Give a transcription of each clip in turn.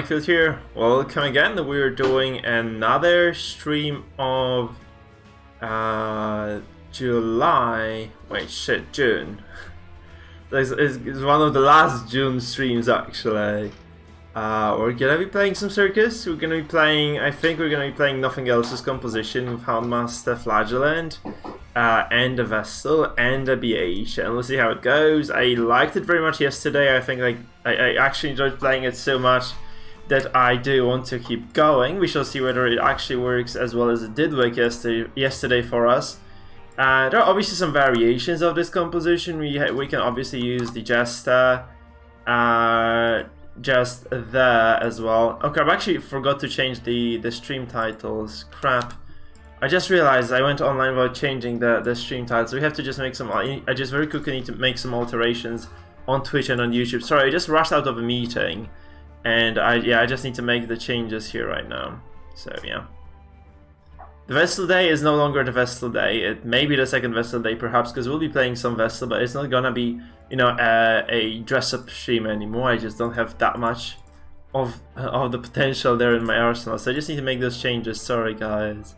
Field here. Welcome again. We're doing another stream of July. Wait, shit, June. It's one of the last June streams actually. We're gonna be playing some Circus. We're gonna be playing. I think we're gonna be playing Nothing Else's composition with Houndmaster Flagellant, and a Vestal and a BH, and we'll see how it goes. I liked it very much yesterday. I think I actually enjoyed playing it so much that I do want to keep going. We shall see whether it actually works as well as it did work yesterday for us. There are obviously some variations of this composition. We can obviously use the Jester, just there as well. Okay, I actually forgot to change the stream titles. Crap. I just realized I went online without changing the stream titles. So we have to just make some. I just very quickly need to make some alterations on Twitch and on YouTube. Sorry, I just rushed out of a meeting. And I just need to make the changes here right now. So yeah, the Vestal Day is no longer the Vestal Day. It may be the second Vestal Day perhaps, because we'll be playing some Vestal, but it's not gonna be, you know, a dress-up stream anymore. I just don't have that much of the potential there in my arsenal. So I just need to make those changes. Sorry guys.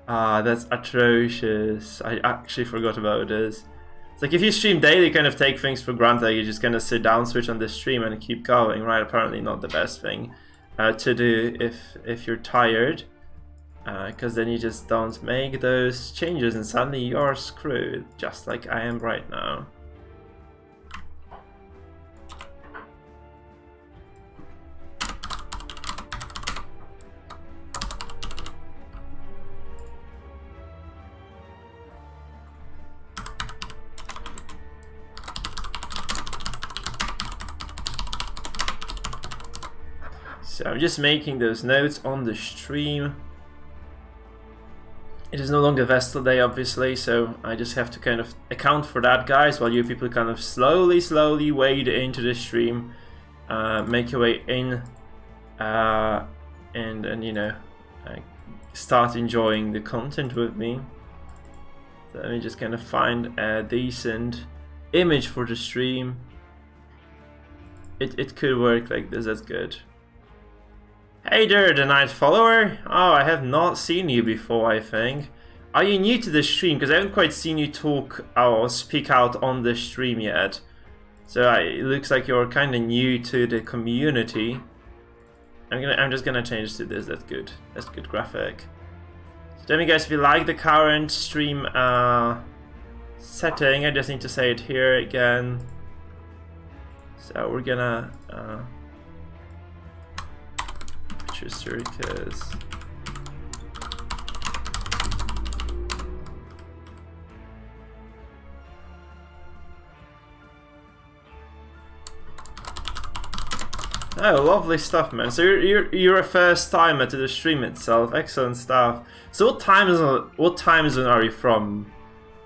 That's atrocious. I actually forgot about this. It's like if you stream daily, you kind of take things for granted. You just kind of sit down, switch on the stream, and keep going, right? Apparently not the best thing to do if you're tired, because then you just don't make those changes, and suddenly you're screwed, just like I am right now. So I'm just making those notes on the stream. It is no longer Vestal Day, obviously, so I just have to kind of account for that, guys, while you people kind of slowly wade into the stream, make your way in, and you know, start enjoying the content with me. So let me just kind of find a decent image for the stream. It could work like this. That's good. Hey there, the Night Follower! Oh, I have not seen you before, I think. Are you new to the stream? Because I haven't quite seen you talk or speak out on the stream yet. So it looks like you're kind of new to the community. I'm just gonna change to this. That's good. That's good graphic. So tell me, guys, if you like the current stream setting. I just need to say it here again. So we're gonna Circus. Oh, lovely stuff, man. So you're a first timer to the stream itself. Excellent stuff. So what time zone are you from?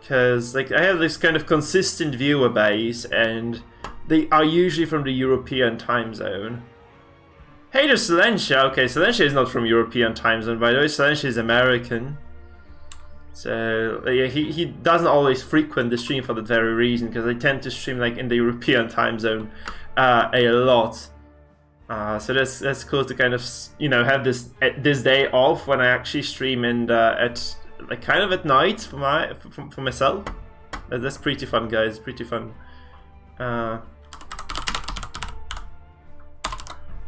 Because like I have this kind of consistent viewer base, and they are usually from the European time zone. Hey, there's Silentia. Okay, Silentia is not from European time zone, by the way. Silentia is American. So yeah, he doesn't always frequent the stream for that very reason, because I tend to stream like in the European time zone a lot. So that's cool to kind of, you know, have this day off when I actually stream and at like kind of at night for myself. That's pretty fun, guys. Pretty fun.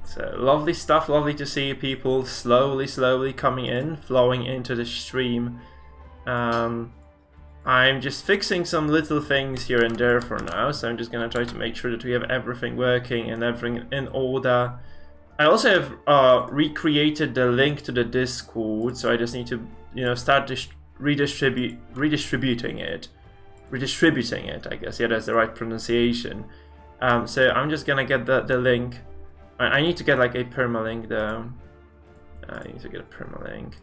So lovely stuff, lovely to see people slowly coming in, flowing into the stream. I'm just fixing some little things here and there for now, so I'm just gonna try to make sure that we have everything working and everything in order. I also have recreated the link to the Discord, so I just need to, you know, start redistributing it, I guess. Yeah, that's the right pronunciation. So I'm just gonna get the link. I need to get like a permalink though. I need to get a permalink.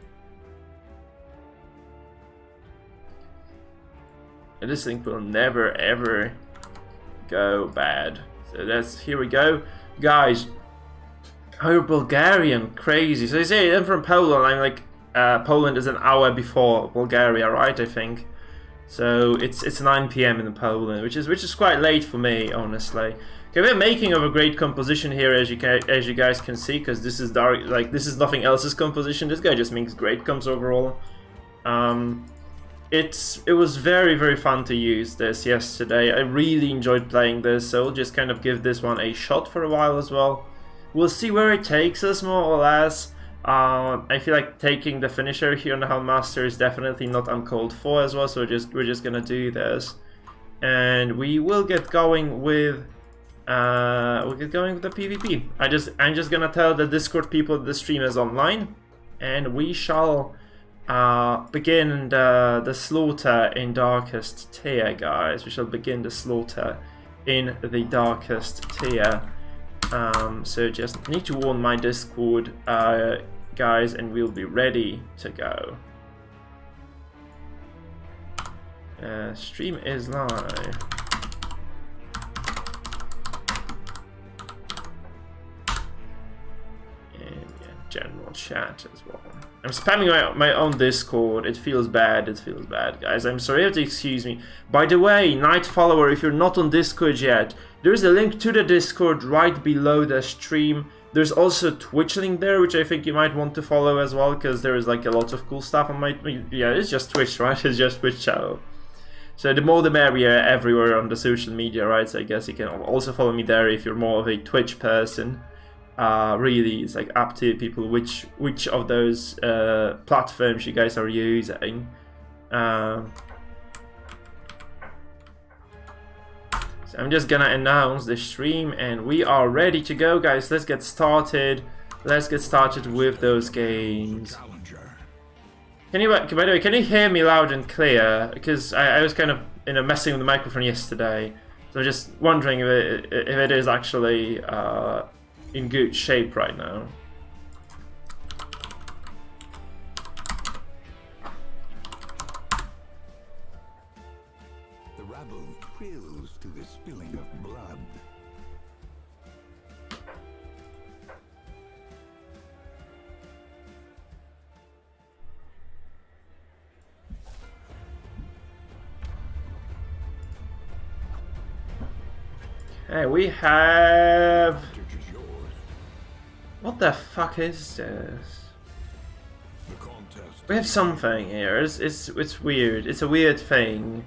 And this link will never ever go bad. So here we go. Guys, oh, Bulgarian, crazy. So you say I'm from Poland. I'm like, Poland is an hour before Bulgaria, right? I think. So it's 9 PM in Poland, which is quite late for me, honestly. Okay, we're making of a great composition here, as you guys can see, because this is dark. Like, this is nothing else's composition. This guy just makes great comps overall. It was very fun to use this yesterday. I really enjoyed playing this, so we'll just kind of give this one a shot for a while as well. We'll see where it takes us, more or less. I feel like taking the finisher here on the Helmmaster is definitely not uncalled for as well, so we're just gonna do this, and we will get going with the PvP. I'm just gonna tell the Discord people that the stream is online, and we shall begin the slaughter in darkest tier, guys. We shall begin the slaughter in the darkest tier. So just need to warn my Discord guys, and we'll be ready to go. Stream is live. And yeah, general chat as well. I'm spamming my own Discord. It feels bad, guys. I'm sorry, you have to excuse me. By the way, Night Follower, if you're not on Discord yet, there's a link to the Discord right below the stream. There's also a Twitch link there, which I think you might want to follow as well, because there is like a lot of cool stuff on my... Yeah, it's just Twitch, right? It's just Twitch channel. So the more the merrier everywhere on the social media, right? So I guess you can also follow me there if you're more of a Twitch person. Really, it's like up to people which of those platforms you guys are using. So I'm just gonna announce the stream, and we are ready to go, guys. Let's get started. Let's get started with those games. Can you, by the way, can you hear me loud and clear? Because I was kind of messing with the microphone yesterday, so I'm just wondering if it is actually in good shape right now. The rabble thrills to the spilling of blood. Hey, we have... What the fuck is this? We have something here. It's weird. It's a weird thing.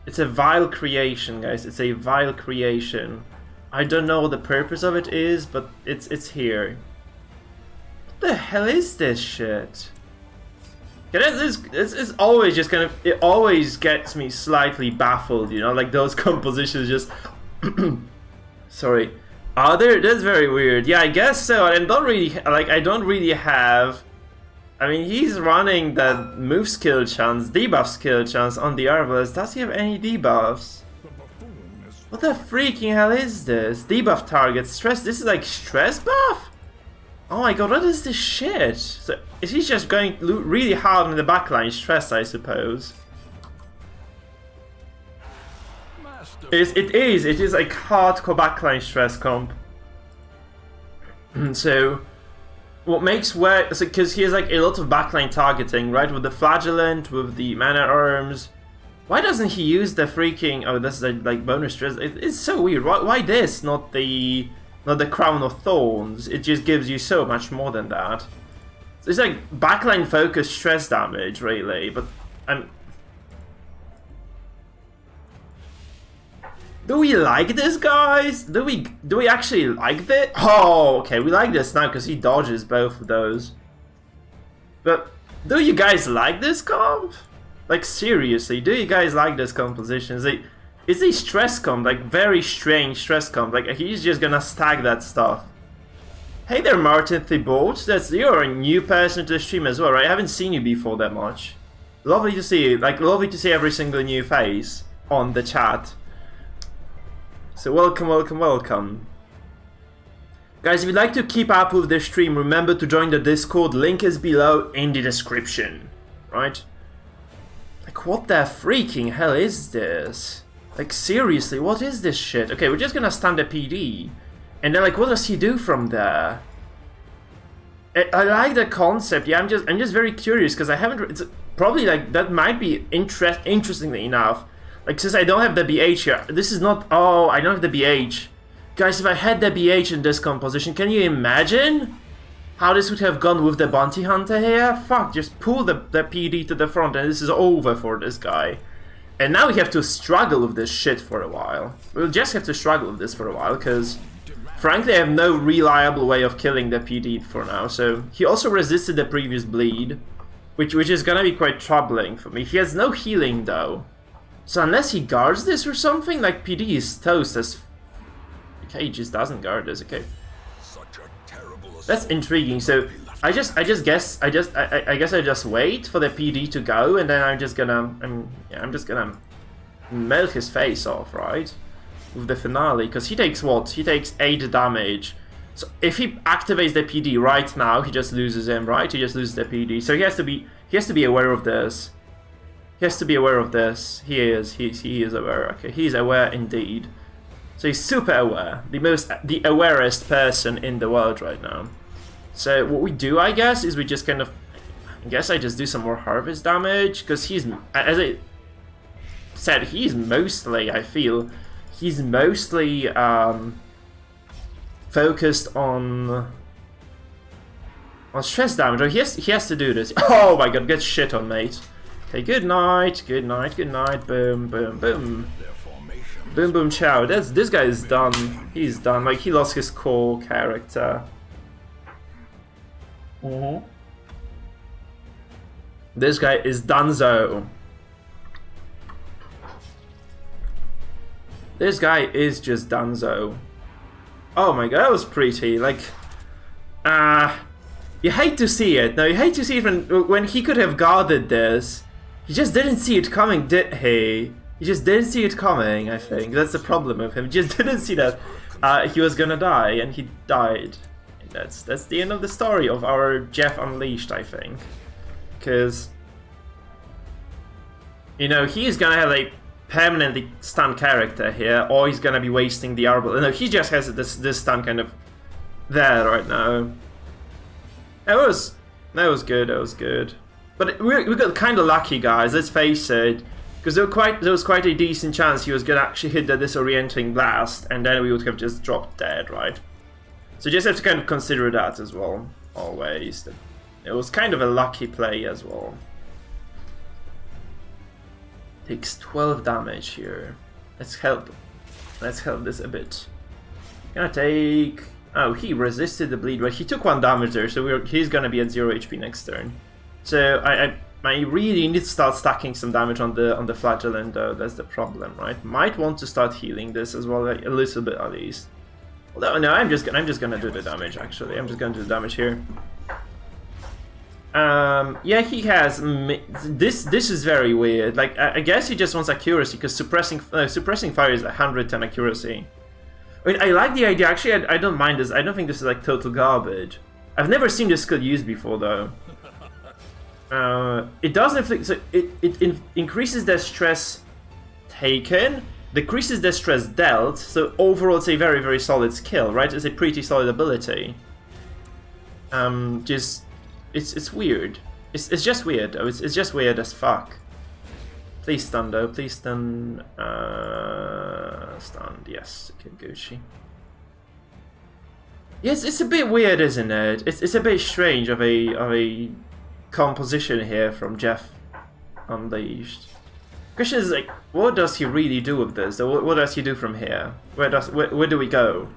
It's a vile creation, guys. It's a vile creation. I don't know what the purpose of it is, but it's here. What the hell is this shit? Yeah, this is always just kind of... It always gets me slightly baffled, you know? Like those compositions just... Sorry. Oh, that's very weird. Yeah, I guess so. I don't really have... I mean, he's running the move skill chance, debuff skill chance on the Arbalest. Does he have any debuffs? What the freaking hell is this? Debuff target, stress. This is like stress buff? Oh my god, what is this shit? So, is he just going really hard on the backline stress, I suppose? It is like hardcore backline stress comp. So, what makes work, because he has like a lot of backline targeting, right? With the Flagellant, with the mana arms. Why doesn't he use the freaking... Oh, this is like bonus stress. It's so weird. Why this, not the Crown of Thorns? It just gives you so much more than that. So it's like backline focused stress damage, really. But do we like this, guys? Do we actually like this? Oh, okay, we like this now because he dodges both of those. But do you guys like this comp? Like seriously, do you guys like this composition? Is a stress comp, like very strange stress comp? Like he's just gonna stack that stuff. Hey there, Martin Thibault. You're a new person to the stream as well, right? I haven't seen you before that much. Lovely to see you. Like lovely to see every single new face on the chat. So welcome, welcome, welcome. Guys, if you'd like to keep up with the stream, remember to join the Discord. Link is below in the description. Right? Like, what the freaking hell is this? Like, seriously, what is this shit? Okay, we're just gonna stun the PD. And then, like, what does he do from there? I like the concept. Yeah, I'm just very curious, because I haven't... It's probably, like, that might be, interestingly enough, Like, since I don't have the BH here, this is not... Oh, I don't have the BH. Guys, if I had the BH in this composition, can you imagine how this would have gone with the bounty hunter here? Fuck, just pull the PD to the front and this is over for this guy. And now we have to struggle with this shit for a while. We'll just have to struggle with this for a while, because frankly I have no reliable way of killing the PD for now. So he also resisted the previous bleed, which is gonna be quite troubling for me. He has no healing though. So unless he guards this or something, like PD is toast as... Okay, he just doesn't guard this, okay. That's intriguing. So I guess I just wait for the PD to go, and then I'm just gonna melt his face off, right? With the finale, because he takes what? He takes 8 damage. So if he activates the PD right now, he just loses him, right? He just loses the PD. So he has to be aware of this. He has to be aware of this. He is aware. Okay, he's aware indeed. So he's super aware. The awarest person in the world right now. So what we do, I guess, is we just kind of... I guess I just do some more harvest damage, because he's... As I said, he's mostly, I feel... He's mostly focused on stress damage. Oh, he has to do this. Oh my god, get shit on, mate. Okay, good night, good night, good night. Boom, boom, boom. Boom, boom, chow. This guy is done. He's done. Like, he lost his core character. This guy is donezo. This guy is just donezo. Oh my god, that was pretty. Like, you hate to see it. No, you hate to see it when he could have guarded this. He just didn't see it coming, did he? He just didn't see it coming, I think. That's the problem with him. He just didn't see that he was gonna die, and he died. And that's the end of the story of our Jeff Unleashed, I think. Because, you know, he's gonna have a permanently stunned character here, or he's gonna be wasting the arbor. No, he just has this stun kind of there right now. That was good. That was good. But we got kind of lucky, guys. Let's face it. Because there was quite a decent chance he was going to actually hit the disorienting blast, and then we would have just dropped dead, right? So you just have to kind of consider that as well, always. It was kind of a lucky play as well. Takes 12 damage here. Let's help this a bit. Gonna take... Oh, he resisted the bleed, right? He took 1 damage there, so he's gonna be at 0 HP next turn. So I really need to start stacking some damage on the flagellant though. That's the problem, right? Might want to start healing this as well, like, a little bit at least. Although no, I'm just gonna do the damage actually. I'm just gonna do the damage here. Yeah, he has this. This is very weird. Like I guess he just wants accuracy, because suppressing fire is 110 accuracy. I mean, I like the idea. Actually, I don't mind this. I don't think this is like total garbage. I've never seen this skill used before though. It does inflict, so it increases the stress taken, decreases the stress dealt, so overall it's a very, very solid skill, right? It's a pretty solid ability. It's weird. It's just weird though, it's just weird as fuck. Please stun though, please stun, stunned, yes, okay, Gucci. Yes, it's a bit weird, isn't it? It's a bit strange of a composition here from Jeff Unleashed. Question is, like, what does he really do with this? Or what does he do from here? Where do we go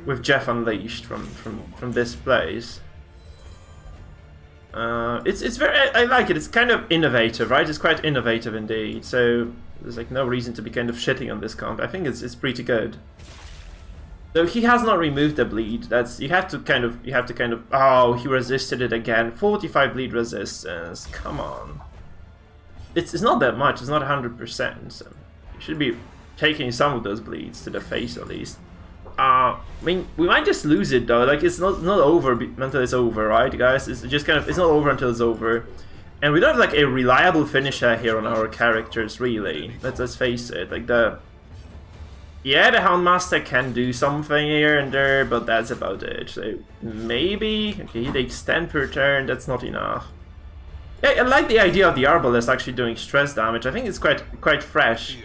with Jeff Unleashed from this place? It's very, I like it. It's kind of innovative, right? It's quite innovative indeed. So there's like no reason to be kind of shitting on this comp. I think it's pretty good. So he has not removed the bleed. That's you have to kind of oh, he resisted it again. 45 bleed resistance. Come on. It's not that much. It's not 100%. So you should be taking some of those bleeds to the face at least. I mean, we might just lose it though. Like it's not over until it's over, right, guys? It's just kind of it's not over until it's over. And we don't have like a reliable finisher here on our characters, really. Let's face it. Like yeah, the Houndmaster can do something here and there, but that's about it. So maybe okay, he takes 10 per turn. That's not enough. Yeah, I like the idea of the Arbalest actually doing stress damage. I think it's quite fresh.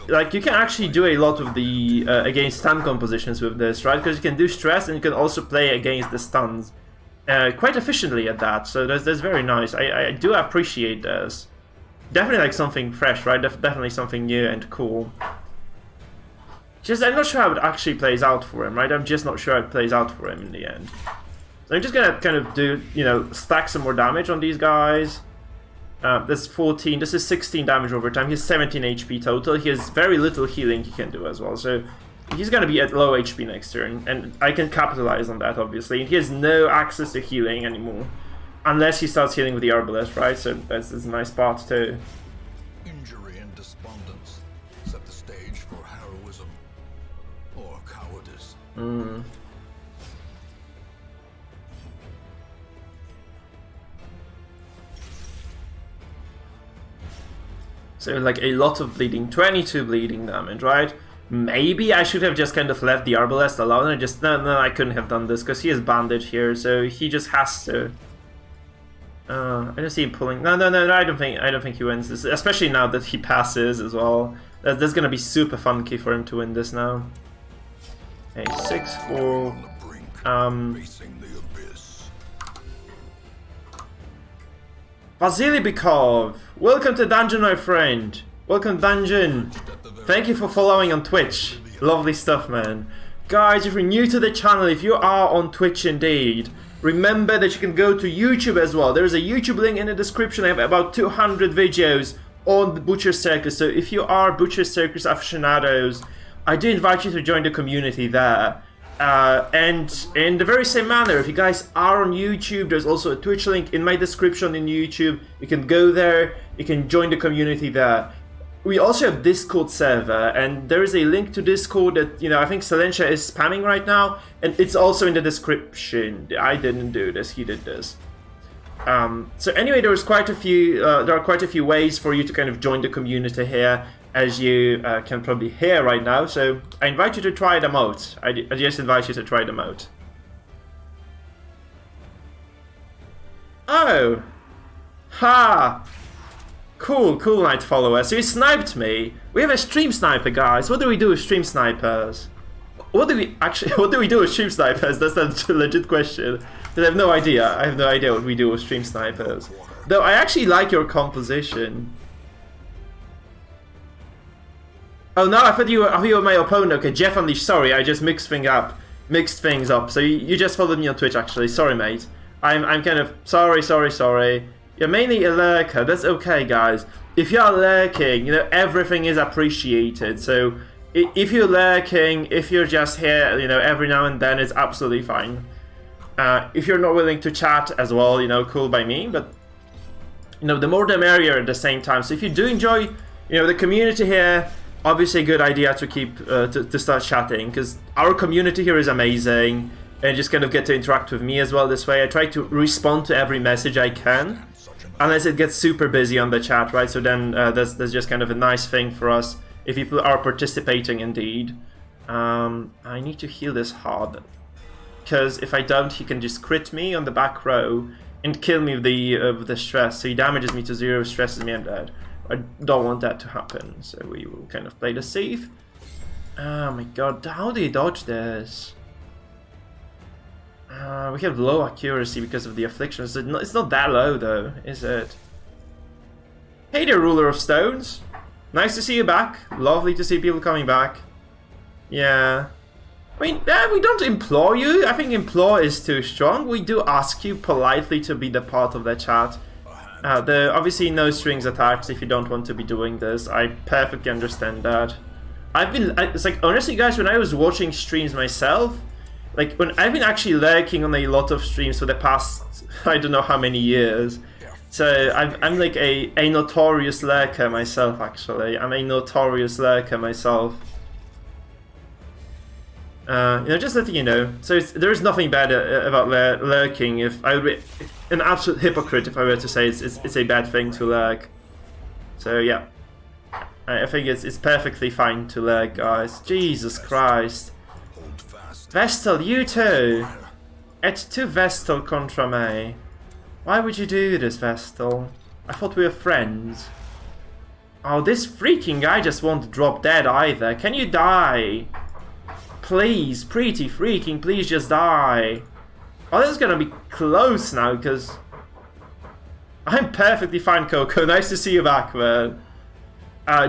like, you can actually do a lot of the against stun compositions with this, right? Because you can do stress and you can also play against the stuns quite efficiently at that. So that's very nice. I do appreciate this. Definitely like something fresh, right? Definitely something new and cool. Just I'm not sure how it actually plays out for him, right? I'm just not sure how it plays out for him in the end. So I'm just gonna kind of do, you know, stack some more damage on these guys. That's 14, this is 16 damage over time. He has 17 HP total. He has very little healing he can do as well. So he's gonna be at low HP next turn, and I can capitalize on that, obviously. And he has no access to healing anymore. Unless he starts healing with the Arbalest, right? So that's a nice part too. Injury and despondence set the stage for heroism or cowardice. So like a lot of bleeding, 22 bleeding damage, right? Maybe I should have just kind of left the Arbalest alone and just, no, I couldn't have done this because he has bandage here, so he just has to. I don't see him pulling. No, I don't think he wins this, especially now that he passes as well. That's gonna be super funky for him to win this now. Okay, 6-4. Vasily Bykov, welcome to Dungeon, my friend. Welcome, Dungeon. Thank you for following on Twitch. Lovely stuff, man. Guys, if you're new to the channel, if you are on Twitch indeed, remember that you can go to YouTube as well. There's a YouTube link in the description. I have about 200 videos on the Butcher Circus. So if you are Butcher Circus aficionados, I do invite you to join the community there. And in the very same manner, if you guys are on YouTube, there's also a Twitch link in my description in YouTube. You can go there, you can join the community there. We also have Discord server, and there is a link to Discord that, you know, I think Silentia is spamming right now, and it's also in the description. I didn't do this, he did this. So anyway, there are quite a few ways for you to kind of join the community here, as you can probably hear right now. So I invite you to try them out. I just invite you to try them out. Oh, ha! Cool, Night Follower. So he sniped me. We have a stream sniper, guys. What do we do with stream snipers? What do we do with stream snipers? That's a legit question. I have no idea. I have no idea what we do with stream snipers. Though I actually like your composition. Oh no, I thought you were my opponent. Okay, Jeff Unleashed. Sorry, I just mixed things up. So you just followed me on Twitch, actually. Sorry, mate. I'm kind of sorry. You're mainly a lurker. That's okay, guys. If you are lurking, you know, everything is appreciated. So if you're lurking, if you're just here, you know, every now and then, it's absolutely fine. If you're not willing to chat as well, you know, cool by me. But you know, the more the merrier at the same time. So if you do enjoy, you know, the community here, obviously a good idea to keep to start chatting, because our community here is amazing, and just kind of get to interact with me as well this way. I try to respond to every message I can, unless it gets super busy on the chat, right? So then that's just kind of a nice thing for us if people are participating indeed. I need to heal this hard, because if I don't, he can just crit me on the back row and kill me with the stress. So he damages me to 0, stresses me, I'm dead. I don't want that to happen, so we will kind of play the safe. Oh my god, how do you dodge this? We have low accuracy because of the afflictions. It's not that low though, is it? Hey there, Ruler of Stones. Nice to see you back. Lovely to see people coming back. Yeah. I mean, we don't implore you. I think implore is too strong. We do ask you politely to be the part of the chat. There are obviously no strings attached if you don't want to be doing this. I perfectly understand that. It's like, honestly guys, when I was watching streams myself, like when I've been actually lurking on a lot of streams for the past, I don't know how many years. So I'm like a notorious lurker myself, actually. I'm a notorious lurker myself. You know, just letting you know. So there is nothing bad about lurking. If I would be an absolute hypocrite if I were to say it's a bad thing to lurk. So yeah, I think it's perfectly fine to lurk, guys. Jesus Christ. Vestal, you too. Et tu Vestal contra me. Why would you do this, Vestal? I thought we were friends. Oh, this freaking guy just won't drop dead either. Can you die? Please, pretty freaking, please just die. Oh, this is gonna be close now, because... I'm perfectly fine, Coco. Nice to see you back, man.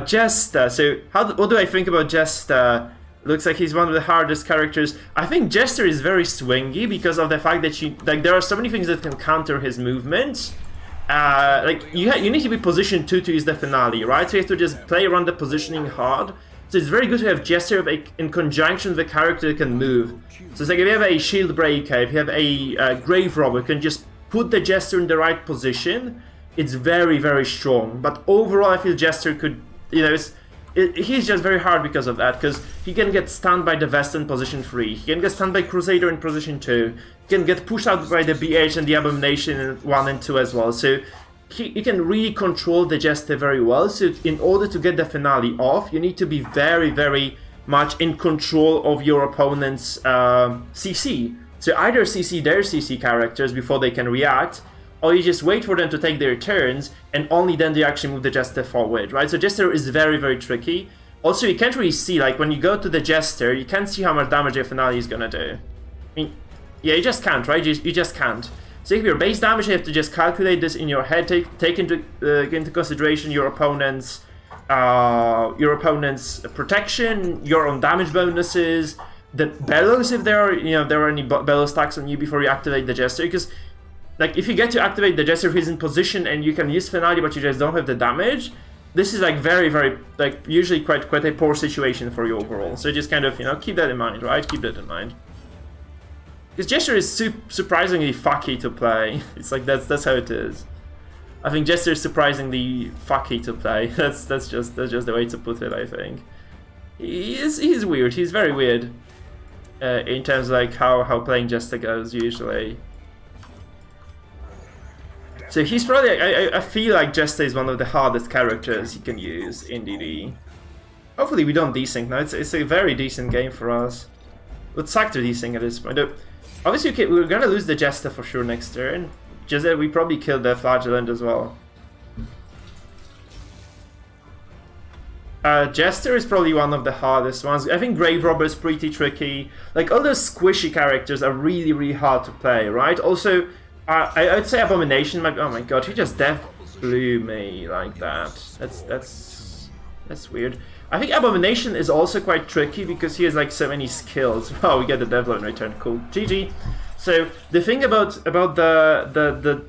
Jester. So, what do I think about Jester? Looks like he's one of the hardest characters. I think Jester is very swingy because of the fact that there are so many things that can counter his movements. Like you need to be positioned to use the finale, right? So you have to just play around the positioning hard. So it's very good to have Jester in conjunction with a character that can move. So it's like if you have a shield breaker, if you have a grave robber, you can just put the Jester in the right position. It's very, very strong. But overall, I feel Jester could, you know, he's just very hard because of that, because he can get stunned by the Vestal in position 3, he can get stunned by Crusader in position 2, he can get pushed out by the BH and the Abomination in 1 and 2 as well, so you can really control the Jester very well. So in order to get the finale off, you need to be very, very much in control of your opponent's CC. So either CC their CC characters before they can react, or you just wait for them to take their turns, and only then do you actually move the Jester forward, right? So Jester is very, very tricky. Also, you can't really see, like, when you go to the Jester, you can't see how much damage your finale is gonna do. I mean, yeah, you just can't, right? You just can't. So if your base damage, you have to just calculate this in your head, take into consideration your opponent's protection, your own damage bonuses, the bellows, if there are any bellow stacks on you before you activate the Jester, because like, if you get to activate the Jester who's in position and you can use Finale but you just don't have the damage, this is like very, very, like, usually quite a poor situation for you overall. So just kind of, you know, keep that in mind, right? Keep that in mind. Because Jester is surprisingly fucky to play. It's like, that's how it is. I think Jester is surprisingly fucky to play. That's just the way to put it, I think. He's weird, he's very weird. In terms of like how playing Jester goes usually. So he's probably, I feel like Jester is one of the hardest characters you can use in DD. Hopefully we don't desync now, it's a very decent game for us. Let's sack to desync at this point. Obviously we're gonna lose the Jester for sure next turn, just that we probably killed the Flagellant as well. Jester is probably one of the hardest ones. I think Grave Robber is pretty tricky. Like, all those squishy characters are really, really hard to play, right? Also, I'd say Abomination might be... Oh my god, he just death blew me like that. That's weird. I think Abomination is also quite tricky because he has like so many skills. Oh, we get the death blow in return. Cool. GG. So the thing about the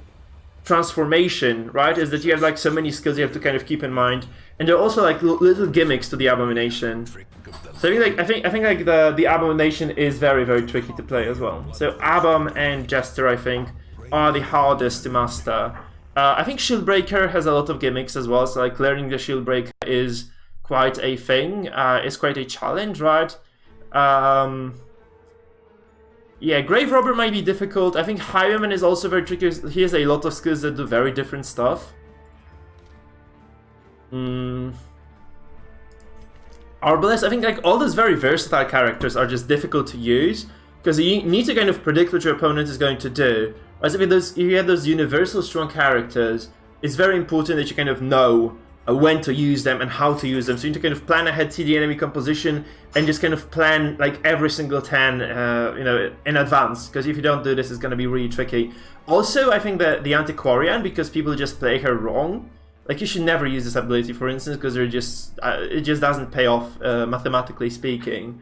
transformation, right, is that you have like so many skills you have to kind of keep in mind, and there are also like little gimmicks to the Abomination. So I think like the Abomination is very, very tricky to play as well. So Abom and Jester, I think, are the hardest to master. I think Shieldbreaker has a lot of gimmicks as well, so like learning the Shieldbreaker is quite a thing, it's quite a challenge, right? Yeah, Grave Robber might be difficult. I think Highwayman is also very tricky. He has a lot of skills that do very different stuff. Arbalest, I think like all those very versatile characters are just difficult to use, because you need to kind of predict what your opponent is going to do. Whereas if you have those universal strong characters, it's very important that you kind of know when to use them and how to use them. So you need to kind of plan ahead, see the enemy composition, and just kind of plan like every single turn, you know, in advance. Because if you don't do this, it's going to be really tricky. Also, I think that the Antiquarian, because people just play her wrong, like you should never use this ability, for instance, because they're just it just doesn't pay off mathematically speaking.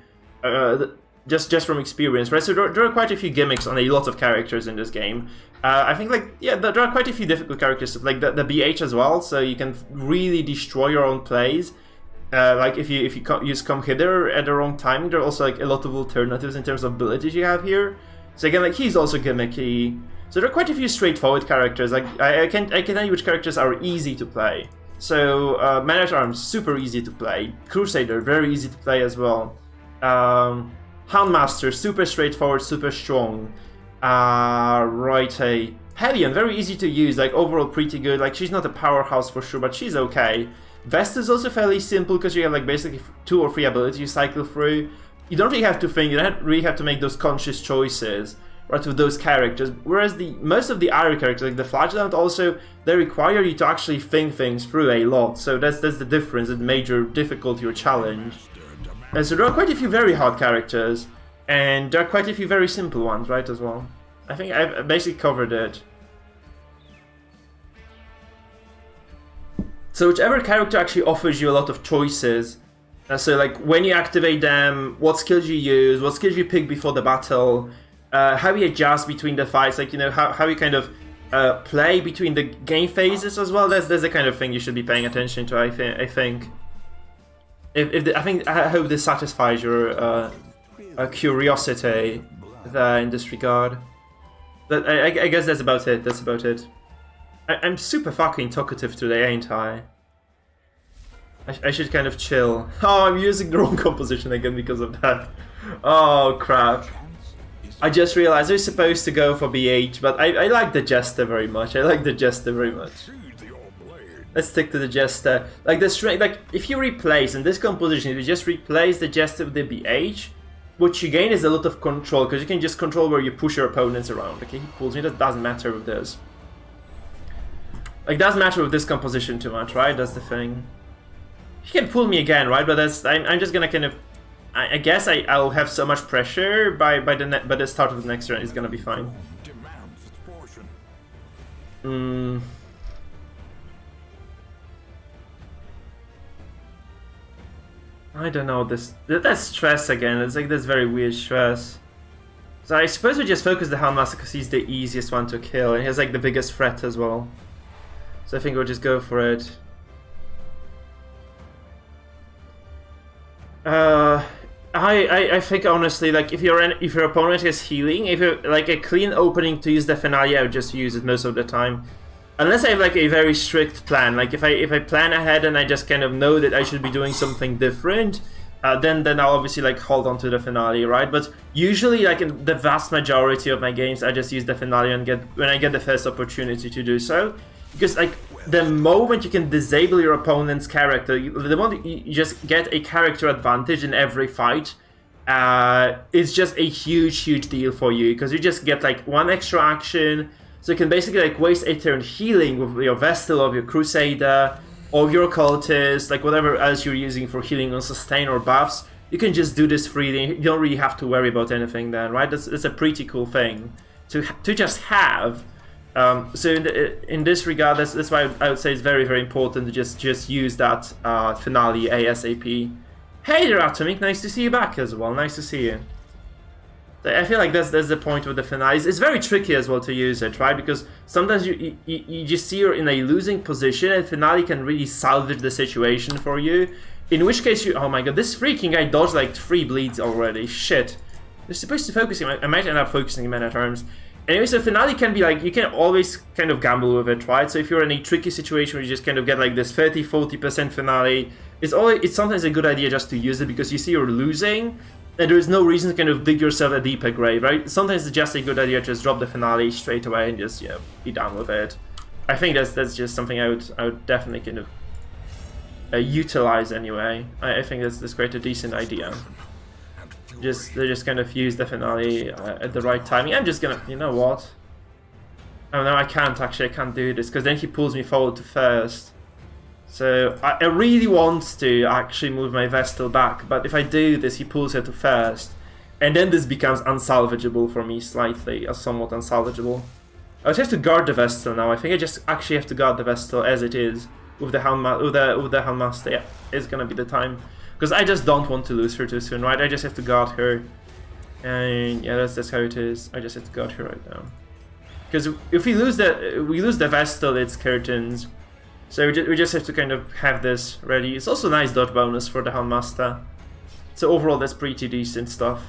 Just from experience, right? So there are quite a few gimmicks on a lot of characters in this game. I think, like, yeah, there are quite a few difficult characters, like the BH as well, so you can really destroy your own plays. Like, if you use Come Hither at the wrong time, there are also, like, a lot of alternatives in terms of abilities you have here. So again, like, he's also gimmicky. So there are quite a few straightforward characters. Like, I can tell you which characters are easy to play. So, Man-at-Arms, super easy to play. Crusader, very easy to play as well. Houndmaster, super straightforward, super strong. Right, Hellion, very easy to use, like overall pretty good. Like, she's not a powerhouse for sure, but she's okay. Vest is also fairly simple because you have like basically 2 or 3 abilities you cycle through. You don't really have to think, you don't really have to make those conscious choices. right, with those characters. Whereas most of the other characters, like the Flagellant, also they require you to actually think things through a lot. So that's the difference, the major difficulty or challenge. And so there are quite a few very hard characters, and there are quite a few very simple ones, right, as well. I think I've basically covered it. So whichever character actually offers you a lot of choices. So like when you activate them, what skills you use, what skills you pick before the battle, how you adjust between the fights, like, you know, how you kind of play between the game phases as well. That's the kind of thing you should be paying attention to, I think. I hope this satisfies your curiosity there in this regard. But I guess that's about it. That's about it. I'm super fucking talkative today, ain't I? I should kind of chill. Oh, I'm using the wrong composition again because of that. Oh, crap. I just realized I was supposed to go for BH, but I like the Jester very much. I like the Jester very much. Let's stick to the Jester. Like, if you replace, in this composition, if you just replace the Jester with the BH, what you gain is a lot of control, because you can just control where you push your opponents around. Okay, he pulls me, that doesn't matter with this. Like, doesn't matter with this composition too much, right? That's the thing. He can pull me again, right? But that's I'm just gonna kind of, I guess I'll have so much pressure by the start of the next round. It's gonna be fine. I don't know, that's stress again. It's like this very weird stress. So I suppose we just focus the Houndmaster because he's the easiest one to kill, and he has like the biggest threat as well. So I think we'll just go for it. I think honestly, like if your opponent is healing, if you're like a clean opening to use the finale, I would just use it most of the time. Unless I have like a very strict plan, like if I plan ahead and I just kind of know that I should be doing something different, then I'll obviously like hold on to the finale, right? But usually, like in the vast majority of my games, I just use the finale and when I get the first opportunity to do so, because like the moment you can disable your opponent's character, the moment you just get a character advantage in every fight, it's just a huge deal for you, because you just get like one extra action. So you can basically like waste a turn healing with your Vestal of your Crusader or your Cultist, like whatever else you're using for healing on sustain or buffs. You can just do this freely. You don't really have to worry about anything then, right? That's a pretty cool thing to just have. So in this regard, that's why I would say it's very important to just use that finale ASAP. Hey there, Atomic, nice to see you back as well. Nice to see you. I feel like that's the point with the finale. It's very tricky as well to use it, right? Because sometimes you just see you're in a losing position, and finale can really salvage the situation for you. In which case oh my god, this freaking guy dodged like 3 bleeds already. Shit. You're supposed to focus him. I might end up focusing him at times. Anyway, so finale can be like, you can always kind of gamble with it, right? So if you're in a tricky situation where you just kind of get like this 30-40% finale, it's sometimes a good idea just to use it, because you see you're losing, and there's no reason to kind of dig yourself a deeper grave, right? Sometimes it's just a good idea to just drop the finale straight away and just, be done with it. I think that's just something I would definitely kind of utilize anyway. I think that's quite a decent idea. They just kind of use the finale at the right timing. I'm just gonna, you know what? Oh no, I can't do this, because then he pulls me forward to first. So I really want to actually move my Vestal back, but if I do this, he pulls her to first, and then this becomes unsalvageable for me slightly, somewhat unsalvageable. I just have to guard the Vestal now. I think I just actually have to guard the Vestal as it is with the Houndmaster. Yeah, it's gonna be the time, because I just don't want to lose her too soon, right? I just have to guard her, and yeah, that's how it is. I just have to guard her right now, because if we lose the Vestal, it's curtains. So we just have to kind of have this ready. It's also a nice dodge bonus for the Houndmaster. So overall, that's pretty decent stuff.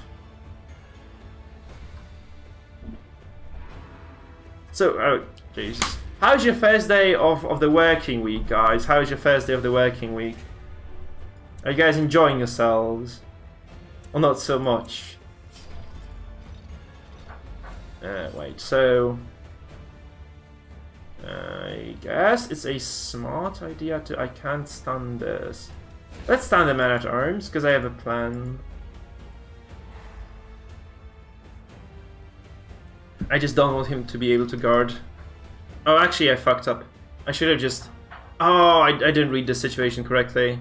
So, oh, Jesus. How's your first day of the working week, guys? How's your first day of the working week? Are you guys enjoying yourselves? Or not so much? Wait, so... I guess it's a smart idea to... I can't stun this. Let's stun the Man-at-Arms, because I have a plan. I just don't want him to be able to guard. Oh, actually, I fucked up. I should have just... Oh, I didn't read the situation correctly.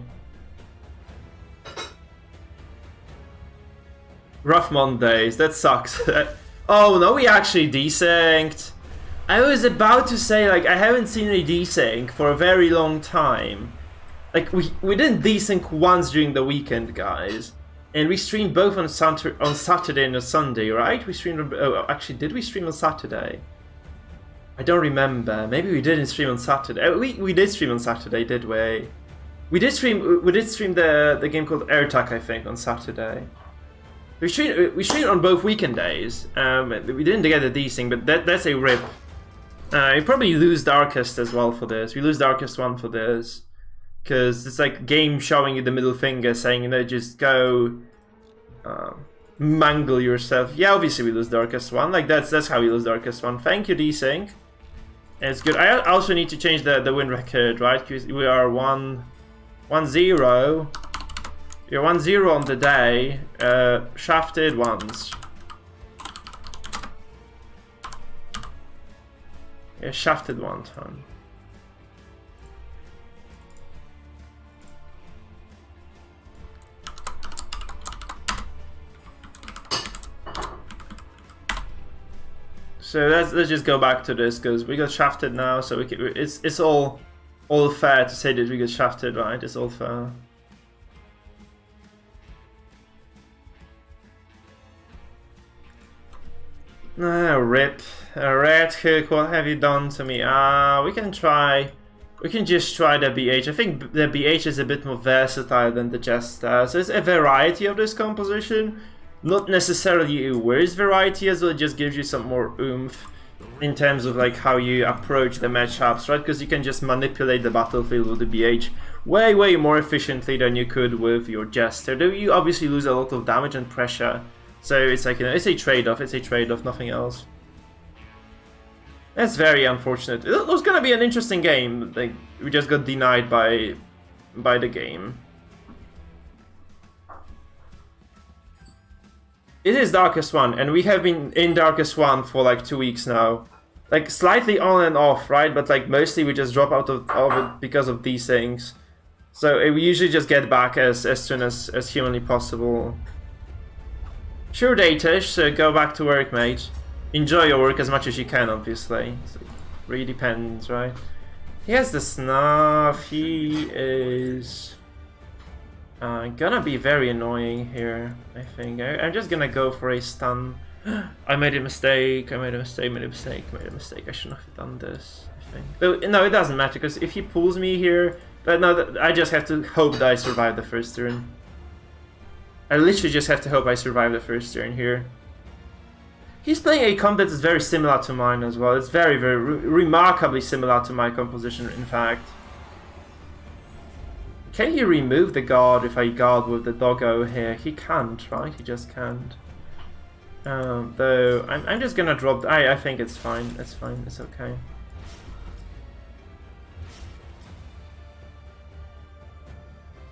Rough Mondays, that sucks. Oh, no, we actually desynced. I was about to say, like, I haven't seen a desync for a very long time. Like, we didn't desync once during the weekend, guys. And we streamed both on Saturday and on Sunday, right? We streamed on... Oh, actually, did we stream on Saturday? I don't remember. Maybe we didn't stream on Saturday. We did stream on Saturday, did we? We did stream the game called Hardstuck, I think, on Saturday. We streamed on both weekend days. We didn't get a desync, but that's a rip. We probably lose Darkest as well for this. We lose Darkest 1 for this. Because it's like game showing you the middle finger saying, you know, just go mangle yourself. Yeah, obviously we lose Darkest 1. Like that's how we lose Darkest 1. Thank you, desync. It's good. I also need to change the win record, right? Because we are 1-0. You're 1-0 on the day. Shafted once. Yeah, shafted one time. So let's just go back to this because we got shafted now. So it's all fair to say that we got shafted, right? It's all fair. Rip. Red Hook, what have you done to me? We can just try the BH. I think the BH is a bit more versatile than the Jester. So it's a variety of this composition. Not necessarily a worse variety as well, it just gives you some more oomph in terms of like how you approach the matchups, right? Because you can just manipulate the battlefield with the BH way more efficiently than you could with your Jester. Though you obviously lose a lot of damage and pressure. So it's like, you know, it's a trade-off, nothing else. That's very unfortunate. It was gonna be an interesting game. Like, we just got denied by the game. It is Darkest 1, and we have been in Darkest 1 for like 2 weeks now. Like, slightly on and off, right? But like, mostly we just drop out of it because of these things. So we usually just get back as soon as humanly possible. Sure, Datish, so go back to work, mate. Enjoy your work as much as you can, obviously. So it really depends, right? He has the snuff. He is gonna be very annoying here, I think. I'm just gonna go for a stun. I made a mistake. I shouldn't have done this, I think. Though, no, it doesn't matter, because if he pulls me here... no, I just have to hope that I survive the first turn. I literally just have to hope I survive the first turn here. He's playing a comp that is very similar to mine as well. It's very remarkably similar to my composition, in fact. Can he remove the guard if I guard with the doggo here? He can't, right? He just can't. Though, I'm just gonna drop... I think it's fine. It's fine. It's okay.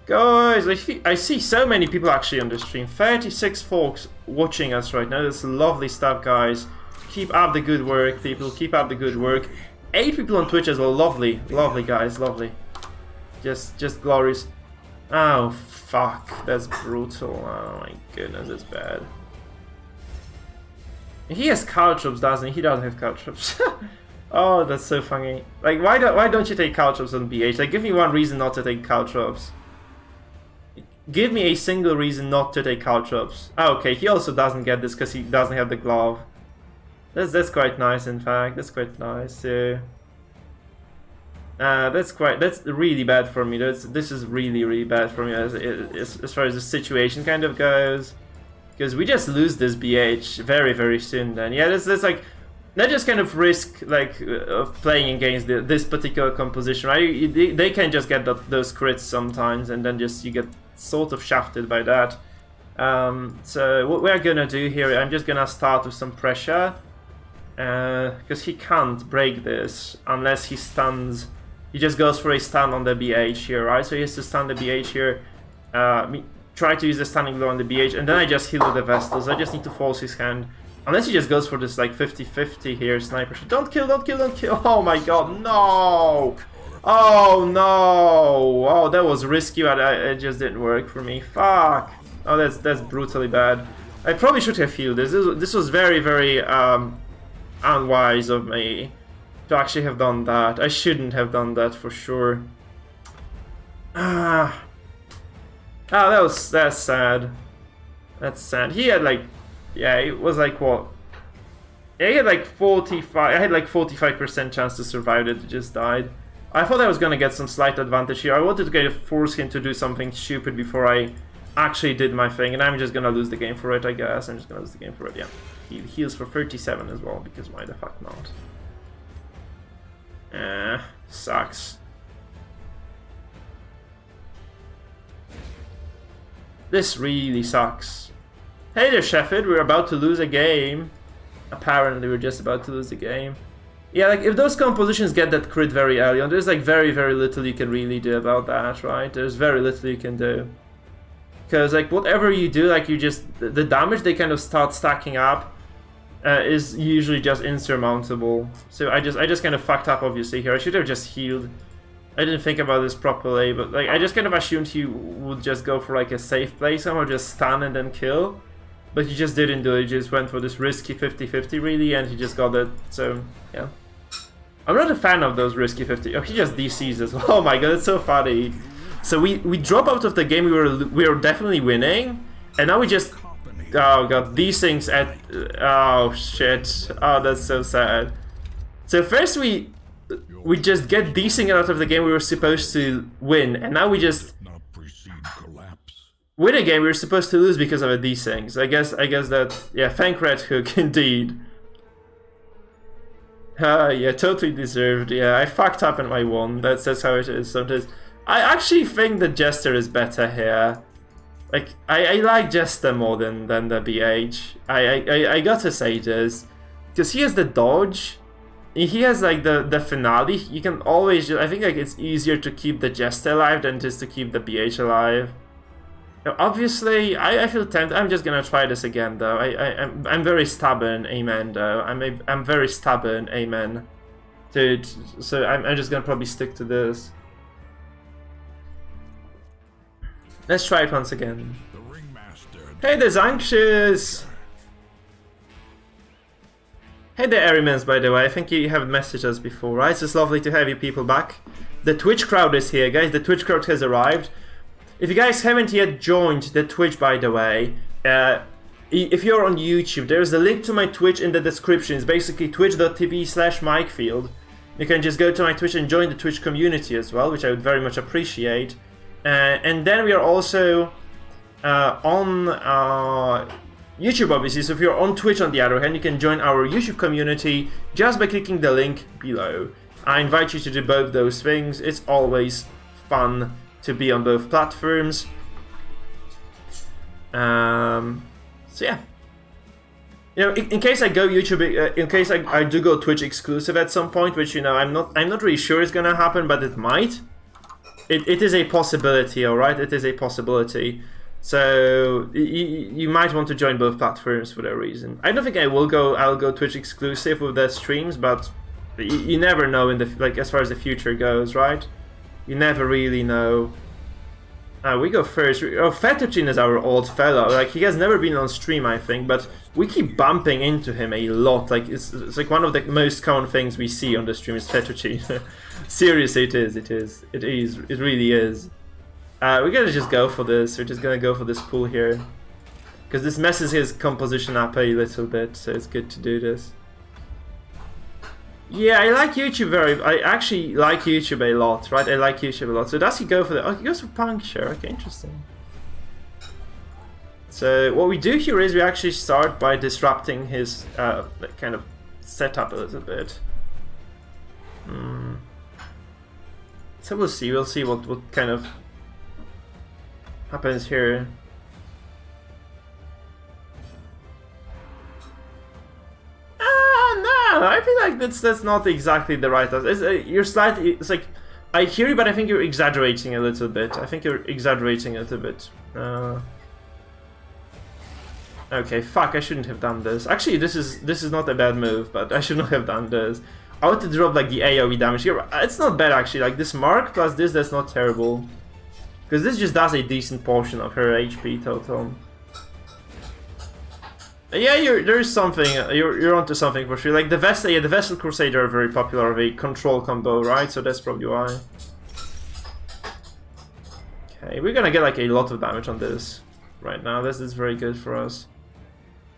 Guys, I see so many people actually on the stream. 36 folks watching us right now. That's lovely stuff, guys. Keep up the good work, people. Keep up the good work. 8 people on Twitch as well. Lovely, lovely, guys. Lovely. Just glorious. Oh, fuck. That's brutal. Oh my goodness, that's bad. He has caltrops, doesn't he? He doesn't have caltrops. Oh, that's so funny. Like, why don't you take caltrops on BH? Like, give me one reason not to take caltrops. Give me a single reason not to take caltrops. Oh, okay, he also doesn't get this because he doesn't have the glove. That's quite nice, in fact. That's quite nice. That's really bad for me. This is really bad for me as far as the situation kind of goes. Because we just lose this BH very soon. Then yeah, that's like that just kind of risk like of playing against this particular composition, right? They can just get those crits sometimes, and then just you get sort of shafted by that. So what we're gonna do here, I'm just gonna start with some pressure, because he can't break this unless he stuns. He just goes for a stun on the BH here, right? So he has to stun the BH here. Try to use the stunning blow on the BH, and then I just heal with the vestal. So I just need to force his hand Unless he just goes for this like 50-50 here, sniper shot. Don't kill, don't kill, don't kill. Oh my god, no! Oh no! Oh, that was risky, but it just didn't work for me. Fuck! Oh, that's brutally bad. I probably should have healed this. This was very, very unwise of me to actually have done that. I shouldn't have done that for sure. Ah. Oh, that's sad. That's sad. He had like, yeah, it was like what? Yeah, he had like 45. I had like 45% chance to survive it. It just died. I thought I was gonna get some slight advantage here. I wanted to force him to do something stupid before I actually did my thing, and I'm just gonna lose the game for it. I guess I'm just gonna lose the game for it. Yeah, he heals for 37 as well because why the fuck not? Sucks. This really sucks. Hey there, Shepard, we're about to lose a game. Apparently, we're just about to lose the game. Yeah, like, if those compositions get that crit very early on, there's like very, very little you can really do about that, right? There's very little you can do. Because, like, whatever you do, like, you just... The damage they kind of start stacking up is usually just insurmountable. So I just kind of fucked up, obviously, here. I should have just healed. I didn't think about this properly, but like I just kind of assumed he would just go for like a safe play somehow, just stun and then kill. But he just didn't do it, he just went for this risky 50-50 really, and he just got it, so yeah. I'm not a fan of those risky 50. Oh, he just DCs as well. Oh my god, it's so funny. So we drop out of the game, we were definitely winning, and now we just... Oh god, these things at... Oh shit. Oh, that's so sad. So first we just get these things out of the game we were supposed to win, and now we just win a game we were supposed to lose because of these things. I guess that, yeah, thank Red Hook indeed. Yeah, totally deserved. Yeah, I fucked up and I won. That's how it is sometimes. I actually think the Jester is better here. Like, I like Jester more than the BH. I gotta say this, because he has the dodge. He has like the finale. You can always just, I think like it's easier to keep the Jester alive than just to keep the BH alive. Now, obviously, I feel tempted. I'm just gonna try this again though. I'm very stubborn, amen though. I'm very stubborn, amen. Dude, so I'm just gonna probably stick to this. Let's try it once again. Hey, there's Anxious! Hey there, Arimans, by the way. I think you have messaged us before, right? It's just lovely to have you people back. The Twitch crowd is here, guys. The Twitch crowd has arrived. If you guys haven't yet joined the Twitch, by the way, if you're on YouTube, there's a link to my Twitch in the description. It's basically twitch.tv/mikefield. You can just go to my Twitch and join the Twitch community as well, which I would very much appreciate. And then we are also on YouTube, obviously. So if you're on Twitch, on the other hand, you can join our YouTube community just by clicking the link below. I invite you to do both those things. It's always fun to be on both platforms. So yeah. You know, in case I go YouTube, in case I do go Twitch exclusive at some point, which, you know, I'm not really sure is gonna happen, but it might. It is a possibility, alright? It is a possibility. So you might want to join both platforms for that reason. I don't think I'll go Twitch exclusive with the streams, but you never know in the, like, as far as the future goes, right? You never really know. We go first. Oh, Fettuccine is our old fellow. Like, he has never been on stream, I think, but we keep bumping into him a lot. Like, it's like one of the most common things we see on the stream is Fettuccine. Seriously, it is. It really is. We're gonna just go for this. We're just gonna go for this pool here, because this messes his composition up a little bit, so it's good to do this. Yeah, I like YouTube I actually like YouTube a lot, right? I like YouTube a lot. So does he go for the... Oh, he goes for puncture. Okay, interesting. So what we do here is we actually start by disrupting his kind of setup a little bit. So we'll see what kind of happens here. No, I feel like that's not exactly the right answer. You're slightly... It's like... I hear you, but I think you're exaggerating a little bit. I think you're exaggerating a little bit. Okay, fuck, I shouldn't have done this. Actually, this is not a bad move, but I should not have done this. I want to drop like the AoE damage here. It's not bad actually, like this mark plus this, that's not terrible. Because this just does a decent portion of her HP total. Yeah, there's something, you're onto something for sure. Like the Vestal, yeah, the Vestal Crusader are very popular of a control combo, right? So that's probably why. Okay, we're gonna get like a lot of damage on this right now. This is very good for us.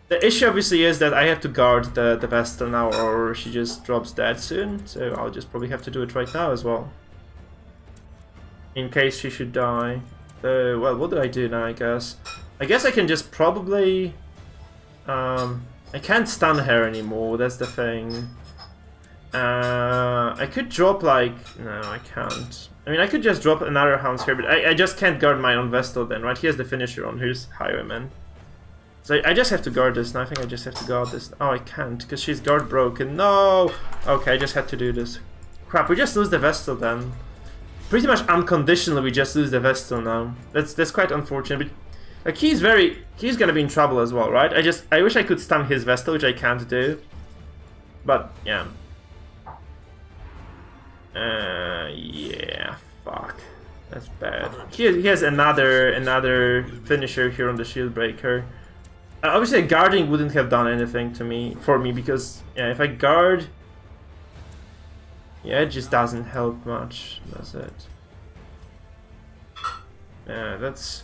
The issue obviously is that I have to guard the Vestal now or she just drops dead soon. So I'll just probably have to do it right now as well. In case she should die. Well, what do I do now, I guess? I guess I can just probably... I can't stun her anymore, that's the thing. I could drop like... No, I can't. I mean, I could just drop another Hounds here, but I just can't guard my own Vestal then, right? He has the finisher on his Highwayman. So I just have to guard this, and I think I just have to guard this. Oh, I can't, because she's guard broken. No! Okay, I just had to do this. Crap, we just lose the Vestal then. Pretty much unconditionally, we just lose the Vestal now. That's quite unfortunate. But, like, he's gonna be in trouble as well, right? I wish I could stun his Vestal, which I can't do. But, yeah. Yeah, fuck. That's bad. He has another finisher here on the Shield Breaker. Obviously, guarding wouldn't have done anything for me because yeah, if I guard, yeah, it just doesn't help much, does it? Yeah, that's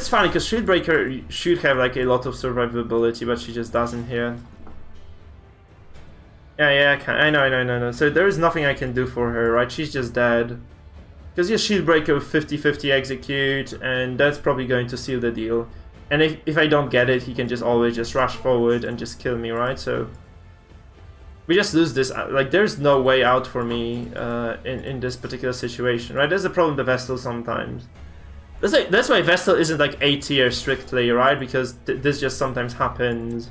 funny because Shield Breaker should have like a lot of survivability, but she just doesn't here. Yeah, I know. So there is nothing I can do for her, right? She's just dead. Because your Shield Breaker with 50-50 execute, and that's probably going to seal the deal. And if I don't get it, he can just always just rush forward and just kill me, right? So we just lose this. Like, there's no way out for me in this particular situation, right? There's a problem with the Vestal sometimes. That's why Vestal isn't like A tier strictly, right? Because this just sometimes happens.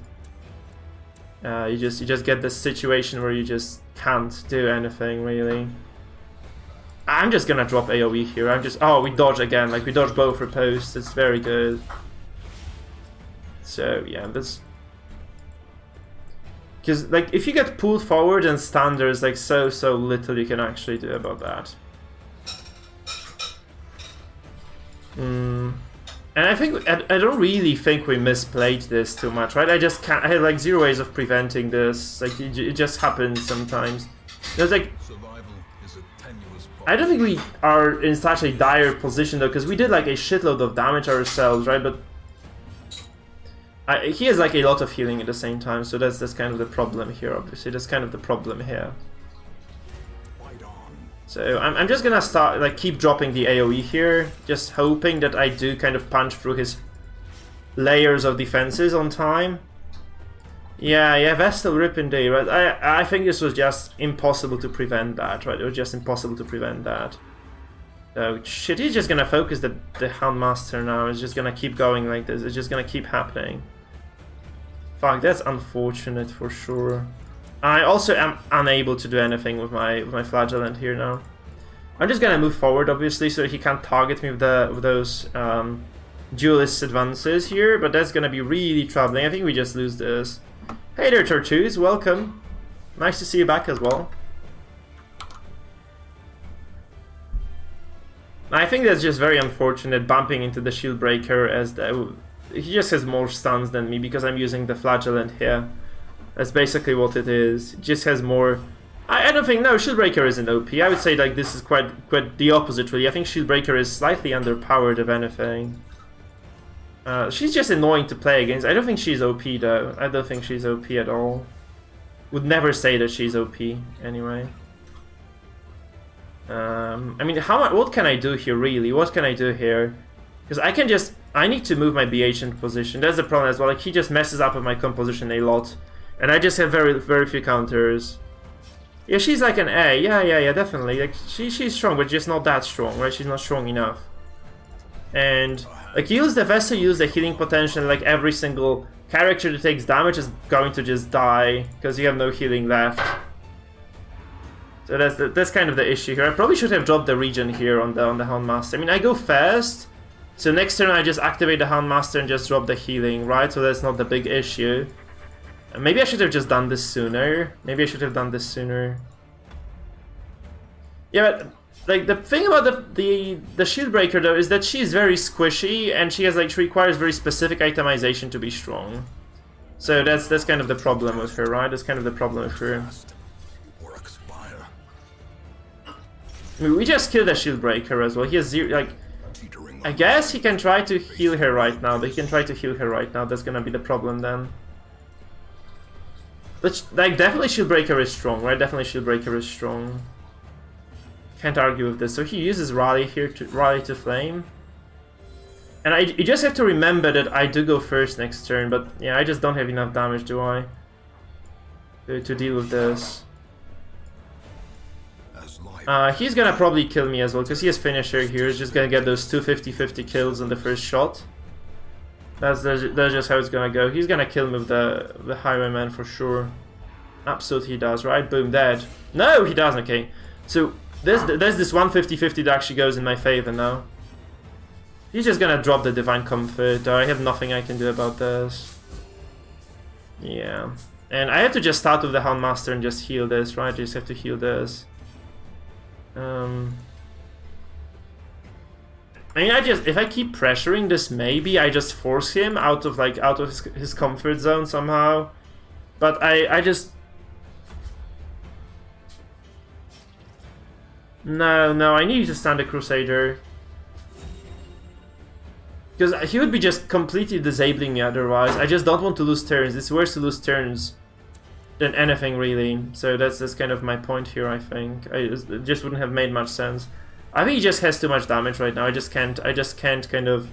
You just get this situation where you just can't do anything really. I'm just gonna drop AoE here. Oh, we dodge again. Like, we dodge both riposts. It's very good. So yeah, that's because like if you get pulled forward and stunned, there's like so little you can actually do about that. And I think I don't really think we misplayed this too much, right? I just can't. I had like 0 ways of preventing this. Like it just happens sometimes. There's like. I don't think we are in such a dire position though, because we did like a shitload of damage ourselves, right? But he has like a lot of healing at the same time, so that's kind of the problem here. Obviously, that's kind of the problem here. So I'm just gonna start like keep dropping the AoE here, just hoping that I do kind of punch through his layers of defenses on time. Yeah, Vestal Rip indeed, right? I think this was just impossible to prevent that, right? It was just impossible to prevent that. So shit, he's just gonna focus the Houndmaster now. It's just gonna keep going like this. It's just gonna keep happening. Fuck, that's unfortunate for sure. I also am unable to do anything with my Flagellant here now. I'm just gonna move forward, obviously, so he can't target me with those duelist advances here, but that's gonna be really troubling. I think we just lose this. Hey there, Tortoise, welcome. Nice to see you back as well. I think that's just very unfortunate, bumping into the Shield Breaker, as he just has more stuns than me because I'm using the Flagellant here. That's basically what it is. It just has more. I don't think, no, Shield Breaker isn't OP. I would say like this is quite the opposite really. I think Shield Breaker is slightly underpowered if anything. She's just annoying to play against. I don't think she's OP though. I don't think she's OP at all. Would never say that she's OP anyway. I mean, what can I do here really? What can I do here? Because I need to move my BH into position. That's the problem as well. Like, he just messes up with my composition a lot. And I just have very few counters. Yeah, she's like an A. Yeah, definitely. Like, she's strong, but just not that strong, right? She's not strong enough. And like, you use the Vestal, you use the healing potential, like every single character that takes damage is going to just die because you have no healing left. So that's kind of the issue here. I probably should have dropped the regen here on the Houndmaster. I mean, I go fast, So next turn I just activate the Houndmaster and just drop the healing, right? So that's not the big issue. Maybe I should have just done this sooner. Maybe I should have done this sooner. Yeah, but like the thing about the shield breaker though is that she's very squishy and she has like she requires very specific itemization to be strong. So that's kind of the problem with her, right? That's kind of the problem with her. Or expire. I mean, we just killed the shield breaker as well. He has zero, like. Teetering I guess he can try to heal her right now, but he can try to heal her right now. That's gonna be the problem then. But like, definitely Shieldbreaker is strong, right? Definitely Shieldbreaker is strong. Can't argue with this. So he uses Rally here to Rally to Flame. And you just have to remember that I do go first next turn, but yeah, I just don't have enough damage, do I? To deal with this. He's gonna probably kill me as well, because he has Finisher here. He's just gonna get those 2 50-50 kills on the first shot. That's just how it's gonna go. He's gonna kill me with the Highwayman for sure. Absolutely he does, right? Boom, dead. No, he doesn't, okay. So, there's this 1 50-50 that actually goes in my favor now. He's just gonna drop the Divine Comfort. I have nothing I can do about this. Yeah. And I have to just start with the Houndmaster and just heal this, right? I just have to heal this. I mean, if I keep pressuring this, maybe I just force him out of his comfort zone somehow. But I just... No, I need to stand the Crusader. Because he would be just completely disabling me otherwise. I just don't want to lose turns. It's worse to lose turns than anything really. So that's kind of my point here, I think. It just wouldn't have made much sense. I think he just has too much damage right now. I just can't kind of...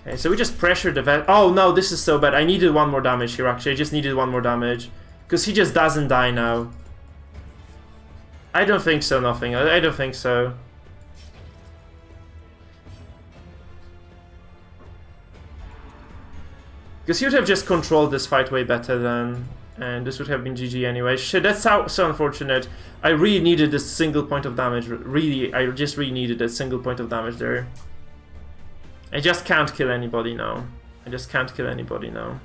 Okay, so we just pressured the vet. Oh no, this is so bad. I needed one more damage here actually. I just needed one more damage. Because he just doesn't die now. I don't think so, nothing. I don't think so. Because he would have just controlled this fight way better then. And this would have been GG anyway. Shit, that's so unfortunate. I really needed this single point of damage. Really, I just really needed a single point of damage there. I just can't kill anybody now. I just can't kill anybody now.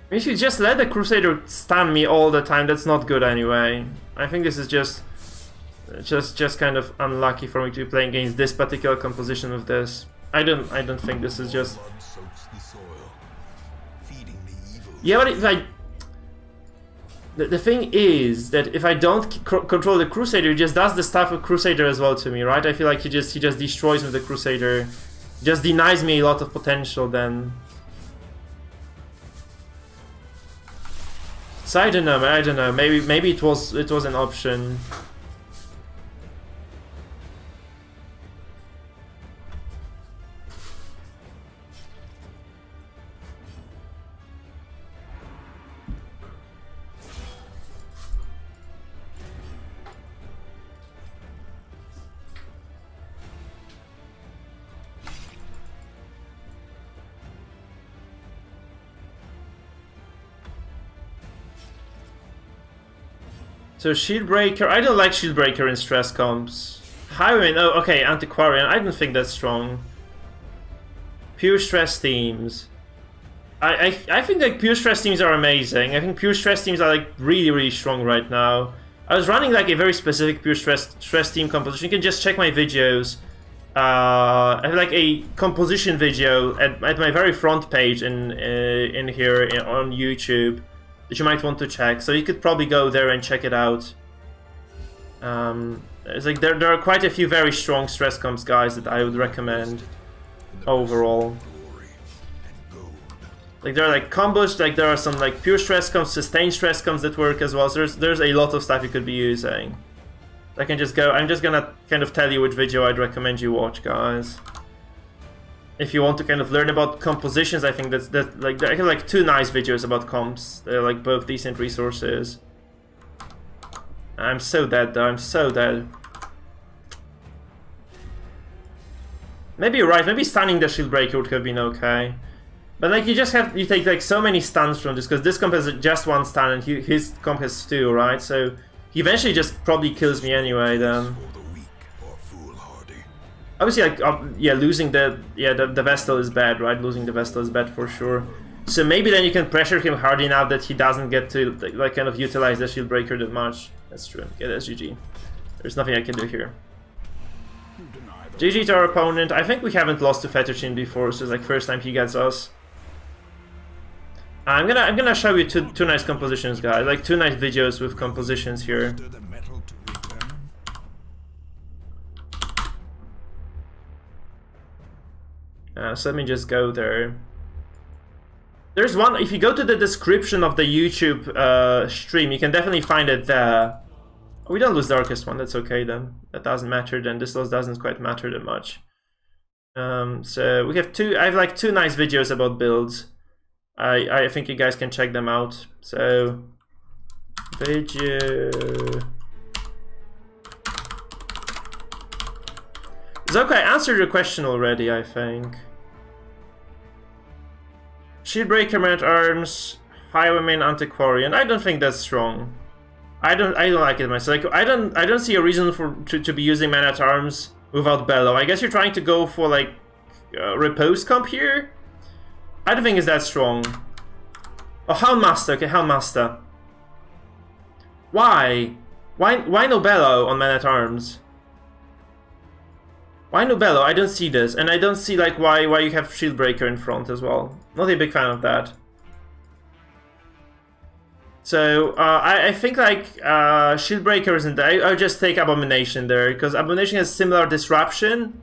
If you just let the Crusader stun me all the time, that's not good anyway. I think this is just kind of unlucky for me to be playing against this particular composition of this. I don't think this is just... Yeah, but if I... The thing is that if I don't control the Crusader, he just does the stuff with Crusader as well to me, right? I feel like he just destroys me with the Crusader. Just denies me a lot of potential then. So I don't know, man. I don't know. Maybe it was an option. So Shieldbreaker, I don't like Shieldbreaker in stress comps. Highwayman, oh okay, Antiquarian, I don't think that's strong. Pure stress teams. I think like pure stress teams are amazing. I think pure stress teams are like really strong right now. I was running like a very specific pure stress team composition. You can just check my videos. I have like a composition video at my very front page in here on YouTube that you might want to check. So you could probably go there and check it out. It's like there are quite a few very strong stress comps, guys, that I would recommend overall. Like there are like combos, like there are some like pure stress comps, sustained stress comps that work as well. So there's a lot of stuff you could be using. I can just go. I'm just gonna kind of tell you which video I'd recommend you watch, guys. If you want to kind of learn about compositions, I think that like I have like 2 nice videos about comps. They're like both decent resources. I'm so dead though, I'm so dead. Maybe you're right, maybe stunning the shield breaker would have been okay. But like you take like so many stuns from this, because this comp has just one stun and his comp has 2, right? So he eventually just probably kills me anyway then. Obviously, like, yeah, losing the vestal is bad, right? Losing the vestal is bad for sure. So maybe then you can pressure him hard enough that he doesn't get to like kind of utilize the shield breaker that much. That's true. Yeah, that's GG. There's nothing I can do here. GG to our opponent. I think we haven't lost to Fettuccine before, so it's like first time he gets us. I'm gonna show you two nice compositions, guys. Like 2 nice videos with compositions here. So let me just go there. There's one, if you go to the description of the YouTube stream, you can definitely find it there. We don't lose the Darkest one, that's okay then. That doesn't matter then, this loss doesn't quite matter that much. So we have I have like 2 nice videos about builds. I think you guys can check them out. So, video... Zoka, I answered your question already, I think. Shieldbreaker, Man at Arms, Highwayman, Antiquarian. I don't think that's strong. I don't like it myself. Like, I don't see a reason to be using Man at Arms without Bellow. I guess you're trying to go for like Repose comp here. I don't think it's that strong. Oh, Houndmaster. Okay, Houndmaster. Why? Why no Bellow on Man at Arms? Why no Bellow? I don't see this, and I don't see like why you have Shieldbreaker in front as well. Not a big fan of that. So I think like Shieldbreaker isn't there. I'll just take Abomination there because Abomination has similar disruption,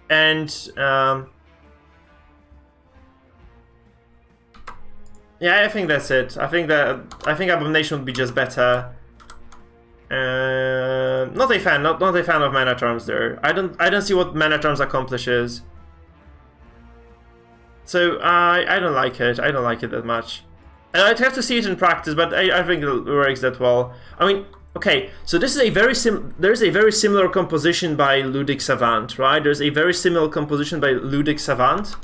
and yeah, I think that's it. I think Abomination would be just better. Not a fan of Man at Arms there. I don't see what Man at Arms accomplishes. So I don't like it. I don't like it that much. And I'd have to see it in practice, but I think it works that well. I mean, okay, so this is there's a very similar composition by Ludic Savant, right? There's a very similar composition by Ludic Savant.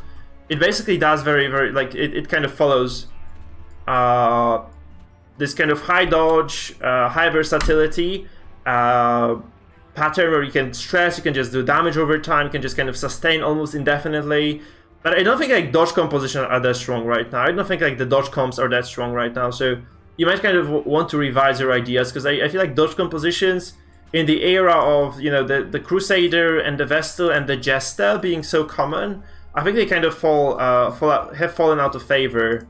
It basically does very like it kind of follows this kind of high dodge, high versatility pattern where you can stress, you can just do damage over time, you can just kind of sustain almost indefinitely. But I don't think like dodge composition are that strong right now. I don't think like the dodge comps are that strong right now. So you might kind of want to revise your ideas, because I feel like dodge compositions in the era of, you know, the Crusader and the Vestal and the Jester being so common, I think they kind of have fallen out of favor.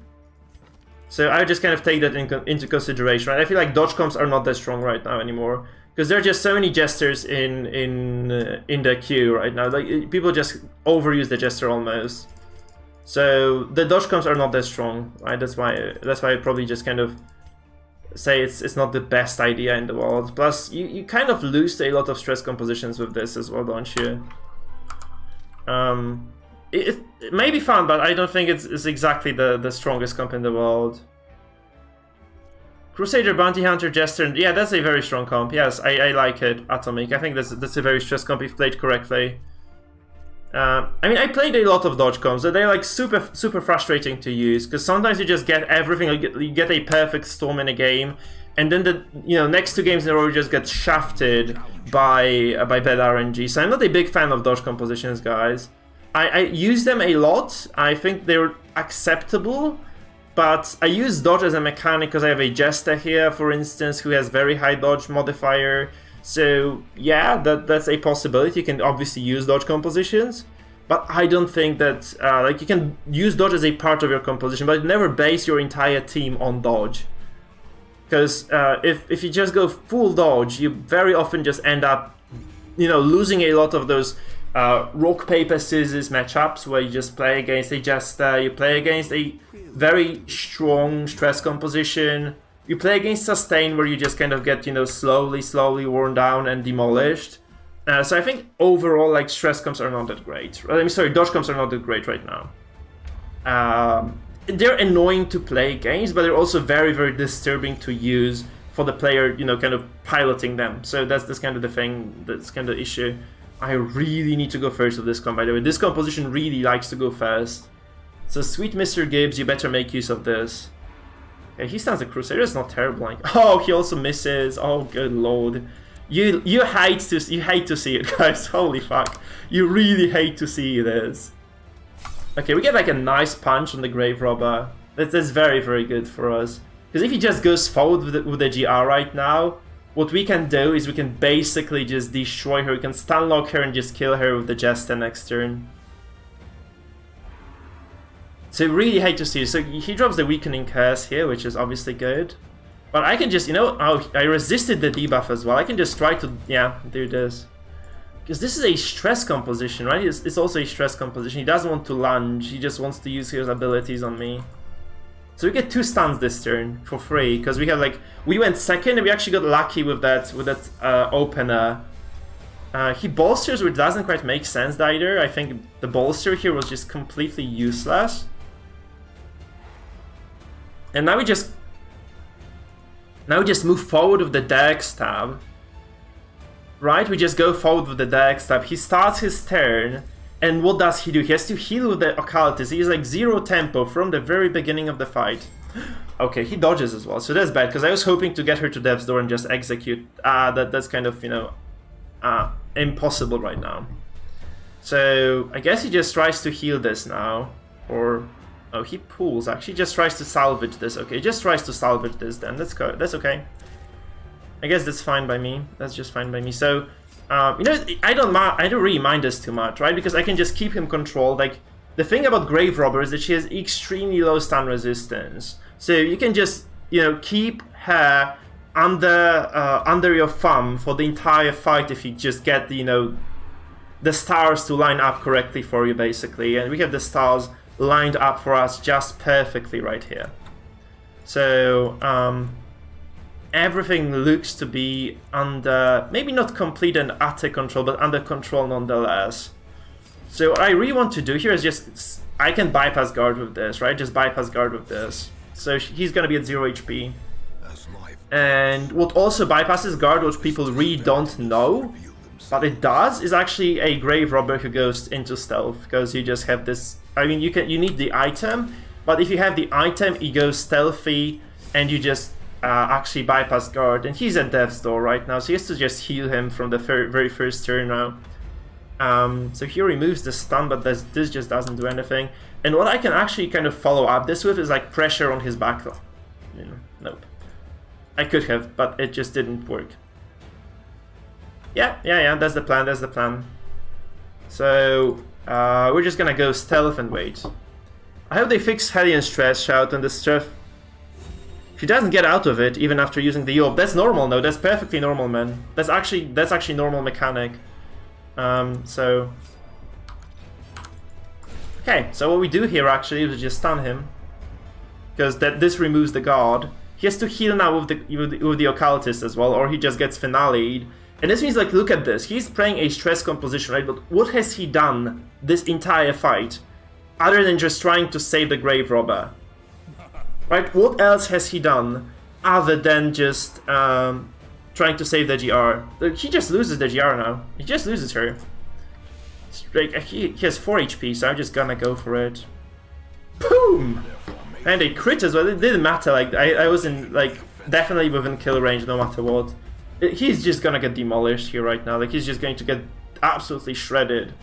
So I just kind of take that into consideration, right? I feel like dodge comps are not that strong right now anymore, because there are just so many Jesters in the queue right now. Like people just overuse the Jester almost. So the dodge comps are not that strong, right? That's why I probably just kind of say it's not the best idea in the world. Plus you kind of lose a lot of stress compositions with this as well, don't you? It may be fun, but I don't think it's exactly the strongest comp in the world. Crusader, Bounty Hunter, Jester, yeah, that's a very strong comp. Yes, I like it. Atomic. I think that's a very stress comp if played correctly. I mean, I played a lot of dodge comps, so they're like super frustrating to use, because sometimes you just get everything. You get a perfect storm in a game, and then the next 2 games in a row you just get shafted by bad RNG. So I'm not a big fan of dodge compositions, guys. I use them a lot. I think they're acceptable, but I use dodge as a mechanic because I have a Jester here, for instance, who has very high dodge modifier. So yeah, that's a possibility. You can obviously use dodge compositions, but I don't think that like you can use dodge as a part of your composition, but never base your entire team on dodge. Because if you just go full dodge, you very often just end up, losing a lot of those rock paper scissors matchups where you just play against a Jester, you play against a very strong stress composition, you play against sustain where you just kind of get slowly worn down and demolished. So I think overall like stress comps are not that great. I'm sorry, dodge comps are not that great right now. They're annoying to play against, but they're also very disturbing to use for the player, you know, kind of piloting them. So that's kind of the thing, that's kind of the issue. I really need to go first with this comp, by the way. This composition really likes to go first. So sweet Mr. Gibbs, you better make use of this. Okay, he stands a Crusader, it's not terrible. Like, oh, he also misses. Oh, good lord. You hate to see it, guys. Holy fuck. You really hate to see this. Okay, we get like a nice punch on the Grave Robber. That's very, very good for us. Because if he just goes forward with the GR right now, what we can do is we can basically just destroy her. We can stunlock her and just kill her with the Jester next turn. So I really hate to see it. So he drops the Weakening Curse here, which is obviously good. But I can just, you know, oh, I resisted the debuff as well. I can just try to, yeah, do this. Because this is a stress composition, right? It's also a stress composition. He doesn't want to lunge. He just wants to use his abilities on me. So we get 2 stuns this turn for free, because we have like, we went second and we actually got lucky with that opener. He bolsters, which doesn't quite make sense either. I think the bolster here was just completely useless. And now we just move forward with the Dex tab. Right, we just go forward with the Dex tab. He starts his turn. And what does he do? He has to heal with the Occultist. He is like 0 tempo from the very beginning of the fight. Okay, he dodges as well, so that's bad, because I was hoping to get her to Death's Door and just execute. That's kind of, you know, impossible right now. So, I guess he just tries to heal this now. Or, oh, he pulls, actually. He just tries to salvage this. Okay, he just tries to salvage this then. That's okay. I guess that's fine by me. That's just fine by me. So, you know, I don't really mind this too much, right? Because I can just keep him controlled. Like, the thing about Grave Robber is that she has extremely low stun resistance. So you can just, you know, keep her under your thumb for the entire fight if you just get the, you know, the stars to line up correctly for you, basically. And we have the stars lined up for us just perfectly right here. So, everything looks to be under, maybe not complete and utter control, but under control nonetheless. So what I really want to do here is just, I can bypass guard with this, right? Just bypass guard with this. So he's gonna be at 0 HP. And what also bypasses guard, which people really don't know, but it does, is actually a Grave Robber who goes into stealth, because you just have this, I mean, you need the item, but if you have the item, he goes stealthy, and you just actually bypass guard, and he's at Death's Door right now, so he has to just heal him from the very first turn now. So he removes the stun, but this just doesn't do anything. And what I can actually kind of follow up this with is like pressure on his back. You know, nope. I could have, but it just didn't work. Yeah, that's the plan, So, we're just gonna go stealth and wait. I hope they fix Hellion Stress Shout and the Stress. She doesn't get out of it even after using the orb. That's normal, no, that's perfectly normal, man. That's actually normal mechanic. So... Okay, so what we do here actually is just stun him. Because this removes the guard. He has to heal now with the Occultist as well, or he just gets finale'd. And this means, like, look at this. He's playing a stress composition, right? But what has he done this entire fight? Other than just trying to save the Grave Robber. Right? What else has he done other than just trying to save the GR? He just loses the GR now. He just loses her. Like, he has 4 HP, so I'm just gonna go for it. Boom! And a crit as well. It didn't matter. Like, I was in, like, definitely within kill range no matter what. He's just gonna get demolished here right now. Like, he's just going to get absolutely shredded.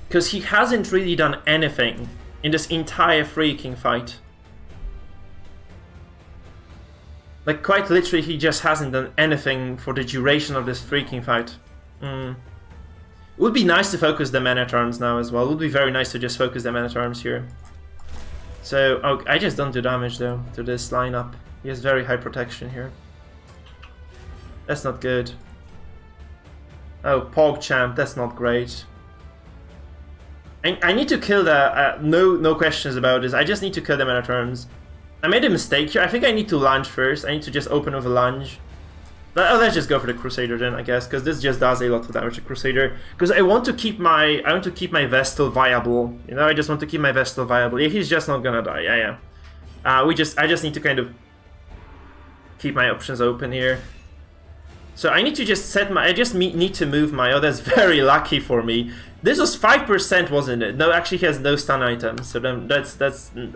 Because he hasn't really done anything in this entire freaking fight. Like, quite literally, he just hasn't done anything for the duration of this freaking fight. It would be nice to focus the Man-at-Arms now as well. It would be very nice to just focus the Man-at-Arms here. So, oh, I just don't do damage though to this lineup. He has very high protection here. That's not good. Oh, PogChamp, that's not great. I need to kill the... no questions about this. I just need to kill the Man-at-Arms. I made a mistake here. I think I need to lunge first. I need to just open with a lunge. Oh, let's just go for the Crusader then, I guess, because this just does a lot of damage to Crusader. Because I want to keep my Vestal viable. You know, I just want to keep my Vestal viable. Yeah, he's just not gonna die. Yeah. I just need to kind of keep my options open here. So I need to just set my, I just need to move my, oh, that's very lucky for me. This was 5%, wasn't it? No, actually he has no stun items, so then that's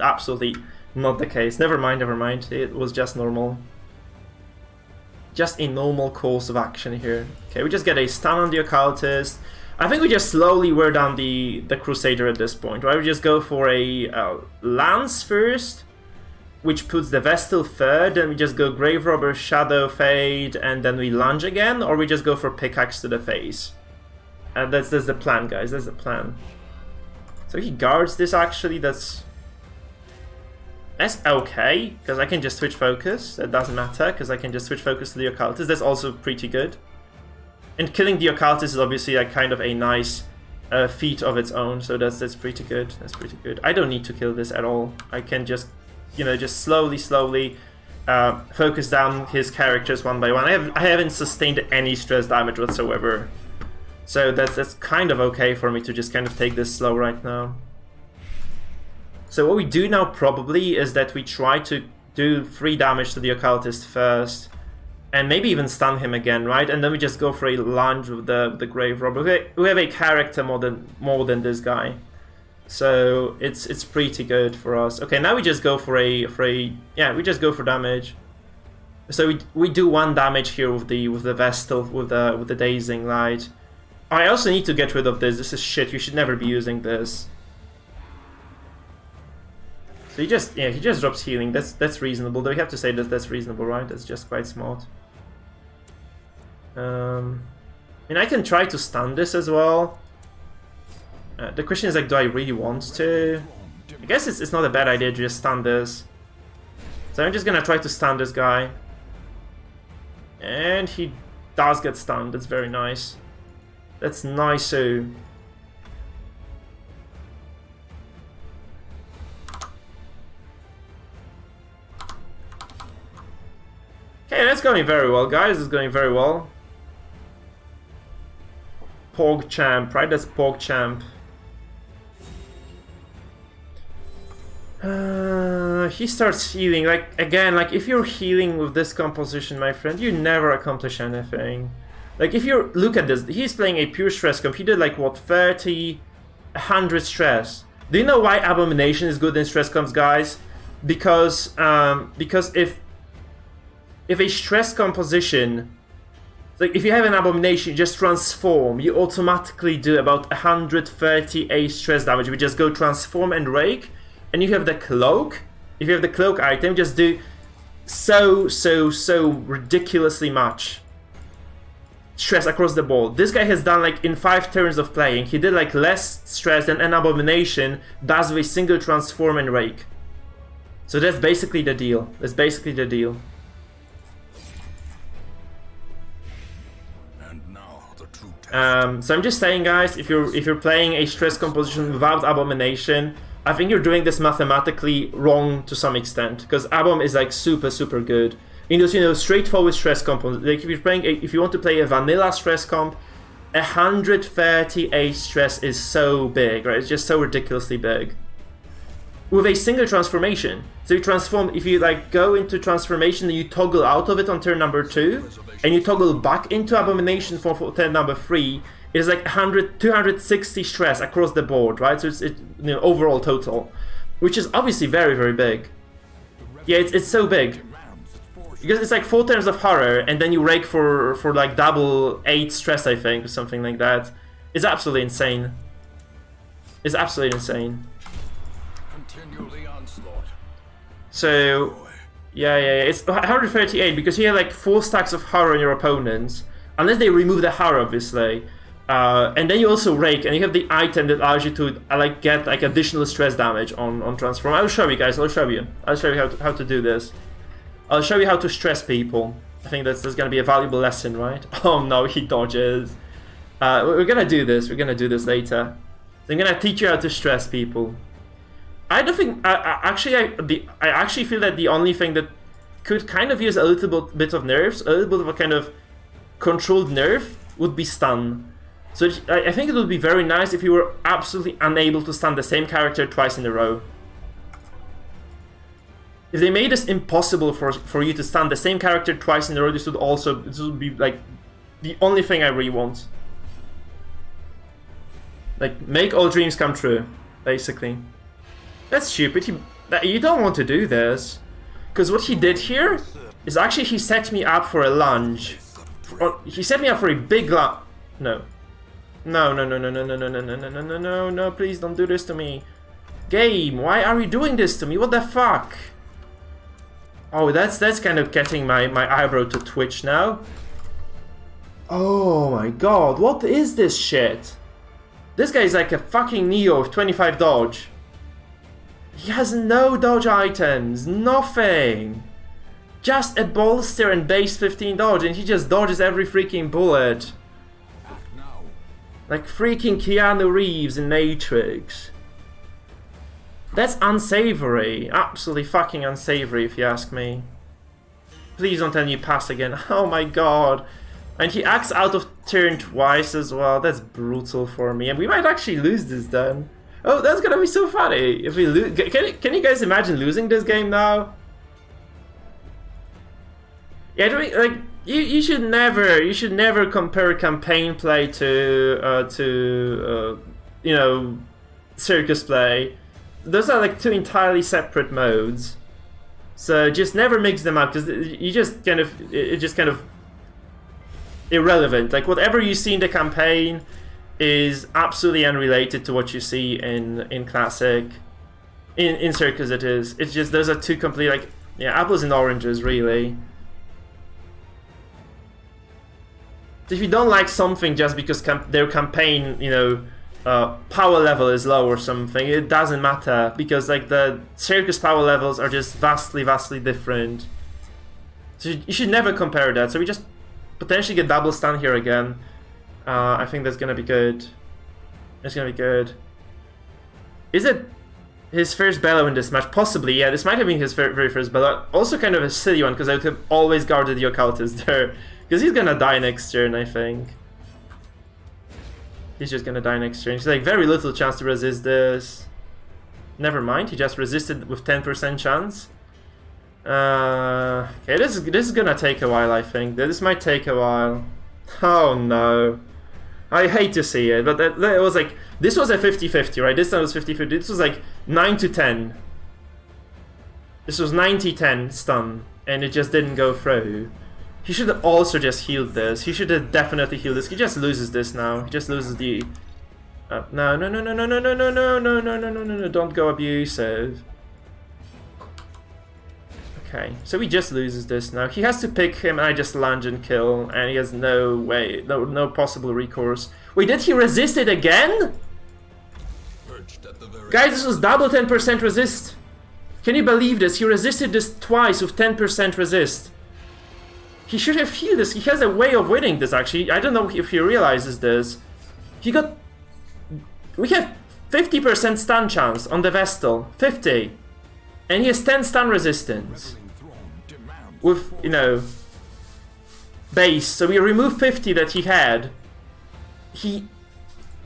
absolutely not the case. Never mind, it was just normal. Just a normal course of action here. Okay, we just get a stun on the Occultist. I think we just slowly wear down the Crusader at this point, right? We just go for a Lance first, which puts the Vestal third, then we just go Grave Robber, Shadow Fade, and then we lunge again, or we just go for Pickaxe to the face. That's the plan, guys, that's the plan. So he guards this, actually, that's okay, because I can just switch focus, it doesn't matter, because I can just switch focus to the Occultist, that's also pretty good. And killing the Occultist is obviously like kind of a nice feat of its own, so that's pretty good, that's pretty good. I don't need to kill this at all, I can just, you know, just slowly focus down his characters one by one. I haven't sustained any stress damage whatsoever, so that's kind of okay for me to just kind of take this slow right now. So what we do now probably is that we try to do 3 damage to the Occultist first, and maybe even stun him again, right? And then we just go for a lunge with the Grave Robber. We have a character more than this guy. So it's pretty good for us. Okay, now we just go for we just go for damage. So we do 1 damage here with the Vestal, with the Dazing Light. I also need to get rid of this. This is shit. You should never be using this. So he just drops healing. That's reasonable. Though we have to say that that's reasonable, right? That's just quite smart. I mean, I can try to stun this as well. The question is, like, do I really want to? I guess it's not a bad idea to just stun this. So I'm just gonna try to stun this guy. And he does get stunned. That's very nice. That's nice. So okay, that's going very well, guys. It's going very well. PogChamp, right? That's PogChamp. He starts healing. Like, again, like, if you're healing with this composition, my friend, you never accomplish anything. Like, if you look at this, he's playing a pure stress comp. He did, like, what, 30, 100 stress. Do you know why Abomination is good in stress comps, guys? Because if a stress composition, like, if you have an Abomination, you just transform, you automatically do about 138 stress damage. We just go transform and rake, and you have the cloak. If you have the cloak item, just do so ridiculously much stress across the board. This guy has done, like, in 5 turns of playing, he did, like, less stress than an Abomination does with a single transform and rake. So that's basically the deal. That's basically the deal. So I'm just saying, guys, if you're playing a stress composition without Abomination, I think you're doing this mathematically wrong to some extent, because Abom is, like, super good. In those, you know, straightforward stress comp, like, if you want to play a vanilla stress comp, 138 stress is so big, right? It's just so ridiculously big. With a single transformation, so you transform, if you, like, go into transformation and you toggle out of it on turn number 2, and you toggle back into Abomination for turn number 3, it is like 260 stress across the board, right? So it's you know, overall total, which is obviously very big. Yeah, it's so big. Because it's like 4 turns of horror, and then you rake for like double 8 stress, I think, or something like that. It's absolutely insane. It's absolutely insane. So, yeah, it's 138 because you have like 4 stacks of horror on your opponents, unless they remove the horror, obviously. And then you also rake, and you have the item that allows you to like get like additional stress damage on transform. I'll show you guys. I'll show you how to do this. I'll show you how to stress people. I think that's gonna be a valuable lesson, right? Oh no, he dodges. We're gonna do this. We're gonna do this later. So I'm gonna teach you how to stress people. I don't think. I actually feel that the only thing that could kind of use a little bit of nerfs, a little bit of a kind of controlled nerf, would be stun. So I think it would be very nice if you were absolutely unable to stun the same character twice in a row. If they made this impossible for you to stun the same character twice in a row, this would be like the only thing I really want. Like, make all dreams come true, basically. That's stupid. You don't want to do this. Because what he did here is actually he set me up for a lunge. Or he set me up for a big lunge. No. No, no, no, no, no, no, no, no, no, no, no, no, no, no, please don't do this to me. Game, why are you doing this to me? What the fuck? Oh, that's kind of getting my eyebrow to twitch now. Oh my god, what is this shit? This guy is like a fucking Neo with 25 dodge. He has no dodge items, nothing. Just a bolster and base 15 dodge, and he just dodges every freaking bullet. Like freaking Keanu Reeves in Matrix. That's unsavory. Absolutely fucking unsavory, if you ask me. Please don't tell me you pass again. Oh my god. And he acts out of turn twice as well. That's brutal for me. And we might actually lose this then. Oh, that's gonna be so funny. If we lose, can you guys imagine losing this game now? Yeah, like you should never compare campaign play to you know, circus play. Those are like two entirely separate modes. So just never mix them up, because you just kind of it's just kind of irrelevant. Like whatever you see in the campaign is absolutely unrelated to what you see in classic. In circus it is. It's just those are two complete, like, yeah, apples and oranges really. If you don't like something just because their campaign, you know, power level is low or something, it doesn't matter, because like the circus power levels are just vastly different. So you should never compare that. So we just potentially get double stun here again. I think that's gonna be good. It's gonna be good. Is it his first bellow in this match? Possibly, yeah. This might have been his very first bellow. Also kind of a silly one, because I would have always guarded the occultist there. Because he's gonna die next turn, I think. He's just gonna die next turn. He's like very little chance to resist this. Never mind, he just resisted with 10% chance. Okay, this is gonna take a while, I think. This might take a while. Oh no. I hate to see it, but that was like, this was a 50-50, right? This time was 50-50. This was like 9 to 10. This was 90-10 stun, and it just didn't go through. He should have also just healed this. He should have definitely healed this. He just loses this now. He just loses the... no, no, no, no, no, no, no, no, no, no, no, no, no, no, no, don't go abusive. Okay, so he just loses this now. He has to pick him, and I just lunge and kill, and he has no way, no possible recourse. Wait, did he resist it again? Guys, this was double 10% resist. Can you believe this? He resisted this twice with 10% resist. He should have healed this. He has a way of winning this, actually. I don't know if he realizes this. He got... We have 50% stun chance on the vestal. 50. And he has 10 stun resistance. With, you know, base. So we remove 50 that he had.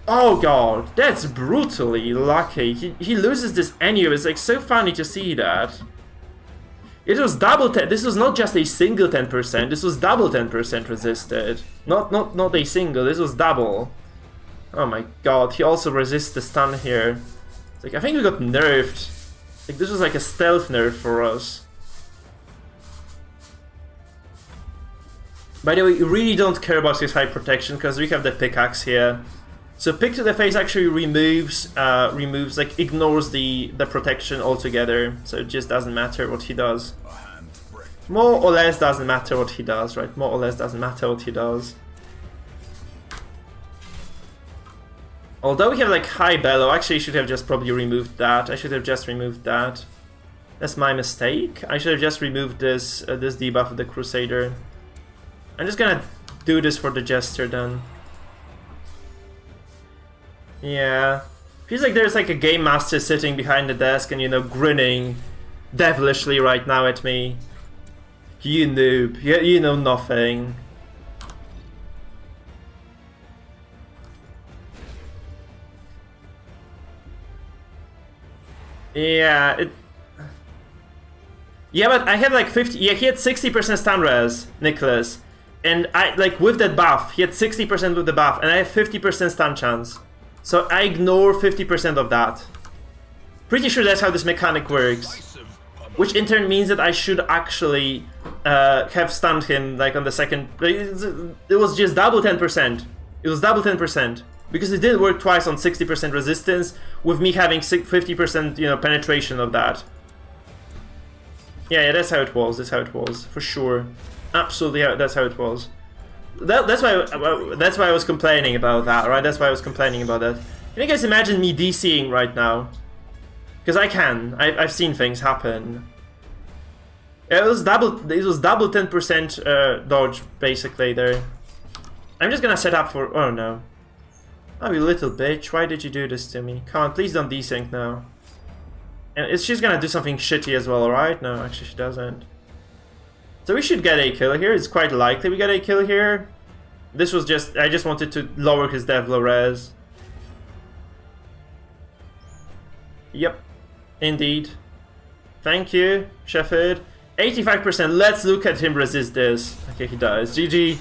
Oh god, that's brutally lucky. He loses this anyway. It's like so funny to see that. It was double 10. This was not just a single 10%. This was double 10% resisted. Not a single. This was double. Oh my god. He also resists the stun here. It's like, I think we got nerfed. Like, this was like a stealth nerf for us. By the way, you really don't care about his high protection, because we have the pickaxe here. So pick to the face actually removes, like, ignores the protection altogether. So it just doesn't matter what he does. More or less doesn't matter what he does, right? More or less doesn't matter what he does. Although we have like high bellow, actually I should have just probably removed that. I should have just removed that. That's my mistake. I should have just removed this this debuff of the Crusader. I'm just gonna do this for the Jester then. Yeah. Feels like there's like a Game Master sitting behind the desk and, you know, grinning devilishly right now at me. You noob. You know nothing. Yeah, Yeah, but I had like 50. Yeah, he had 60% stun res, Nicholas. And I, like, with that buff, he had 60% with the buff, and I have 50% stun chance. So I ignore 50% of that. Pretty sure that's how this mechanic works. Which in turn means that I should actually have stunned him, like, on the second... It was just double 10%. It was double 10%. Because it did work twice on 60% resistance, with me having 50%, you know, penetration of that. Yeah, that's how it was. That's how it was, for sure. Absolutely, that's how it was. That's why I was complaining about that, right? That's why I was complaining about that. Can you guys imagine me DCing right now? Because I can. I've seen things happen. It was double 10% dodge basically there. I'm just gonna set up for. Oh no! Oh, you little bitch! Why did you do this to me? Come on, please don't desync now. And she's gonna do something shitty as well, right? No, actually she doesn't. So we should get a kill here. It's quite likely we get a kill here. This was just... I just wanted to lower his dev low res. Yep. Indeed. Thank you, Shepard. 85%. Let's look at him resist this. Okay, he does. GG.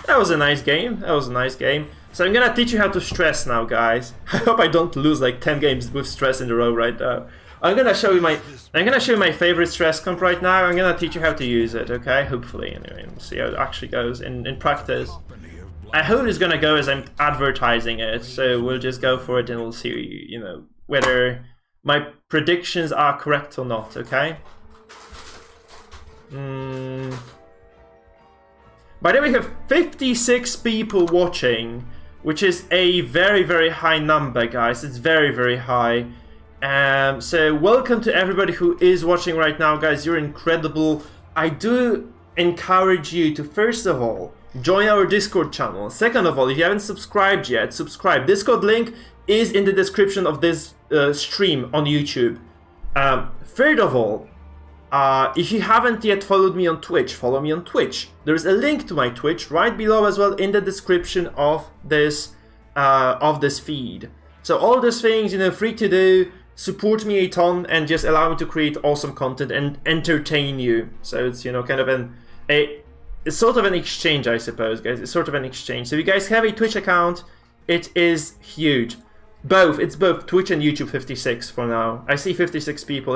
That was a nice game. That was a nice game. So I'm gonna teach you how to stress now, guys. I hope I don't lose like 10 games with stress in a row right now. I'm gonna show you my favorite stress comp right now. I'm gonna teach you how to use it, okay? Hopefully, anyway. We'll see how it actually goes in practice. I hope it's gonna go as I'm advertising it, so we'll just go for it and we'll see, you know, whether my predictions are correct or not, okay? By the way, we have 56 people watching, which is a very, very high number, guys. It's very, very high. So welcome to everybody who is watching right now, guys. You're incredible. I do encourage you to, first of all, join our Discord channel. Second of all, if you haven't subscribed yet, subscribe. Discord link is in the description of this stream on YouTube. Third of all, if you haven't yet followed me on Twitch, follow me on Twitch. There's a link to my Twitch right below as well in the description of this feed. So all those things, you know, free to do. Support me a ton and just allow me to create awesome content and entertain you. So it's, you know, kind of it's sort of an exchange, I suppose, guys. It's sort of an exchange. So if you guys have a Twitch account, it is huge. It's both Twitch and YouTube 56 for now. I see 56 people.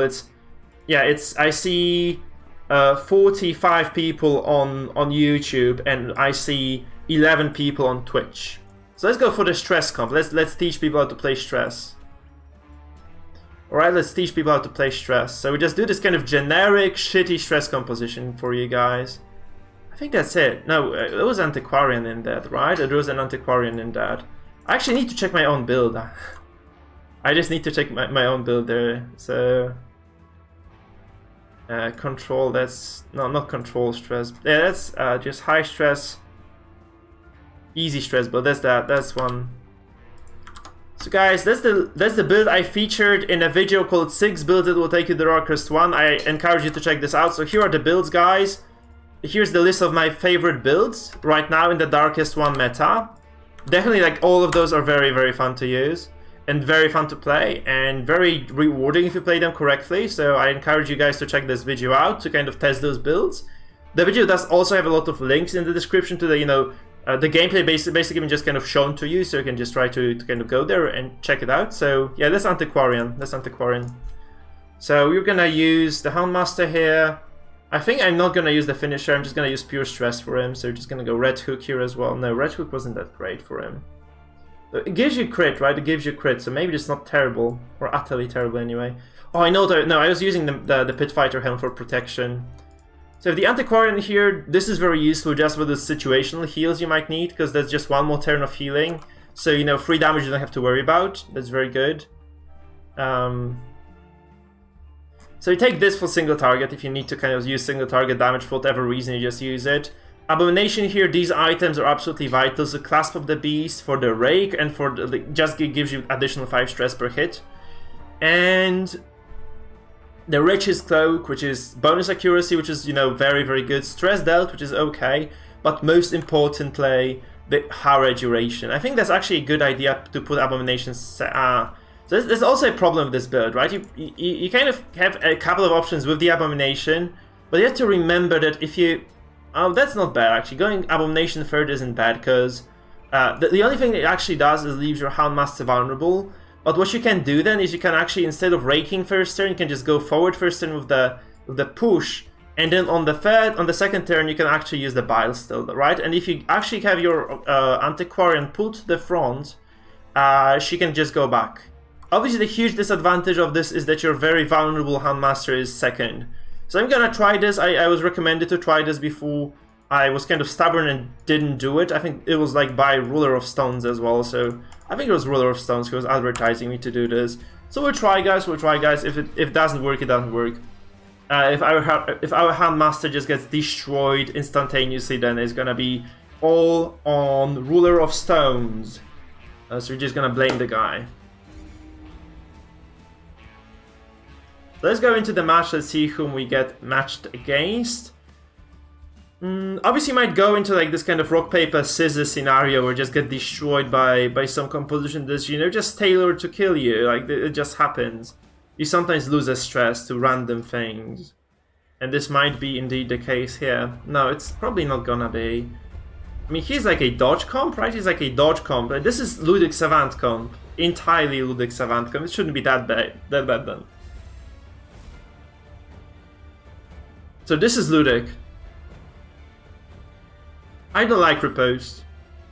I see 45 people on YouTube and I see 11 people on Twitch. So let's go for the stress comp. Let's teach people how to play stress. Alright, let's teach people how to play stress. So we just do this kind of generic, shitty stress composition for you guys. I think that's it. No, there was Antiquarian in that, right? There was an Antiquarian in that. I actually need to check my own build. I just need to check my own build there. So... control, that's... No, not control stress. Yeah, that's just high stress. Easy stress, but that's one. So guys, that's the build I featured in a video called 6 builds that will take you to the Darkest One. I encourage you to check this out. So here are the builds, guys. Here's the list of my favorite builds right now in the Darkest One meta. Definitely, like, all of those are very, very fun to use and very fun to play and very rewarding if you play them correctly. So I encourage you guys to check this video out to kind of test those builds. The video does also have a lot of links in the description to the, you know, the gameplay basically just kind of shown to you, so you can just try to kind of go there and check it out. So yeah, that's Antiquarian. That's Antiquarian. So we're gonna use the Houndmaster here. I think I'm not gonna use the finisher. I'm just gonna use pure stress for him. So we're just gonna go Red Hook here as well. No, Red Hook wasn't that great for him. It gives you crit, right? It gives you crit, so maybe it's not terrible, or utterly terrible anyway. Oh, I know that. No, I was using the Pit Fighter helm for protection. So the Antiquarian here, this is very useful just with the situational heals you might need, because there's just one more turn of healing. So, you know, 3 damage you don't have to worry about. That's very good. So you take this for single target if you need to kind of use single target damage for whatever reason, you just use it. Abomination here, these items are absolutely vital. So Clasp of the Beast for the Rake and for the, just gives you additional 5 stress per hit. And... the Riches Cloak, which is bonus accuracy, which is, you know, very, very good. Stress dealt, which is okay. But most importantly, the Hara duration. I think that's actually a good idea to put Abomination So there's also a problem with this build, right? You kind of have a couple of options with the Abomination, but you have to remember that if you... Oh, that's not bad, actually. Going Abomination third isn't bad, because the only thing it actually does is leaves your Houndmaster vulnerable. But what you can do then is you can actually, instead of raking first turn, you can just go forward first turn with the push, and then on the second turn you can actually use the Bile still, right? And if you actually have your Antiquarian pulled to the front, she can just go back. Obviously, the huge disadvantage of this is that your very vulnerable Houndmaster is second. So I'm gonna try this. I was recommended to try this before. I was kind of stubborn and didn't do it. I think it was like by Ruler of Stones as well. So I think it was Ruler of Stones who was advertising me to do this. So we'll try, guys. We'll try, guys. If it doesn't work, it doesn't work. If our Houndmaster just gets destroyed instantaneously, then it's gonna be all on Ruler of Stones. So we're just gonna blame the guy. Let's go into the match. Let's see whom we get matched against. Obviously, might go into like this kind of rock paper scissors scenario or just get destroyed by some composition that's, you know, just tailored to kill you. Like, it just happens. You sometimes lose a stress to random things, and this might be indeed the case here. No, it's probably not gonna be. I mean, he's like a dodge comp, right? He's like a dodge comp. This is Ludic Savant comp, entirely Ludic Savant comp. It shouldn't be that bad then. So this is Ludic. I don't like Riposte.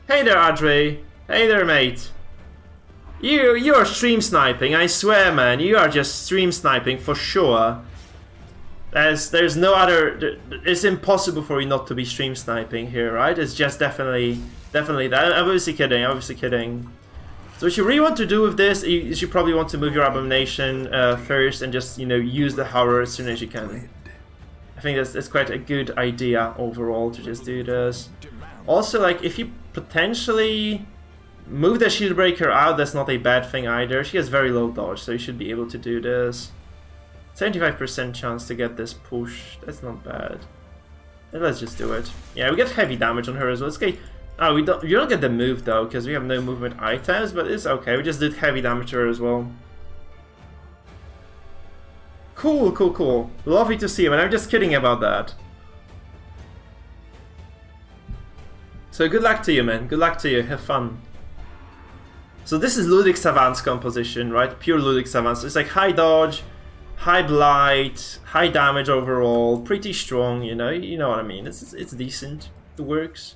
Hey there, Adre. Hey there, mate. You are stream sniping, I swear, man. You are just stream sniping for sure. There's no other... It's impossible for you not to be stream sniping here, right? It's just definitely that. I'm obviously kidding. So what you really want to do with this, you should probably want to move your Abomination first and just, you know, use the horror as soon as you can. I think that's quite a good idea overall to just do this. Also, like, if you potentially move the Shieldbreaker out, that's not a bad thing either. She has very low dodge, so you should be able to do this. 75% chance to get this push. That's not bad. And let's just do it. Yeah, we get heavy damage on her as well. It's okay. Oh, you don't get the move though, because we have no movement items, but it's okay. We just did heavy damage to her as well. Cool. Lovely to see him, and I'm just kidding about that. So good luck to you, man. Good luck to you. Have fun. So this is Ludic Savant's composition, right? Pure Ludic Savant. So it's like high dodge, high blight, high damage overall, pretty strong. You know what I mean. It's decent. It works.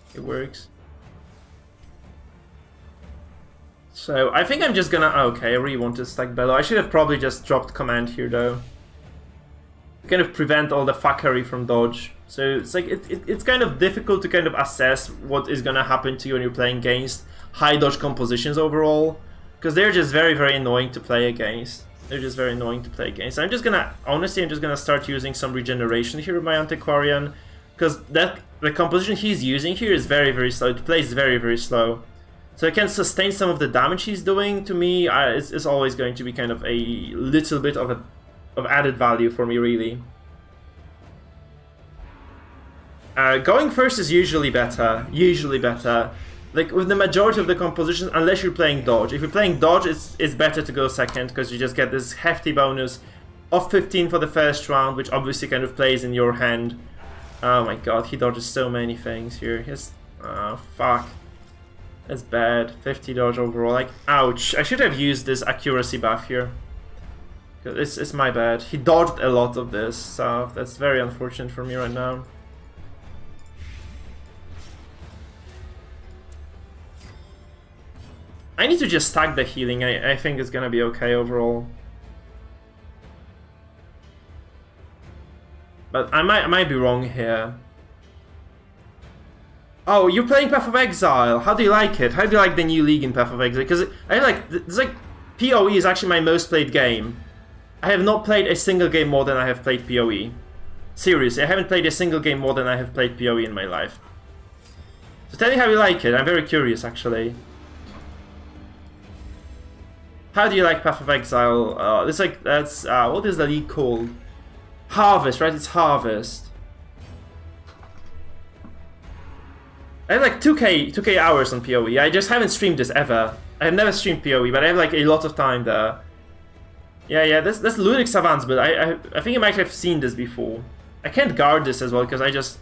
So I think I'm just gonna. Okay, I really want to stack Bellow. I should have probably just dropped command here though. Kind of prevent all the fuckery from dodge. So it's like it's kind of difficult to kind of assess what is gonna happen to you when you're playing against high dodge compositions overall, because they're just very annoying to play against. I'm just gonna start using some regeneration here with my Antiquarian, because the composition he's using here is very slow. It plays very slow, so I can sustain some of the damage he's doing. To me, it's always going to be kind of a little bit of added value for me, really. Going first is usually better. Like with the majority of the compositions, unless you're playing dodge. If you're playing dodge, it's better to go second, because you just get this hefty bonus of 15 for the first round, which obviously kind of plays in your hand. Oh my god, he dodges so many things here. Oh fuck. That's bad. 50 dodge overall. Like, ouch. I should have used this accuracy buff here. It's my bad. He dodged a lot of this, so that's very unfortunate for me right now. I need to just stack the healing. I think it's gonna be okay overall. But I might be wrong here. Oh, you're playing Path of Exile. How do you like it? How do you like the new league in Path of Exile? Because it's like PoE is actually my most played game. I have not played a single game more than I have played PoE. Seriously, I haven't played a single game more than I have played PoE in my life. So tell me how you like it. I'm very curious, actually. How do you like Path of Exile? It's like, that's, what is the league called? Harvest, right? It's Harvest. I have like 2k hours on PoE. I just haven't streamed this ever. I have never streamed PoE, but I have like a lot of time there. Yeah, this Ludic Savants, but I think I might have seen this before. I can't guard this as well, because I just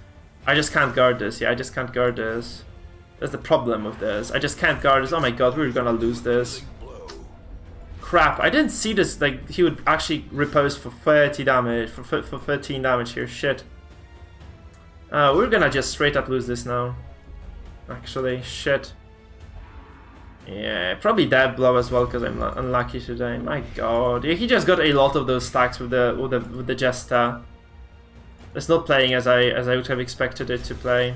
can't guard this. Yeah, I just can't guard this. That's the problem with this. I just can't guard this. Oh my god, we're gonna lose this. Crap, I didn't see this, like, he would actually repose for 30 damage, for 13 damage here, shit. We're gonna just straight up lose this now. Actually, shit. Yeah, probably that blow as well, because I'm unlucky today. My god, yeah, he just got a lot of those stacks with the Jester. It's not playing as I would have expected it to play.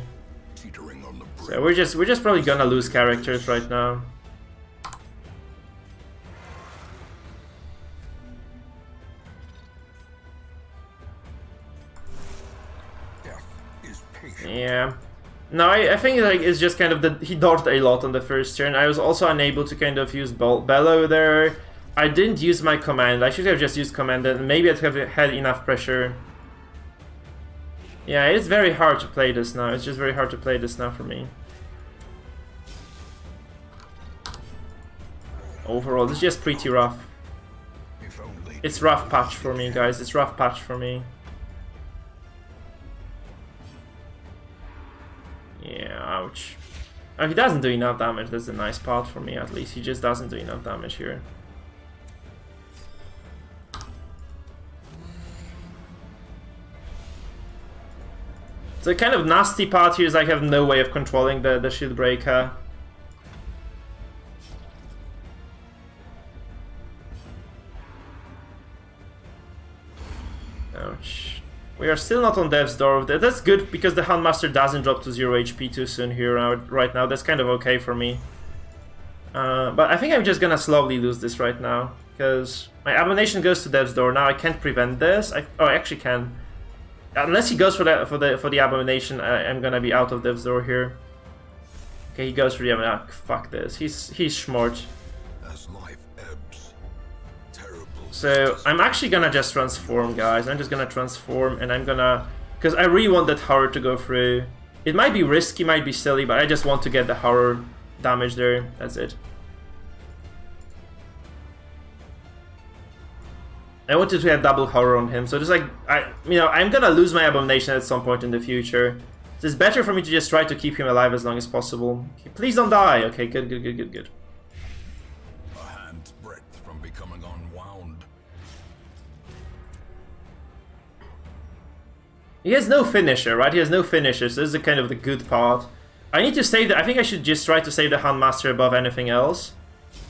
So we're just probably gonna lose characters right now. Yeah. No, I think like it's just kind of that he dodged a lot on the first turn. I was also unable to kind of use Bellow there. I didn't use my command. I should have just used command and maybe I'd have had enough pressure. Yeah, it's very hard to play this now. It's just very hard to play this now for me. Overall, it's just pretty rough. It's rough patch for me, guys. It's rough patch for me. Yeah, ouch. Oh, he doesn't do enough damage. That's the nice part for me, at least. He just doesn't do enough damage here. The kind of nasty part here is I have no way of controlling the shield breaker. Ouch. We are still not on death's door. That's good because the Handmaster doesn't drop to 0 HP too soon here right now. That's kind of okay for me. But I think I'm just gonna slowly lose this right now because my Abomination goes to death's door. Now I can't prevent this. Oh, I actually can. Unless he goes for the Abomination, I'm gonna be out of death's door here. Okay, he goes for the Abomination. Oh, fuck this. He's smart. As life ebbs, terrible. So I'm actually gonna just transform, guys. I'm just gonna transform, and I'm gonna, because I really want that horror to go through. It might be risky, might be silly, but I just want to get the horror damage there. That's it. I wanted to have double horror on him, so just like I'm gonna lose my Abomination at some point in the future. So it's better for me to just try to keep him alive as long as possible. Okay, please don't die. Okay, good. A hand's breadth from becoming unwound. He has no finisher, right? He has no finisher, so this is the kind of the good part. I need to save I think I should just try to save the Handmaster above anything else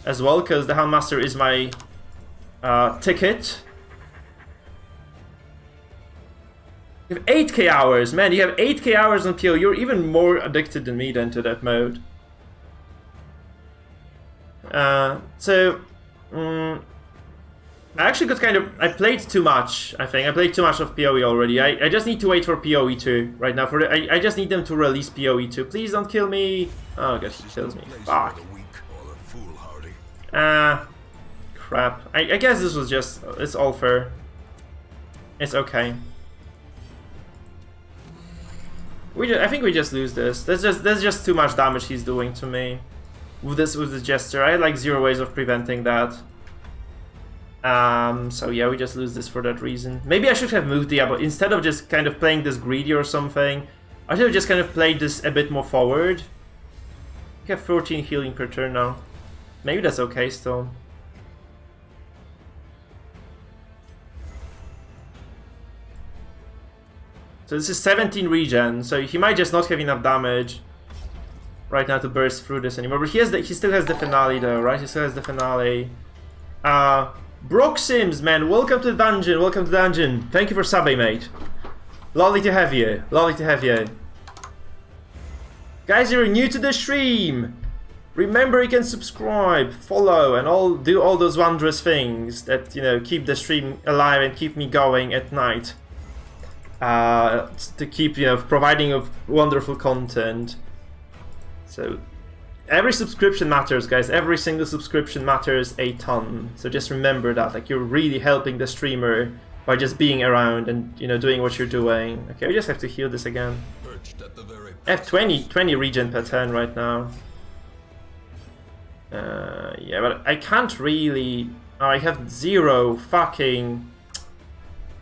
as well, because the Handmaster is my ticket. You have 8k hours, man. You have 8k hours on PO. You're even more addicted than me then to that mode. I actually got I played too much. I think I played too much of PoE already. I just need to wait for PoE 2 right now. I just need them to release PoE 2. Please don't kill me. Oh god, he kills me. Fuck. Crap. I guess this was just, it's all fair. It's okay. I think we just lose this. That's just too much damage he's doing to me with this Jester. I had like 0 ways of preventing that. So yeah, we just lose this for that reason. Maybe I should have moved the instead of just kind of playing this greedy or something. I should have just kind of played this a bit more forward. We have 14 healing per turn now. Maybe that's okay still. So this is 17 regen, so he might just not have enough damage right now to burst through this anymore. But he still has the finale though, right? He still has the finale. Brock Sims, man, welcome to the dungeon, welcome to the dungeon. Thank you for subbing, mate. Lovely to have you, lovely to have you. Guys, you're new to the stream. Remember, you can subscribe, follow, and do all those wondrous things that, keep the stream alive and keep me going at night. To keep, providing of wonderful content. So, every subscription matters, guys. Every single subscription matters a ton. So just remember that, like, you're really helping the streamer by just being around and, doing what you're doing. Okay, we just have to heal this again. I have 20 regen per turn right now. Yeah, but I can't really... Oh, I have 0 fucking...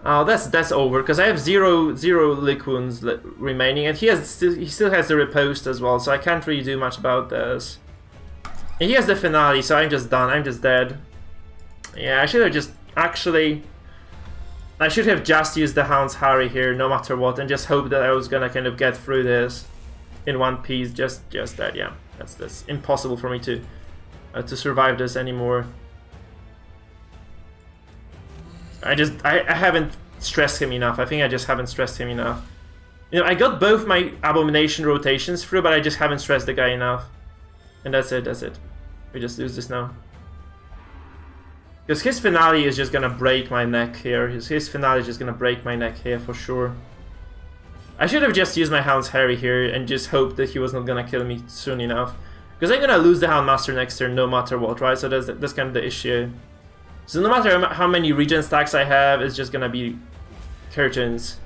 Oh, that's over, because I have zero lick wounds remaining, and he still has the riposte as well, so I can't really do much about this. And he has the finale, so I'm just done, I'm just dead. Yeah, I should have just... Actually... I should have just used the Hound's Harry here, no matter what, and just hope that I was gonna kind of get through this in one piece, just that, yeah. That's impossible for me to survive this anymore. I haven't stressed him enough. I think I just haven't stressed him enough. You know, I got both my Abomination rotations through, but I just haven't stressed the guy enough. And that's it, that's it. We just lose this now. Because his finale is just gonna break my neck here. His finale is just gonna break my neck here for sure. I should have just used my Hound's Harry here and just hoped that he was not gonna kill me soon enough. Because I'm gonna lose the Houndmaster next turn no matter what, right? So that's kind of the issue. So no matter how many regen stacks I have, it's just gonna be curtains.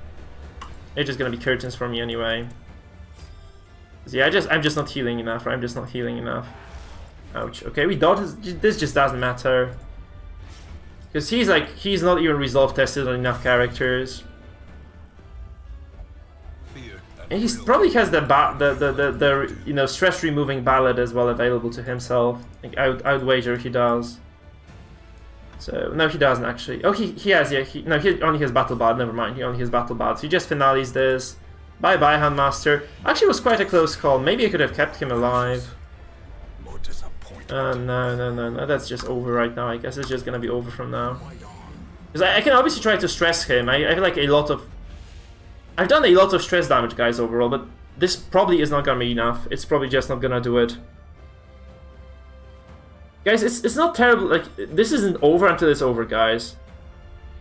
It's just gonna be curtains for me anyway. So yeah, I'm just not healing enough, right? I'm just not healing enough. Ouch. Okay, we dodged. This just doesn't matter. Because he's not even resolve tested on enough characters. And he probably has the you know, stress removing ballad as well available to himself. I would wager he does. So no, he doesn't actually. Oh, he has, yeah. No, he only has battle bard. Never mind, he only has battle bard. So he just finales this. Bye bye, Handmaster. Actually, it was quite a close call. Maybe I could have kept him alive. No. That's just over right now. I guess it's just gonna be over from now. Because I can obviously try to stress him. I feel like I've done a lot of stress damage, guys, overall, but this probably is not gonna be enough. It's probably just not gonna do it. Guys, it's not terrible. Like, this isn't over until it's over, guys.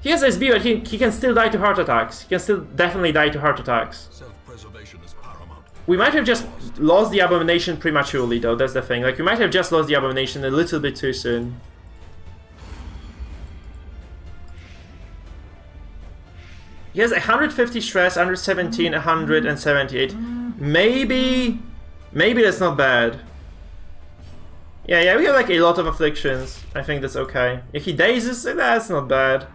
He has SB, but he can still die to heart attacks. He can still definitely die to heart attacks. Self-preservation is paramount. We might have just lost the Abomination prematurely, though. That's the thing. Like, we might have just lost the Abomination a little bit too soon. He has 150 stress, 117, 178. Maybe that's not bad. Yeah, we have like a lot of afflictions. I think that's okay. If he dazes, that's not bad.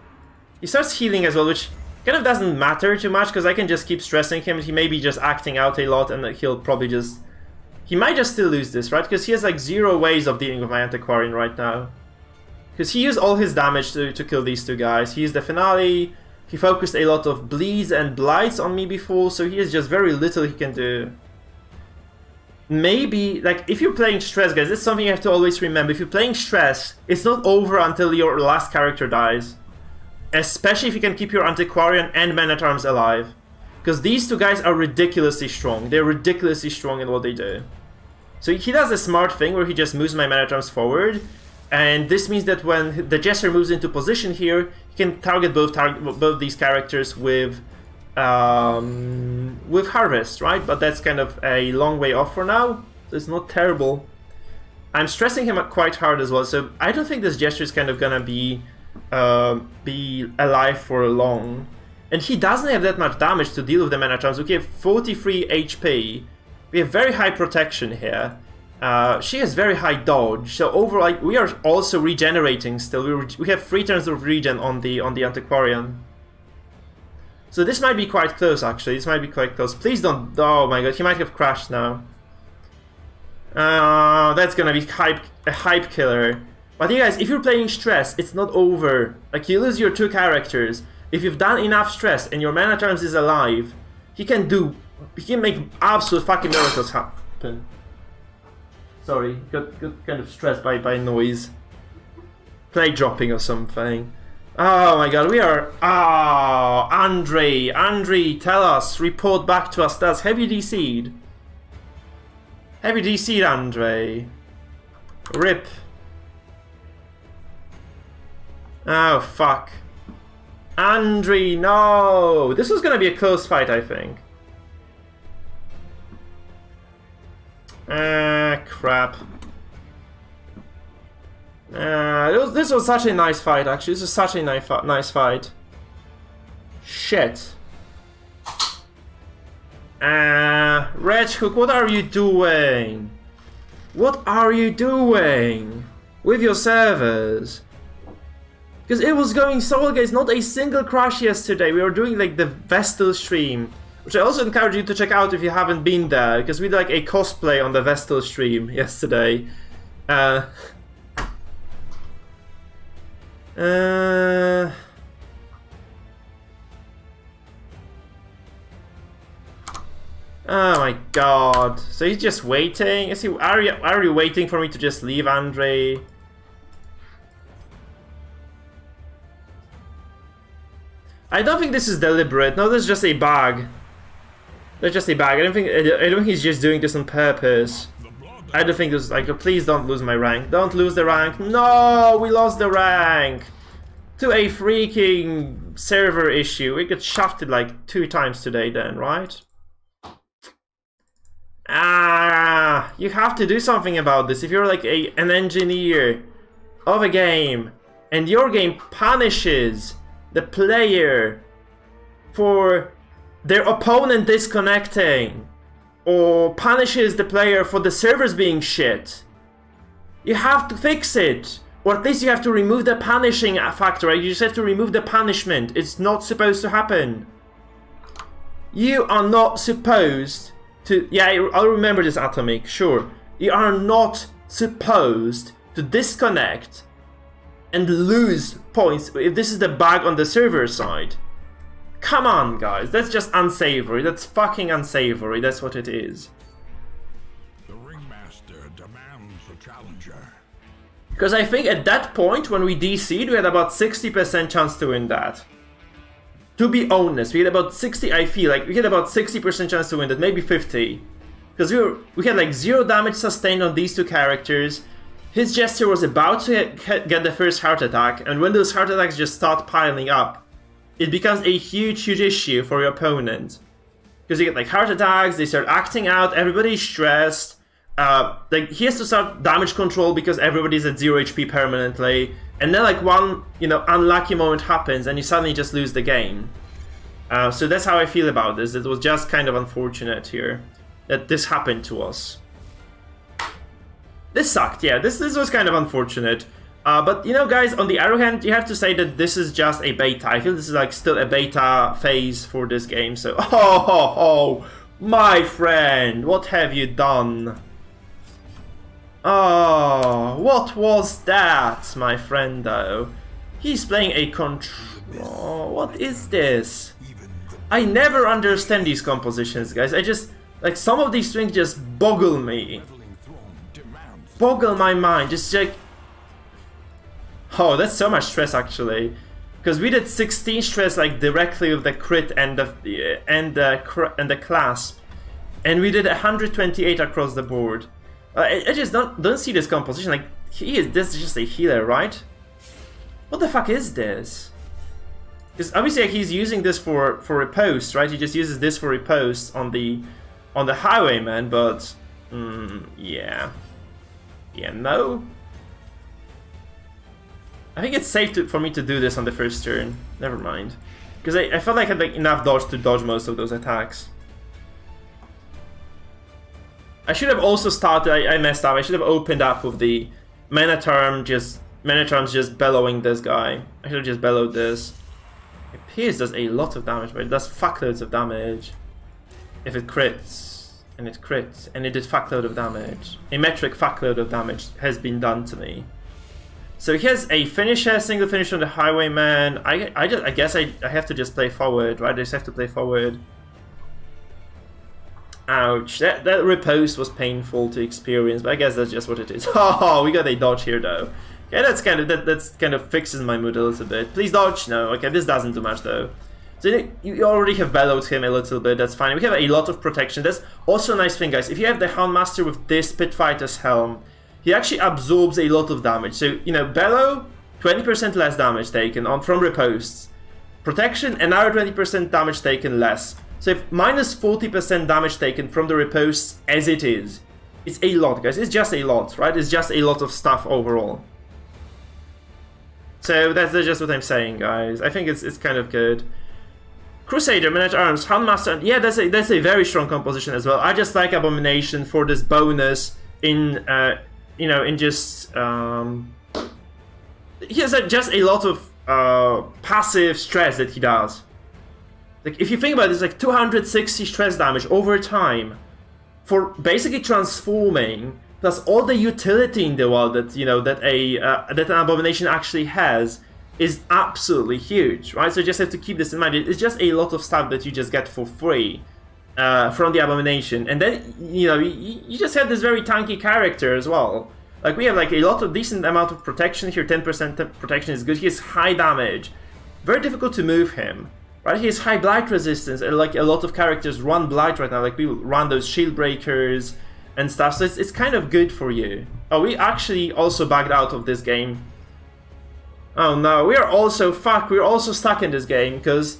He starts healing as well, which kind of doesn't matter too much because I can just keep stressing him. He may be just acting out a lot and he'll probably just... He might just still lose this, right? Because he has like 0 ways of dealing with my Antiquarian right now. Because he used all his damage to kill these two guys. He used the finale. He focused a lot of bleeds and blights on me before, so he has just very little he can do. Maybe, like, if you're playing stress, guys, that's something you have to always remember. If you're playing stress, it's not over until your last character dies. Especially if you can keep your Antiquarian and Man-at-Arms alive. Because these two guys are ridiculously strong. They're ridiculously strong in what they do. So he does a smart thing where he just moves my Man-at-Arms forward. And this means that when the Jester moves into position here, he can target both these characters with Harvest, right? But that's kind of a long way off for now. So it's not terrible. I'm stressing him quite hard as well, so I don't think this Jester is kind of gonna be alive for long. And he doesn't have that much damage to deal with the Man-at-Arms. We have 43 HP. We have very high protection here. She has very high dodge, so overall we are also regenerating still. We have 3 turns of regen on the Antiquarian. So this might be quite close, actually. This might be quite close. Please don't... Oh my god, he might have crashed now. That's gonna be a hype killer. But you guys, if you're playing stress, it's not over. Like, you lose your 2 characters. If you've done enough stress and your Man-at-Arms is alive, he can make absolute fucking miracles happen. Sorry, got kind of stressed by noise. Play dropping or something. Oh my god, we are... Ah, Andre, tell us, report back to us, stats. Have you DC'd? Have you DC'd, Andre? RIP. Oh, fuck. Andre, no! This was gonna be a close fight, I think. Crap. This was such a nice fight, actually. This was such a nice fight. Shit. Red Hook, what are you doing? What are you doing with your servers? Because it was going so well, guys. Not a single crash yesterday. We were doing like the Vestal stream, which I also encourage you to check out if you haven't been there, because we did like a cosplay on the Vestal stream yesterday. Oh my god. So he's just waiting? Is he, are you waiting for me to just leave, Andre? I don't think this is deliberate. No, this is just a bug. That's just a bug. I don't think he's just doing this on purpose. I don't think this is like, please don't lose my rank. Don't lose the rank. No, we lost the rank to a freaking server issue. We got shafted like 2 times today then, right? Ah, you have to do something about this. If you're like an engineer of a game and your game punishes the player for their opponent disconnecting or punishes the player for the servers being shit, you have to fix it. Or at least you have to remove the punishing factor, right? You just have to remove the punishment. It's not supposed to happen. You are not supposed to... Yeah, I'll remember this, Atomic, sure. You are not supposed to disconnect and lose points if this is the bug on the server side. Come on, guys. That's just unsavory. That's fucking unsavory. That's what it is. The ringmaster demands a challenger. Because I think at that point, when we DC'd, we had about 60% chance to win that. To be honest, we had about 60, I feel like we had about 60% chance to win that, maybe 50. Because we had like 0 damage sustained on these 2 characters. His Jester was about to get the first heart attack, and when those heart attacks just start piling up, it becomes a huge, huge issue for your opponent. Because you get like heart attacks, they start acting out, everybody's stressed. Like he has to start damage control because everybody's at 0 HP permanently. And then like one, unlucky moment happens and you suddenly just lose the game. So that's how I feel about this. It was just kind of unfortunate here that this happened to us. This sucked, yeah, this was kind of unfortunate. But guys, on the other hand, you have to say that this is just a beta. I feel this is like still a beta phase for this game. So, oh, my friend, what have you done? Oh, what was that, my friendo? He's playing a control. What is this? I never understand these compositions, guys. I just, like, some of these strings just boggle me. Boggle my mind, just like... Oh, that's so much stress, actually. Because we did 16 stress, like, directly with the crit and the clasp. And we did 128 across the board. I just don't see this composition. Like, this is just a healer, right? What the fuck is this? Because obviously he's using this for riposte, right? He just uses this for riposte on the highwayman, but yeah, no. I think it's safe for me to do this on the first turn. Never mind, because I felt like I had like enough dodge to dodge most of those attacks. I should have also started. I messed up. I should have opened up with the Manatarm just bellowing this guy. I should have just bellowed this. It Pierce does a lot of damage, but it does fuckloads of damage. If it crits, and it crits, and it did fuckload of damage. A metric fuckload of damage has been done to me. So he has a finisher, single finisher on the Highwayman. I guess I have to just play forward, right? I just have to play forward. Ouch, that riposte was painful to experience, but I guess that's just what it is. Oh, we got a dodge here though. Yeah, that's kind of fixes my mood a little bit. Please dodge. No, okay, this doesn't do much though. So you already have bellowed him a little bit. That's fine. We have a lot of protection. That's also a nice thing, guys. If you have the Houndmaster with this Pitfighter's helm, he actually absorbs a lot of damage. So bellow, 20% less damage taken from riposts. Protection, another 20% damage taken less. So if minus 40% damage taken from the riposts as it is, it's a lot, guys. It's just a lot, right? It's just a lot of stuff overall. So that's just what I'm saying, guys. I think it's kind of good. Crusader, Man at Arms, Houndmaster. Yeah, that's a very strong composition as well. I just like Abomination for this bonus in just he has just a lot of passive stress that he does. Like, if you think about it, it's like 260 stress damage over time for basically transforming, plus all the utility in the world that, you know, that an abomination actually has is absolutely huge, right? So you just have to keep this in mind. It's just a lot of stuff that you just get for free from the abomination, and then, you know, you just have this very tanky character as well. Like, we have like a lot of decent amount of protection here. 10% protection is good. He has high damage, very difficult to move him. Right, he has high blight resistance, and like a lot of characters run blight right now, like people run those shield breakers and stuff, so it's kind of good for you. Oh, we actually also backed out of this game. Oh no, we're also stuck in this game, because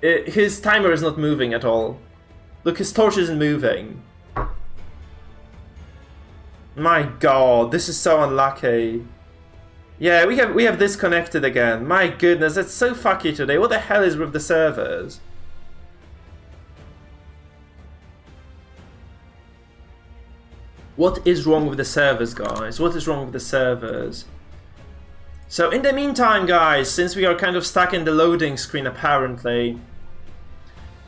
his timer is not moving at all. Look, his torch isn't moving. My god, this is so unlucky. Yeah, we have disconnected again. My goodness, that's so fucky today. What the hell is with the servers? What is wrong with the servers, guys? What is wrong with the servers? So in the meantime, guys, since we are kind of stuck in the loading screen apparently,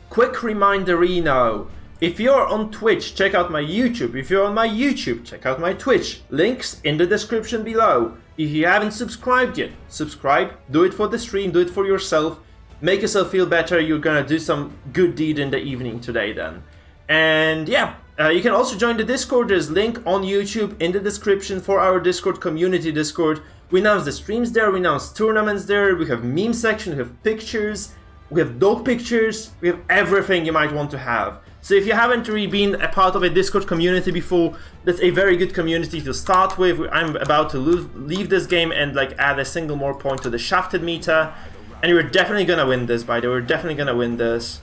quick reminder, Reno. If you're on Twitch, check out my YouTube. If you're on my YouTube, check out my Twitch. Links in the description below. If you haven't subscribed yet, subscribe. Do it for the stream, do it for yourself. Make yourself feel better. You're gonna do some good deed in the evening today then. And yeah, you can also join the Discord. There's a link on YouTube in the description for our Discord, community Discord. We announce the streams there, we announce tournaments there, we have meme section, we have pictures, we have dog pictures, we have everything you might want to have. So if you haven't really been a part of a Discord community before, that's a very good community to start with. I'm about to leave this game and like add a single more point to the shafted meter. And we're definitely gonna win this, by the way. We're definitely gonna win this.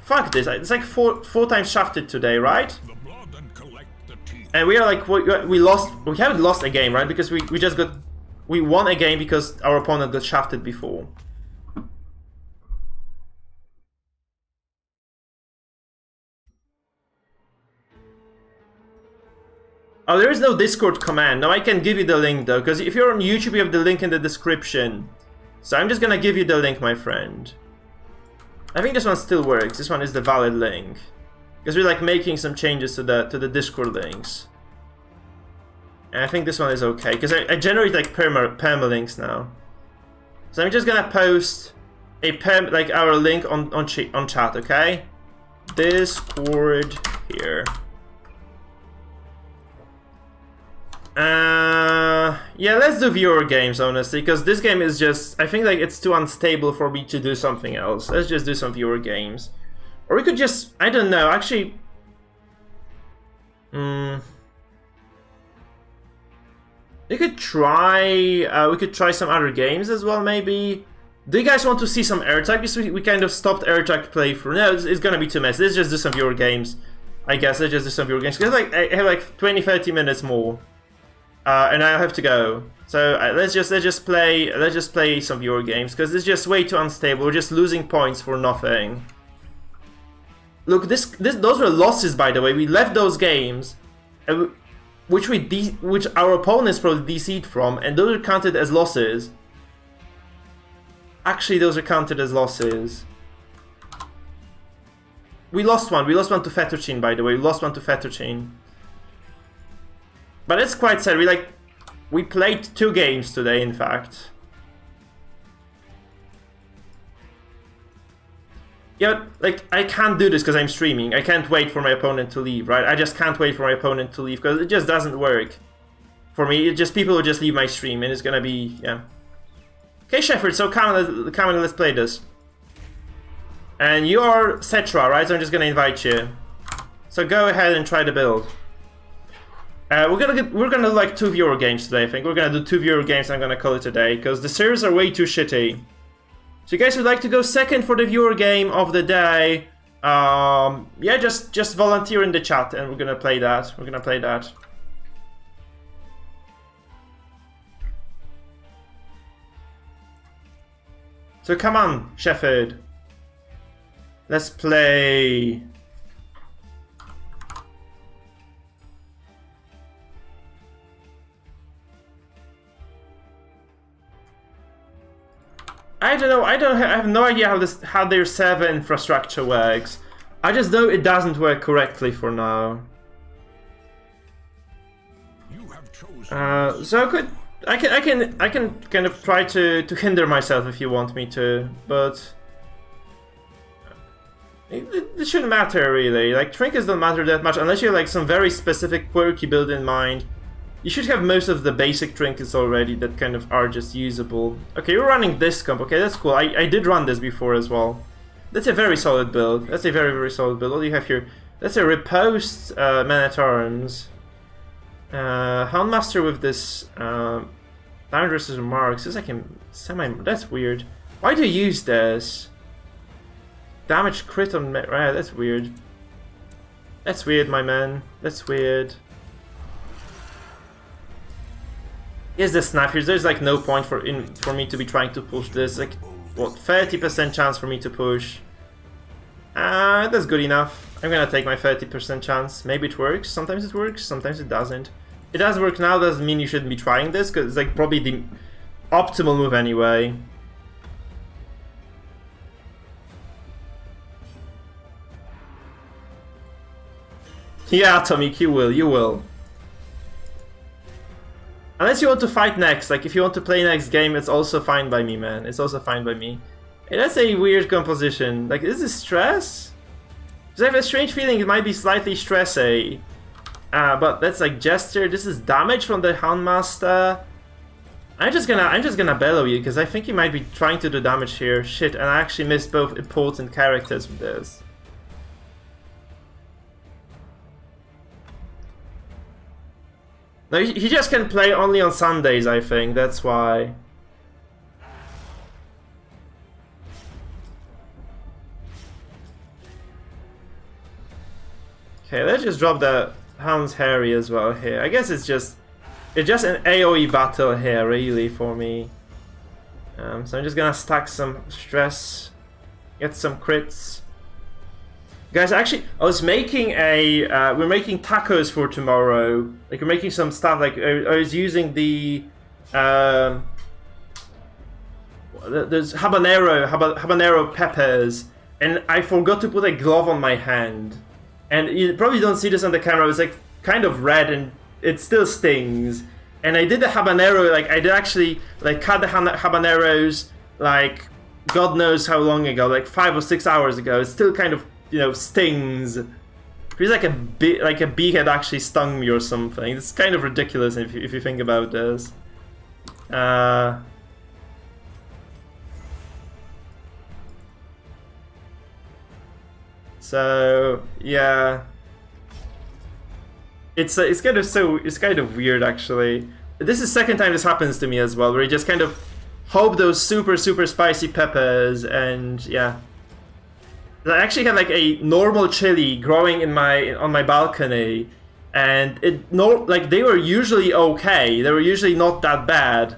Fuck this, it's like four times shafted today, right? And we are like, we haven't lost a game, right? Because we won a game because our opponent got shafted before. Oh, there is no Discord command. Now I can give you the link though, because if you're on YouTube, you have the link in the description. So I'm just gonna give you the link, my friend. I think this one still works. This one is the valid link, because we're like making some changes to the Discord links. And I think this one is okay, because I generate like permalinks now. So I'm just gonna post like our link on chat, okay? Discord here. Yeah, let's do viewer games, honestly, because this game is just, I think like it's too unstable for me to do something else. Let's just do some viewer games. Or we could just, I don't know, actually... we could try some other games as well, maybe. Do you guys want to see some airtag? Because we kind of stopped airtag playthrough. No, it's gonna be too messy. Let's just do some viewer games. I guess let's just do some viewer games, because like, I have like 20-30 minutes more. And I have to go, so let's just play some viewer games, because it's just way too unstable. We're just losing points for nothing. Look, those were losses, by the way. We left those games, which our opponents probably DC'd from, and those are counted as losses. Actually, those are counted as losses. We lost one. We lost one to Fettuccine, by the way. We lost one to Fettuccine. But it's quite sad. We played 2 games today, in fact. Yeah, like, I can't do this because I'm streaming. I can't wait for my opponent to leave, right? I just can't wait for my opponent to leave, because it just doesn't work. For me, it just, people will just leave my stream, and it's gonna be, yeah. Okay, Shepard, so come on, let's play this. And you are Cetra, right? So I'm just gonna invite you. So go ahead and try to build. We're gonna do like 2 viewer games today, I think. We're gonna do 2 viewer games, and I'm gonna call it a day, because the servers are way too shitty. So you guys would like to go second for the viewer game of the day, yeah, just volunteer in the chat, and we're gonna play that. We're gonna play that. So come on, Shepard. Let's play... I don't know. I have no idea how their server infrastructure works. I just know it doesn't work correctly for now. You have chosen. So I can kind of try to hinder myself if you want me to, but it shouldn't matter really. Like trinkets don't matter that much unless you have like some very specific quirky build in mind. You should have most of the basic trinkets already that kind of are just usable. Okay, you're running this comp. Okay, that's cool. I did run this before as well. That's a very solid build. That's a very, very solid build. What do you have here? That's a riposte man-at-arms. Houndmaster with this damage versus marks. It's like a semi... That's weird. Why do you use this? Damage crit on... Right, that's weird. That's weird, my man. That's weird. Here's the snap. There's like no point for me to be trying to push this. Like, what, 30% chance for me to push? That's good enough. I'm gonna take my 30% chance. Maybe it works. Sometimes it works. Sometimes it doesn't. It does work now. Doesn't mean you shouldn't be trying this because it's like probably the optimal move anyway. Yeah, Atomic, you will. You will. Unless you want to fight next, like if you want to play next game, it's also fine by me, man. It's also fine by me. Hey, that's a weird composition. Like, is this stress? Because I have a strange feeling it might be slightly stressy. But that's like gesture. This is damage from the Houndmaster. I'm just gonna bellow you because I think he might be trying to do damage here. Shit, and I actually missed both important characters with this. No, he just can play only on Sundays, I think, that's why. Okay, let's just drop the Hound's Harry as well here. I guess it's just an AoE battle here, really, for me. So I'm just gonna stack some stress, get some crits. Guys, actually, I was making a... we're making tacos for tomorrow. Like, we're making some stuff. Like, I was using the... there's habanero peppers. And I forgot to put a glove on my hand. And you probably don't see this on the camera. It's, like, kind of red and it still stings. And I did the habanero, like, I did actually, like, cut the habaneros, like, God knows how long ago. Like, 5 or 6 hours ago. It's still kind of... You know, stings. Feels like a bee had actually stung me or something. It's kind of ridiculous if you think about this. So yeah, it's kind of weird actually. This is the second time this happens to me as well, where you just kind of hope those super spicy peppers and yeah. I actually had like a normal chili growing on my balcony, and they were usually okay. They were usually not that bad.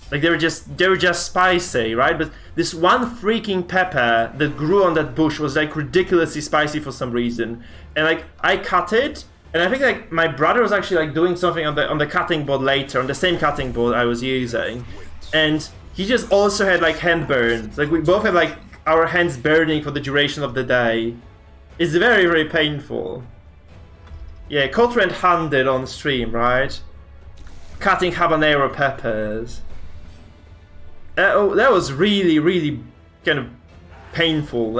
Like they were just spicy, right? But this one freaking pepper that grew on that bush was like ridiculously spicy for some reason. And like I cut it, and I think like my brother was actually like doing something on the cutting board later, on the same cutting board I was using, and he just also had like hand burns. Like we both had like our hands burning for the duration of the day. It's very painful. Yeah, Coltrane handed on stream, right? Cutting habanero peppers. That was really kind of painful.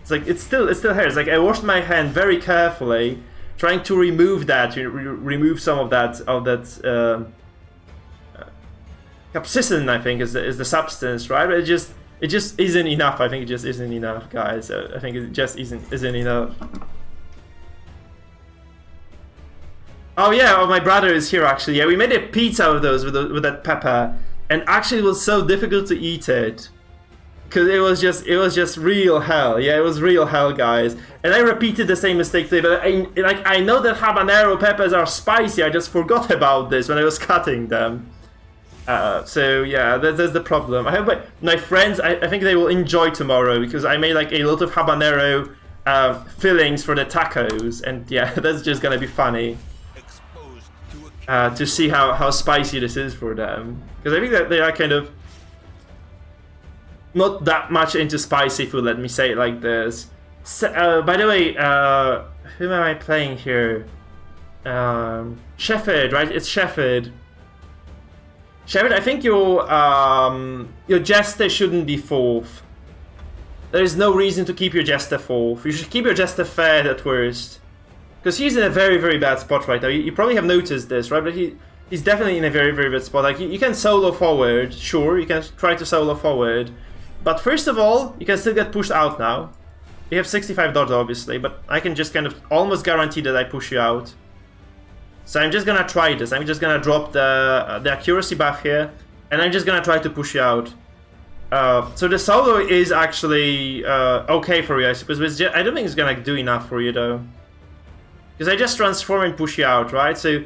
It's like it still hurts. Like I washed my hand very carefully, trying to remove that, remove some of that capsaicin. I think is the substance, right? But it just isn't enough. I think it just isn't enough, guys. I think it just isn't enough. Oh yeah, my brother is here actually. Yeah, we made a pizza of those with that pepper, and actually it was so difficult to eat it because it was just real hell. Yeah, it was real hell, guys. And I repeated the same mistake today, but I know that habanero peppers are spicy. I just forgot about this when I was cutting them. So yeah, that's the problem. I hope my friends, I think they will enjoy tomorrow because I made like a lot of habanero fillings for the tacos, and yeah, that's just gonna be funny to see how spicy this is for them. Because I think that they are kind of not that much into spicy food, let me say it like this. So, by the way, who am I playing here? Shepard, right? It's Shepard. Shepard, I think your Jester shouldn't be 4th. There is no reason to keep your Jester 4th. You should keep your Jester 3rd at worst. Because he's in a very, very bad spot right now. You probably have noticed this, right? But he's definitely in a very, very bad spot. Like, you can solo forward, sure, you can try to solo forward. But first of all, you can still get pushed out now. You have 65 dodge, obviously, but I can just kind of almost guarantee that I push you out. So I'm just gonna try this. I'm just gonna drop the accuracy buff here, and I'm just gonna try to push you out. So the solo is actually okay for you, I suppose, but I don't think it's gonna do enough for you, though. Because I just transform and push you out, right? So,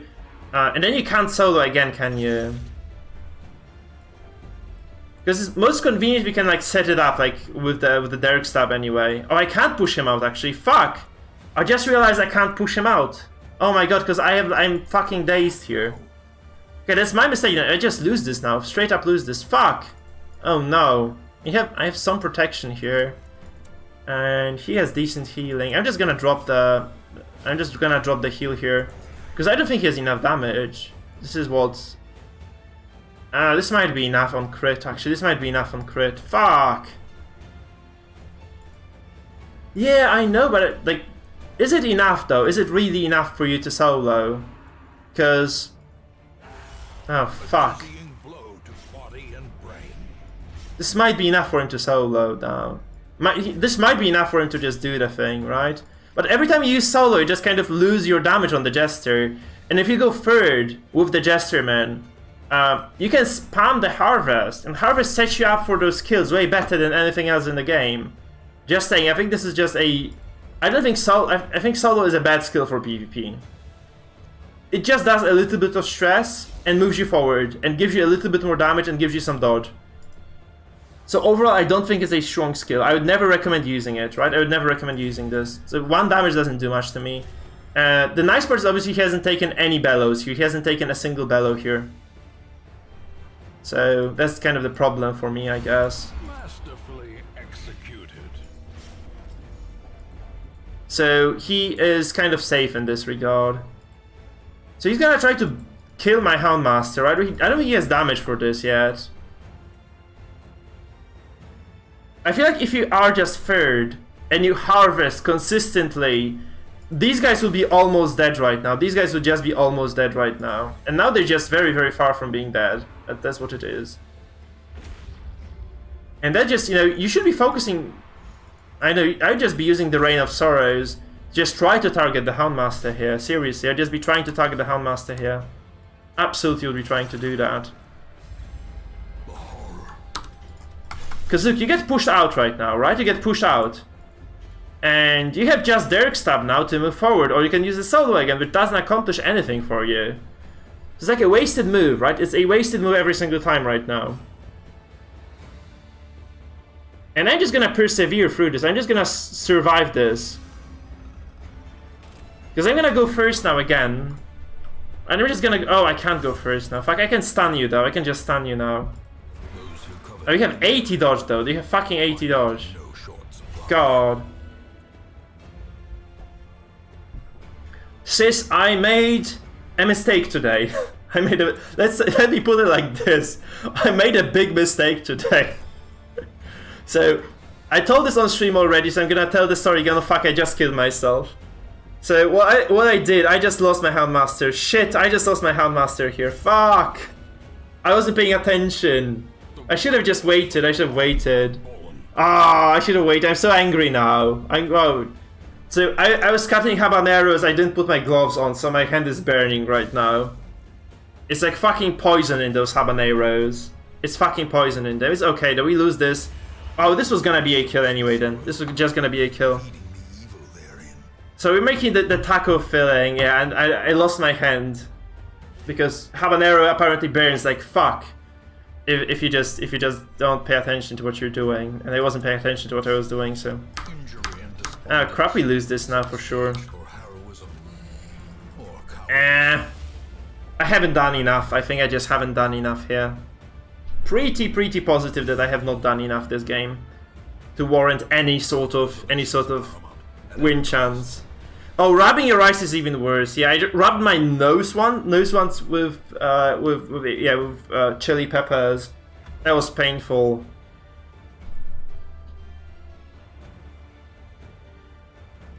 and then you can't solo again, can you? Because it's most convenient we can like set it up like with the Derek stab anyway. Oh, I can't push him out actually. Fuck! I just realized I can't push him out. Oh my god, because I'm fucking dazed here. Okay, that's my mistake. I just lose this now. Straight up lose this. Fuck! Oh no. I have some protection here. And he has decent healing. I'm just gonna drop the heal here. Because I don't think he has enough damage. This is what's... this might be enough on crit, actually. This might be enough on crit. Fuck! Yeah, I know, but like... Is it enough, though? Is it really enough for you to solo? Because... Oh, fuck. This might be enough for him to solo, though. This might be enough for him to just do the thing, right? But every time you use solo, you just kind of lose your damage on the Jester. And if you go third with the Jester, man, you can spam the Harvest. And Harvest sets you up for those kills way better than anything else in the game. Just saying, I think this is just a... I don't think solo... I think solo is a bad skill for PvP. It just does a little bit of stress and moves you forward. And gives you a little bit more damage and gives you some dodge. So overall, I don't think it's a strong skill. I would never recommend using it, right? I would never recommend using this. So 1 damage doesn't do much to me. The nice part is obviously he hasn't taken any bellows here. He hasn't taken a single bellow here. So that's kind of the problem for me, I guess. Masterfully executed. So he is kind of safe in this regard. So he's gonna try to kill my Houndmaster, right? I don't think he has damage for this yet. I feel like if you are just third and you harvest consistently, these guys will be almost dead right now. These guys would just be almost dead right now. And now they're just very, very far from being dead. That's what it is. And that just, you know, you should be focusing... I know, I'd just be using the Reign of Sorrows. Just try to target the Houndmaster here. Seriously, I'd just be trying to target the Houndmaster here. Absolutely would be trying to do that. Because look, you get pushed out right now, right? You get pushed out. And you have just Derek Stab now to move forward, or you can use the solo again, which doesn't accomplish anything for you. It's like a wasted move, right? It's a wasted move every single time right now. And I'm just gonna persevere through this. I'm just gonna survive this. Because I'm gonna go first now again. And I'm just gonna... Oh, I can't go first now. Fuck, I can stun you though. I can just stun you now. Oh, you have 80 dodge though. You have fucking 80 dodge. God. Sis, I made a mistake today. I made a... Let me put it like this. I made a big mistake today. So, I told this on stream already, so I'm gonna tell the story again. Oh, fuck, I just killed myself. So, what I did, I just lost my Houndmaster. Shit, I just lost my Houndmaster here. Fuck! I wasn't paying attention. I should have just waited. I should have waited. Ah, I should have waited. I'm so angry now. Oh. So I was cutting habaneros. I didn't put my gloves on, so my hand is burning right now. It's like fucking poison in those habaneros. It's fucking poison in there. It's okay though. We lose this. Oh, this was gonna be a kill anyway. Then this was just gonna be a kill. So we're making the taco filling. Yeah, and I lost my hand because habanero apparently burns like fuck. If you just don't pay attention to what you're doing, and I wasn't paying attention to what I was doing, so. Ah, crap, we lose this now for sure. I haven't done enough. I think I just haven't done enough here. pretty positive that I have not done enough this game to warrant any sort of win chance. Oh, rubbing your eyes is even worse. Yeah, I rubbed my nose once with chili peppers. That was painful.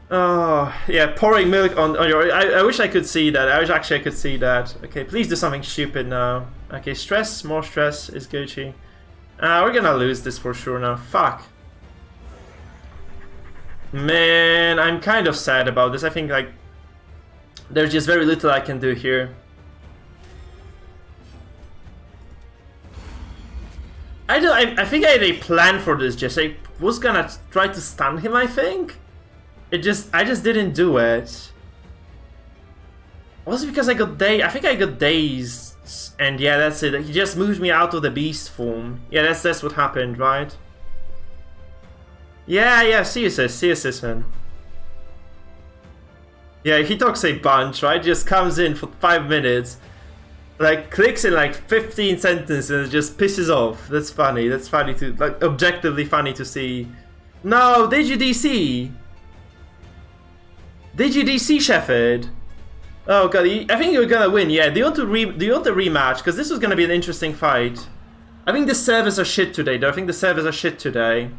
Oh, yeah, pouring milk on your... I wish I could see that. I wish actually I could see that. Okay, please do something stupid now. Okay, stress, more stress is Gucci. We're gonna lose this for sure now. Fuck. Man, I'm kind of sad about this. I think, like, there's just very little I can do here. I think I had a plan for this, just I was gonna try to stun him, I think. I just didn't do it. Was it because I think I got dazed, and yeah, that's it. He just moved me out of the beast form. Yeah, that's what happened, right? Yeah, see assist, man. Yeah, he talks a bunch, right? Just comes in for 5 minutes, like clicks in like 15 sentences and just pisses off. That's funny. That's funny to, like, objectively funny to see. No, did you DC? Did you DC, Shepard? Oh god, I think you're gonna win. Yeah, do you want to rematch? Because this was gonna be an interesting fight. I think the servers are shit today, though. I think the servers are shit today.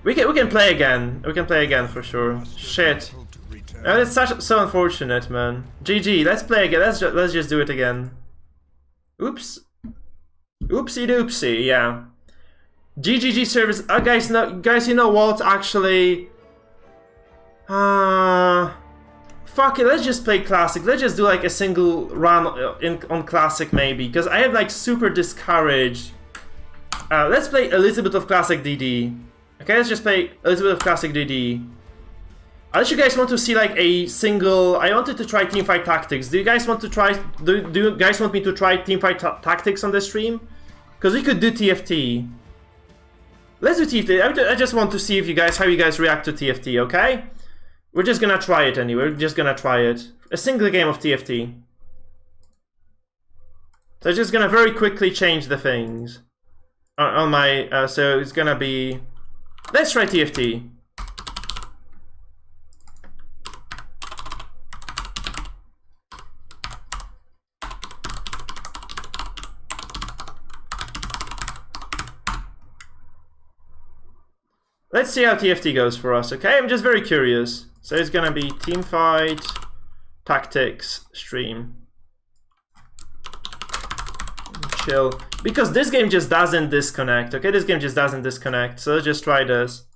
We can play again. We can play again for sure. Shit. Oh, it's so unfortunate, man. GG. Let's play again. Let's just do it again. Oops. Oopsie doopsie. Yeah. GGG servers. Guys, you know what? Actually. Fuck it, let's just play classic. Let's just do like a single run on classic maybe, because I am like super discouraged. Let's play a little bit of classic DD. Okay, let's just play a little bit of classic DD. Unless you guys want to see like a single... I wanted to try Teamfight Tactics. Do you guys want to try... Do you guys want me to try Teamfight Tactics on the stream? Because we could do TFT. Let's do TFT. I just want to see how you guys react to TFT, okay? We're just gonna try it anyway. We're just gonna try it. A single game of TFT. So I'm just gonna very quickly change the things on my. So it's gonna be. Let's try TFT. Let's see how TFT goes for us, okay? I'm just very curious. So it's gonna be Teamfight Tactics stream. Chill. Because this game just doesn't disconnect, okay? This game just doesn't disconnect. So let's just try this.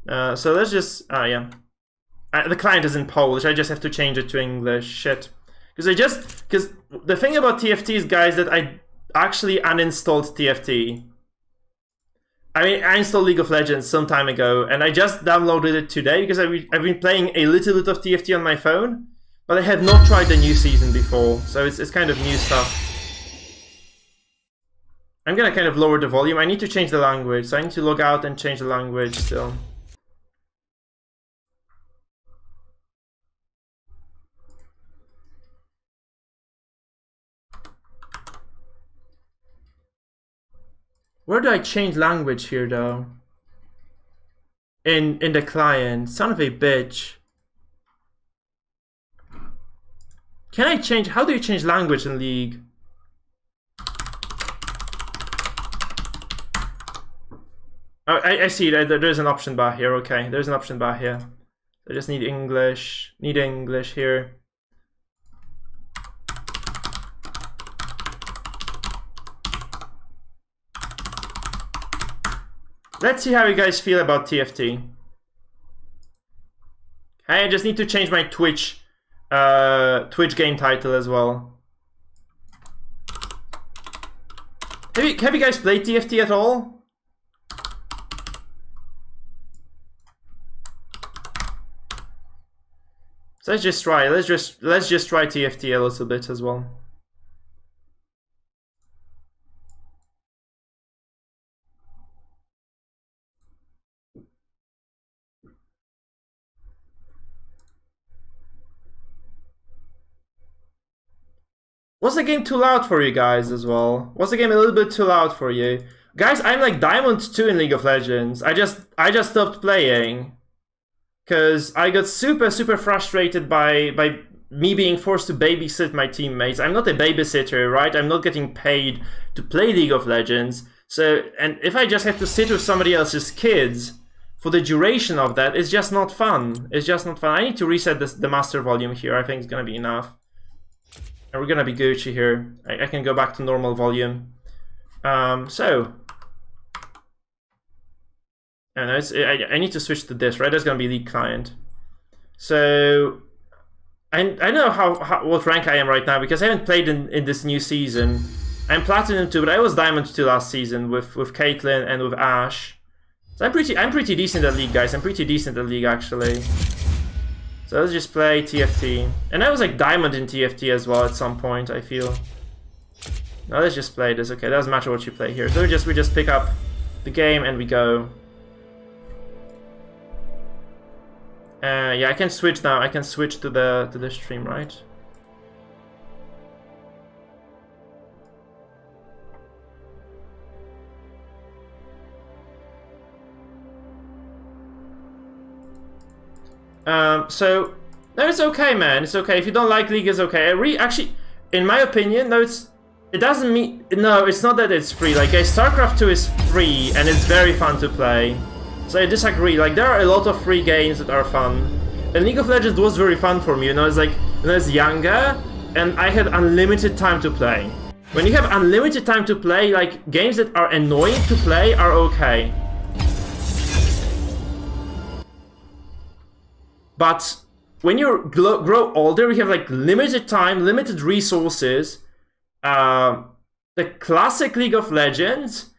So let's just... yeah. The client is in Polish. I just have to change it to English. Shit. Because the thing about TFT is, guys, that I actually uninstalled TFT. I mean, I installed League of Legends some time ago, and I just downloaded it today because I've been playing a little bit of TFT on my phone, but I have not tried the new season before, so it's kind of new stuff. I'm gonna kind of lower the volume. I need to change the language, so I need to log out and change the language still. Where do I change language here, though? In the client. Son of a bitch. Can I change... How do you change language in League? Oh, I see. There's an option bar here. Okay, there's an option bar here. I just need English. Need English here. Let's see how you guys feel about TFT. I just need to change my Twitch game title as well. Have you guys played TFT at all? So let's just try. Let's just try TFT a little bit as well. Was the game too loud for you guys as well? Was the game a little bit too loud for you? Guys, I'm like Diamond 2 in League of Legends. I just stopped playing. Because I got super frustrated by me being forced to babysit my teammates. I'm not a babysitter, right? I'm not getting paid to play League of Legends. So, and if I just have to sit with somebody else's kids for the duration of that, it's just not fun. It's just not fun. I need to reset the master volume here. I think it's gonna be enough. And we're gonna be Gucci here. I can go back to normal volume. So. I need to switch to this, right? That's gonna be League client. So. I know what rank I am right now because I haven't played in this new season. I'm Platinum 2, but I was Diamond 2 last season with Caitlyn and with Ashe. So I'm pretty decent at League, guys. I'm pretty decent at League, actually. So let's just play TFT. And I was like Diamond in TFT as well at some point, I feel. Now let's just play this. Okay, doesn't matter what you play here. So we just pick up the game and we go. Yeah, I can switch now. I can switch to the stream, right? So no, it's okay, man. It's okay if you don't like League. It's okay. Actually, in my opinion, no, it doesn't mean no. It's not that it's free. Like, StarCraft 2 is free and it's very fun to play. So I disagree. Like, there are a lot of free games that are fun, and League of Legends was very fun for me. You know, it's like when I was younger and I had unlimited time to play. When you have unlimited time to play, like, games that are annoying to play are okay. But when you grow older, you have like limited time, limited resources. The classic League of Legends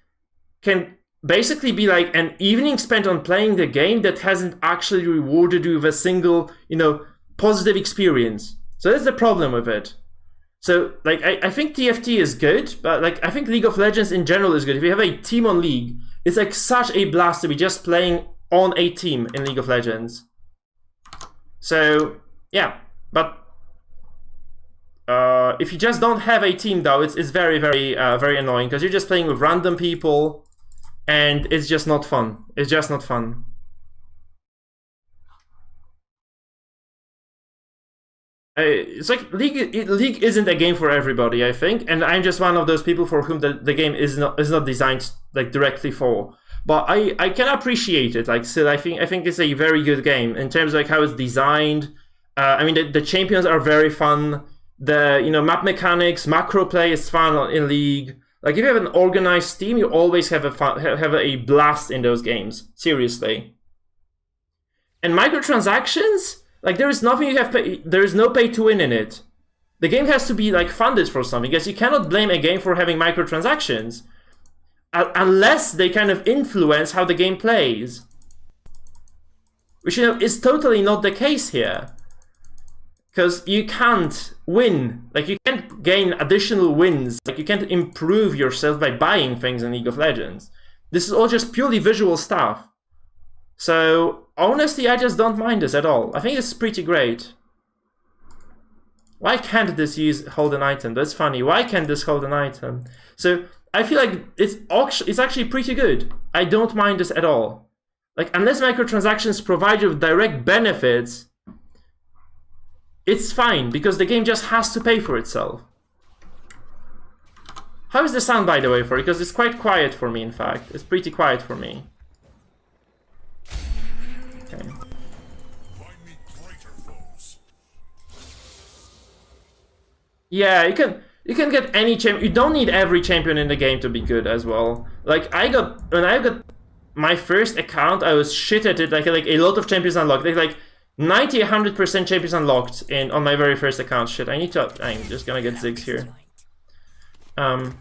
can basically be like an evening spent on playing the game that hasn't actually rewarded you with a single, you know, positive experience. So that's the problem with it. So, like, I think TFT is good, but like I think League of Legends in general is good. If you have a team on League, it's like such a blast to be just playing on a team in League of Legends. So, yeah, but if you just don't have a team, though, it's very annoying because you're just playing with random people, and it's just not fun. It's just not fun. It's like League isn't a game for everybody, I think, and I'm just one of those people for whom the game is not designed like directly for. But I can appreciate it. Like, still, I think it's a very good game in terms of like how it's designed. I mean, the champions are very fun. The map mechanics, macro play is fun in League. Like, if you have an organized team, you always have a blast in those games. Seriously. And microtransactions, like, there is nothing there is no pay to win in it. The game has to be like funded for something, because you cannot blame a game for having microtransactions. Unless they kind of influence how the game plays. Which, is totally not the case here. Because you can't win. Like, you can't gain additional wins. Like, you can't improve yourself by buying things in League of Legends. This is all just purely visual stuff. So, honestly, I just don't mind this at all. I think it's pretty great. Why can't this hold an item? That's funny. Why can't this hold an item? So, I feel like it's actually pretty good. I don't mind this at all. Like, unless microtransactions provide you with direct benefits, it's fine, because the game just has to pay for itself. How is the sound, by the way, for it? Because it's quite quiet for me, in fact. It's pretty quiet for me. Okay. Yeah, you can get any champion. You don't need every champion in the game to be good as well. Like, when I got my first account, I was shit at it. Like a lot of champions unlocked. Like 90-100% champions unlocked on my very first account. Shit, I'm just gonna get Ziggs here. Or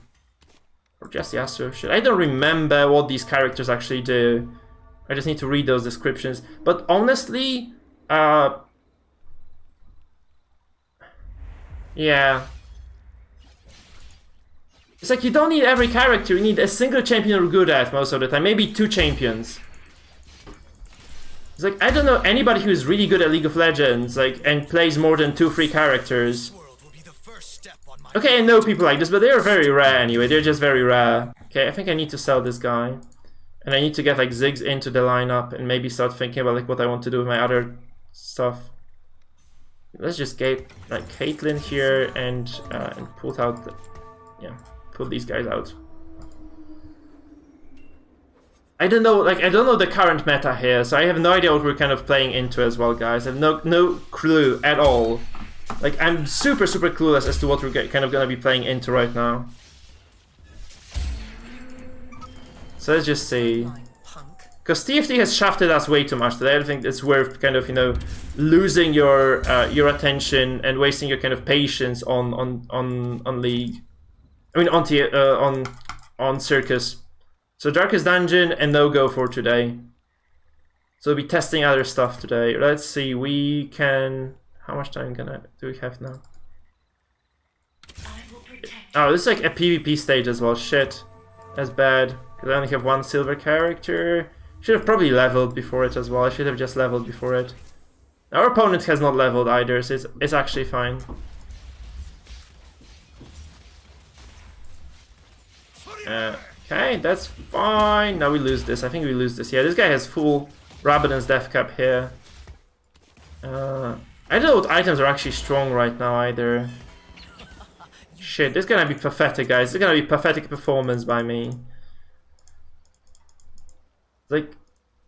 just Yasuo. Shit, I don't remember what these characters actually do. I just need to read those descriptions. But honestly, yeah. It's like you don't need every character, you need a single champion you're good at most of the time, maybe 2 champions. It's like, I don't know anybody who's really good at League of Legends, like, and plays more than 2-3 characters. Okay, I know people like this, but they are very rare anyway. They're just very rare. Okay, I think I need to sell this guy. And I need to get like Ziggs into the lineup and maybe start thinking about like what I want to do with my other stuff. Let's just get like Caitlyn here and pull out the, pull these guys out. I don't know the current meta here, so I have no idea what we're kind of playing into as well, guys. I have no clue at all. Like, I'm super clueless as to what we're kind of gonna be playing into right now. So let's just see. Because TFT has shafted us way too much today. I don't think it's worth kind of, you know, losing your attention and wasting your kind of patience on League. I mean on Circus. So Darkest Dungeon and no go for today. So we'll be testing other stuff today. Let's see, we can... How much time do we have now? Oh, this is like a PvP stage as well. Shit. That's bad. Because I only have one silver character. Should have probably leveled before it as well. I should have just leveled before it. Our opponent has not leveled either, so it's actually fine. Okay, that's fine. Now we lose this. I think we lose this. Yeah, this guy has full Rabadon's Death Cap here. I don't know what items are actually strong right now either. Shit, this is gonna be pathetic, guys. This is gonna be pathetic performance by me. Like,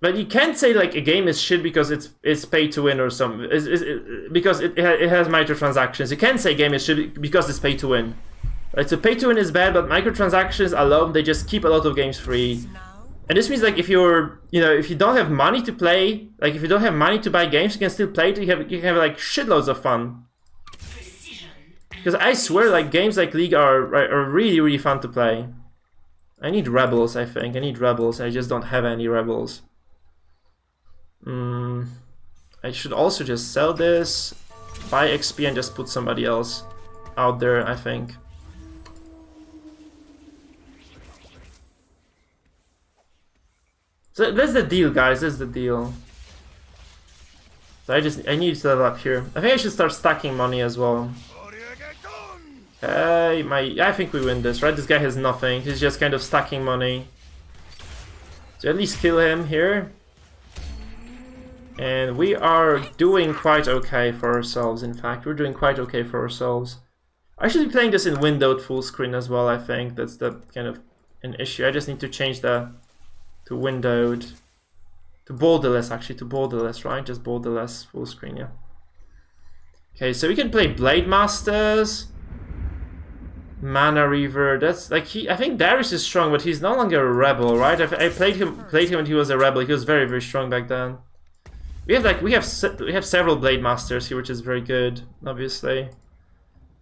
but you can't say like a game is shit because it's pay to win or something. Because it has microtransactions. You can't say a game is shit because it's pay to win. Right, so pay to win is bad, but microtransactions alone, they just keep a lot of games free. And this means like if you're, you know, if you don't have money to play, like if you don't have money to buy games, you can still play it. You can have like shitloads of fun. Because I swear, like games like League are really fun to play. I need rebels, I think. I need rebels. I just don't have any rebels. I should also just sell this, buy XP, and just put somebody else out there, I think. So that's the deal, guys. That's the deal. So I need to level up here. I think I should start stacking money as well. Okay, I think we win this, right? This guy has nothing. He's just kind of stacking money. So at least kill him here. And we are doing quite okay for ourselves, in fact. We're doing quite okay for ourselves. I should be playing this in windowed full screen as well, I think. That's the kind of an issue. I just need to change the... to windowed, to borderless actually, to borderless, right? Just borderless full screen, yeah. Okay, so we can play Blade Masters, Mana Reaver. That's like I think Darius is strong, but he's no longer a rebel, right? I played him when he was a rebel. He was very strong back then. We have several Blade Masters here, which is very good, obviously.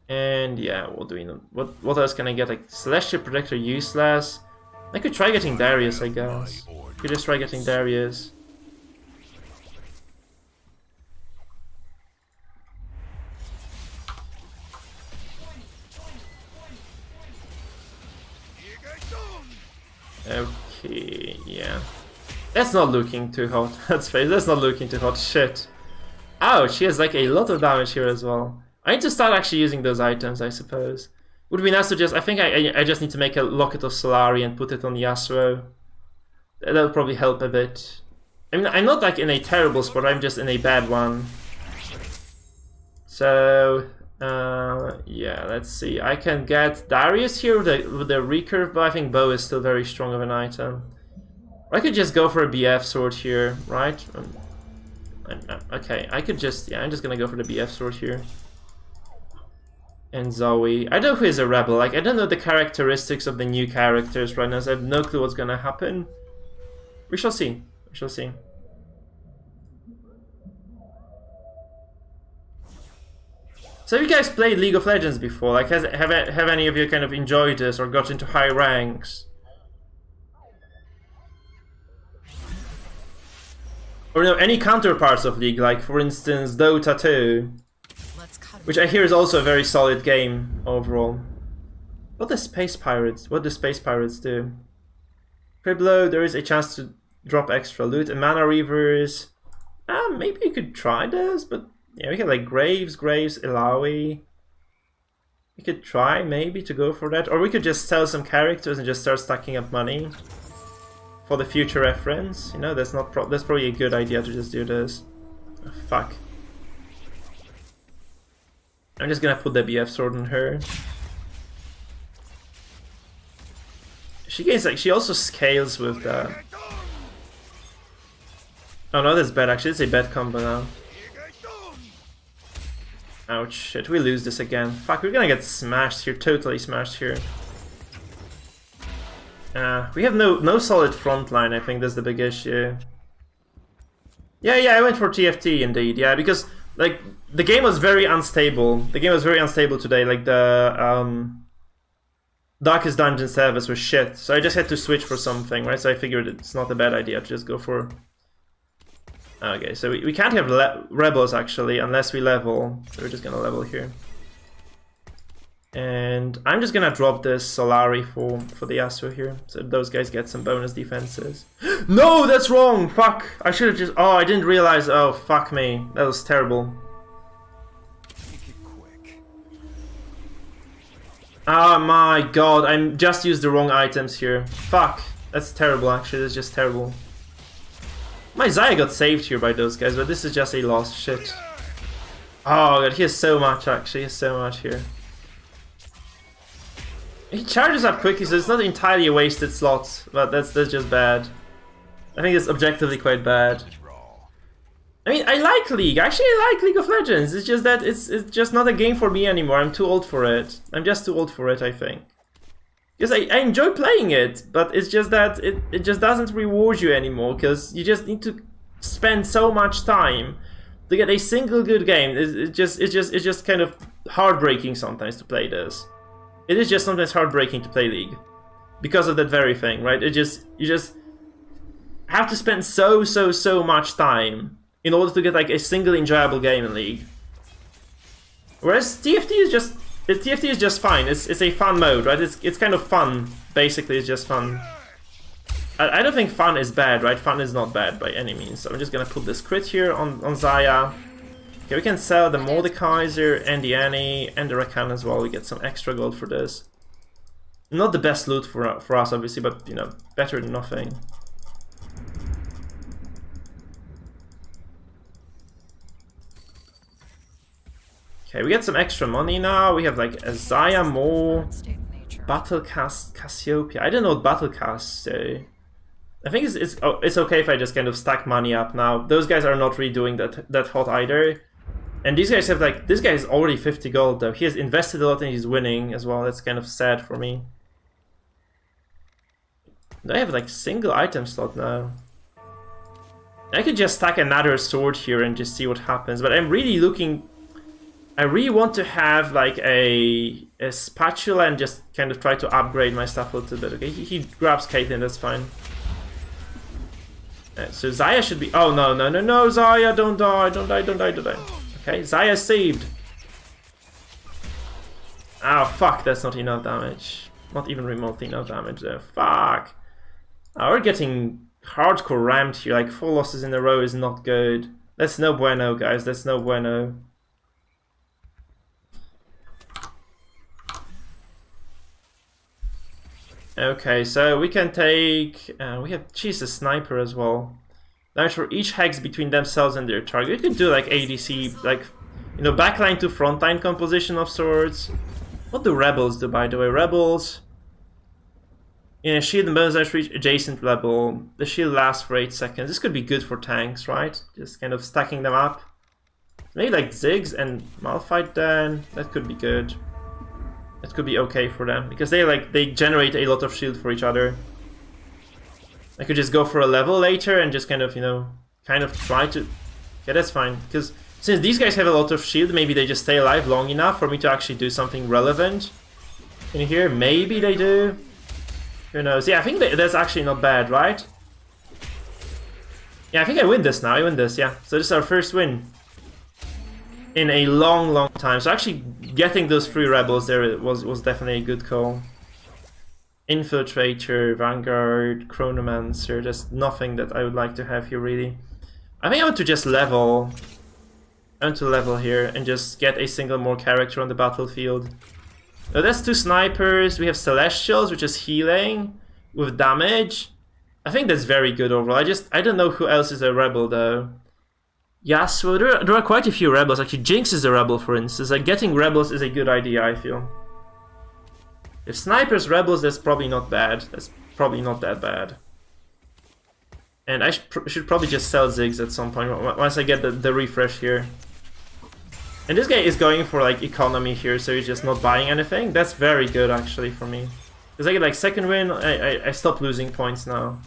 And yeah, what do we know? What else can I get? Like Celestial Protector, useless. I could try getting Darius, I guess. Could just try getting Darius. Okay, yeah. That's not looking too hot. That's not looking too hot. Shit. Ouch, she has like a lot of damage here as well. I need to start actually using those items, I suppose. Would be nice to just... I think I just need to make a Locket of Solari and put it on Yasuo. That would probably help a bit. I mean, I'm not like in a terrible spot, I'm just in a bad one. So... yeah, let's see. I can get Darius here with the recurve, but I think Bow is still very strong of an item. Or I could just go for a BF sword here, right? Okay, I could just... Yeah, I'm just gonna go for the BF sword here. And Zoe. I don't know who is a rebel. Like, I don't know the characteristics of the new characters right now, so I have no clue what's gonna happen. We shall see. We shall see. So have you guys played League of Legends before? Like, have any of you kind of enjoyed this or got into high ranks? Or no, any counterparts of League, like for instance Dota 2. Which I hear is also a very solid game overall. What do Space Pirates do? Criblo, there is a chance to drop extra loot. And Mana Reavers. Maybe you could try this, but yeah, we have like Graves, Ilaoi. We could try maybe to go for that, or we could just sell some characters and just start stacking up money for the future reference. You know, that's probably a good idea to just do this. Oh, fuck. I'm just gonna put the BF sword on her. She gains she also scales with the. Oh no, that's bad actually. It's a bad combo now. Ouch, shit, we lose this again. Fuck, we're gonna get smashed here, totally smashed here. We have no solid front line, I think that's the big issue. Yeah, I went for TFT indeed, yeah, because, like, the game was very unstable. The game was very unstable today, like, the, Darkest Dungeon service was shit, so I just had to switch for something, right? So I figured it's not a bad idea to just go for... Okay, so we can't have rebels actually unless we level, so we're just gonna level here. And I'm just gonna drop this Solari for the Yasuo here, so those guys get some bonus defenses. No, that's wrong! Fuck! I should have just... Oh, I didn't realize... Oh, fuck me. That was terrible. Oh my god, I just used the wrong items here. Fuck. That's terrible actually, that's just terrible. My Xayah got saved here by those guys, but this is just a lost shit. Oh god, he has so much actually, he has so much here. He charges up quickly, so it's not entirely a wasted slot, but that's just bad. I think it's objectively quite bad. I mean, I like League. Actually, I like League of Legends. It's just that it's just not a game for me anymore. I'm too old for it. I'm just too old for it, I think. Because I enjoy playing it, but it's just that it just doesn't reward you anymore, because you just need to spend so much time to get a single good game. It's just kind of heartbreaking sometimes to play this. It is just sometimes heartbreaking to play League. Because of that very thing, right? You just have to spend so much time in order to get like a single enjoyable game in League. Whereas TFT is just fine. It's a fun mode, right? It's kind of fun. Basically, it's just fun. I don't think fun is bad, right? Fun is not bad by any means. So I'm just gonna put this crit here on Xayah. Okay, we can sell the Mordekaiser and the Annie and the Rakan as well. We get some extra gold for this. Not the best loot for us, obviously, but you know, better than nothing. Okay, we get some extra money now. We have like a Xayah more, Battlecast Cassiopeia. I don't know what Battlecast say. I think it's okay if I just kind of stack money up now. Those guys are not really doing that hot either. And these guys have like, this guy is already 50 gold though. He has invested a lot and he's winning as well. That's kind of sad for me. Do I have like single item slot now? I could just stack another sword here and just see what happens. But I'm really looking... I really want to have like a spatula and just kind of try to upgrade my stuff a little bit. Okay, he grabs Caitlyn, that's fine. So Xayah should be... Oh no, Xayah, don't die. Okay, Xayah saved. Oh fuck, that's not enough damage. Not even remotely enough damage there. Fuck. Oh, we're getting hardcore rammed here. Like 4 losses in a row is not good. That's no bueno, guys. That's no bueno. Okay, so we can take... we have... Jesus, Sniper as well. Damage for each hex between themselves and their target. We could do like ADC, like, you know, backline to frontline composition of sorts. What do Rebels do, by the way? Rebels... Yeah, shield and bonus damage reach adjacent level. The shield lasts for 8 seconds. This could be good for tanks, right? Just kind of stacking them up. Maybe like Ziggs and Malphite then. That could be good. That could be okay for them, because they generate a lot of shield for each other. I could just go for a level later and just kind of, you know, try to... Yeah, that's fine, because since these guys have a lot of shield, maybe they just stay alive long enough for me to actually do something relevant in here. Maybe they do. Who knows? Yeah, I think that's actually not bad, right? Yeah, I think I win this now. I win this, yeah. So this is our first win in a long time. So actually getting those 3 rebels there was definitely a good call. Infiltrator, Vanguard, Chronomancer. There's nothing that I would like to have here really. I think I want to just level. I want to level here and just get a single more character on the battlefield. So that's 2 snipers. We have celestials, which is healing with damage. I think that's very good overall. I don't know who else is a rebel though. Yasuo, there are quite a few rebels. Actually, Jinx is a rebel, for instance. Like, getting rebels is a good idea, I feel. If snipers rebels, that's probably not bad. That's probably not that bad. And I should probably just sell Ziggs at some point once I get the refresh here. And this guy is going for like economy here, so he's just not buying anything. That's very good actually for me. Because I get like second win, I stop losing points now.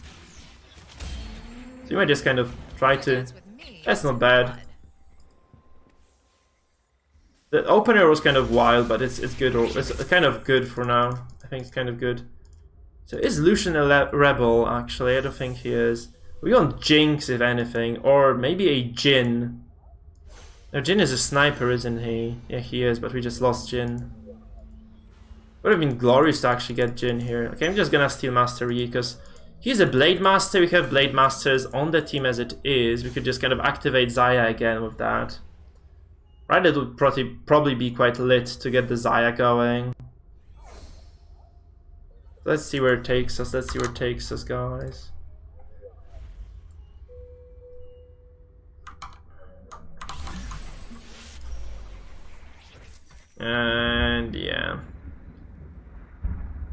So you might just kind of try to... That's not bad. The opener was kind of wild, but it's good. It's kind of good for now. I think it's kind of good. So is Lucian a rebel? Actually, I don't think he is. We want Jinx if anything, or maybe a Jhin. No, Jhin is a sniper, isn't he? Yeah, he is, but we just lost Jhin. Would have been glorious to actually get Jhin here. Okay, I'm just gonna steal Master Yi because he's a Blade Master. We have Blade Masters on the team as it is. We could just kind of activate Xayah again with that. Right, that would probably be quite lit to get the Xayah going. Let's see where it takes us. Let's see where it takes us, guys. And yeah.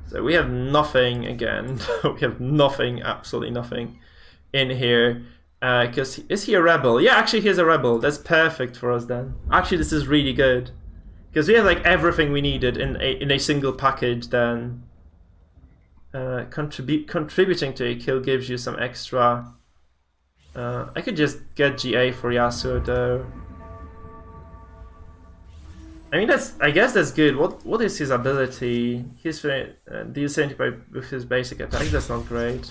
So we have nothing again. We have nothing, absolutely nothing in here. Because is he a rebel? Yeah, actually he's a rebel. That's perfect for us then. Actually, this is really good. Because we have like everything we needed in a single package then. Contributing to a kill gives you some extra. I could just get GA for Yasuo though. I mean, I guess that's good. What is his ability? He's deals 75 with his basic attack. That's not great.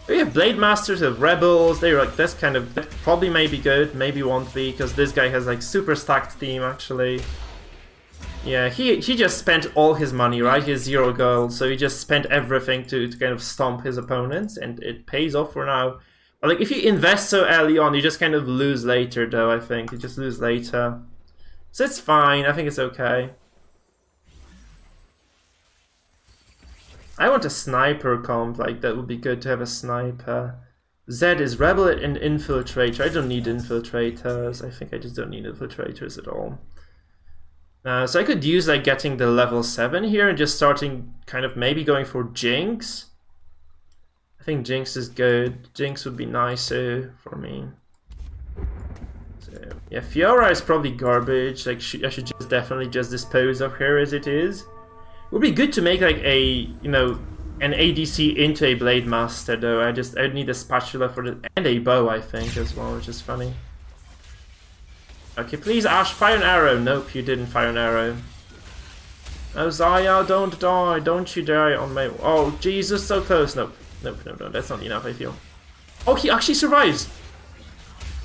We have Blade Masters, we have Rebels. They're like that's kind of probably maybe good, maybe won't be because this guy has like super stacked team actually. Yeah, he just spent all his money, right? He has 0 gold, so he just spent everything to kind of stomp his opponents, and it pays off for now. But like if you invest so early on, you just kind of lose later, though. I think you just lose later. So it's fine, I think it's okay. I want a sniper comp, like that would be good to have a sniper. Zed is Rebel and Infiltrator. I don't need Infiltrators, I think I just don't need Infiltrators at all. So I could use like getting the level 7 here and just starting kind of maybe going for Jinx. I think Jinx is good. Jinx would be nicer for me. So, yeah, Fiora is probably garbage. Like I should just definitely just dispose of her as it is. It would be good to make like a, you know, an ADC into a Blade Master though. I'd need a spatula for the and a bow I think as well, which is funny. Okay, please Ash, fire an arrow. Nope, you didn't fire an arrow. Oh Xayah, don't die, don't you die on my... Oh Jesus, so close. Nope, nope, no, that's not enough I feel. Oh, he actually survives.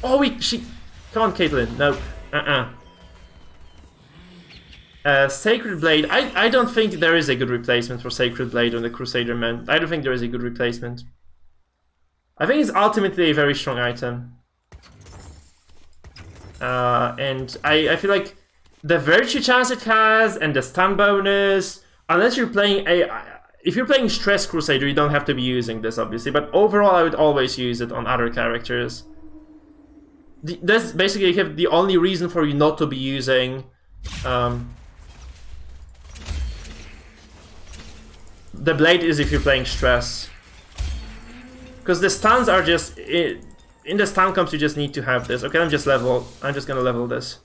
Oh, she... Come on, Caitlyn, nope, Sacred Blade, I don't think there is a good replacement for Sacred Blade on the Crusader Man. I don't think there is a good replacement. I think it's ultimately a very strong item. And I feel like the Virtue chance it has and the stun bonus, unless you're playing if you're playing Stress Crusader, you don't have to be using this obviously, but overall I would always use it on other characters. That's basically the only reason for you not to be using the Blade is if you're playing Stress. Because the stuns are just... In the stun comps you just need to have this. Okay, I'm just gonna level this.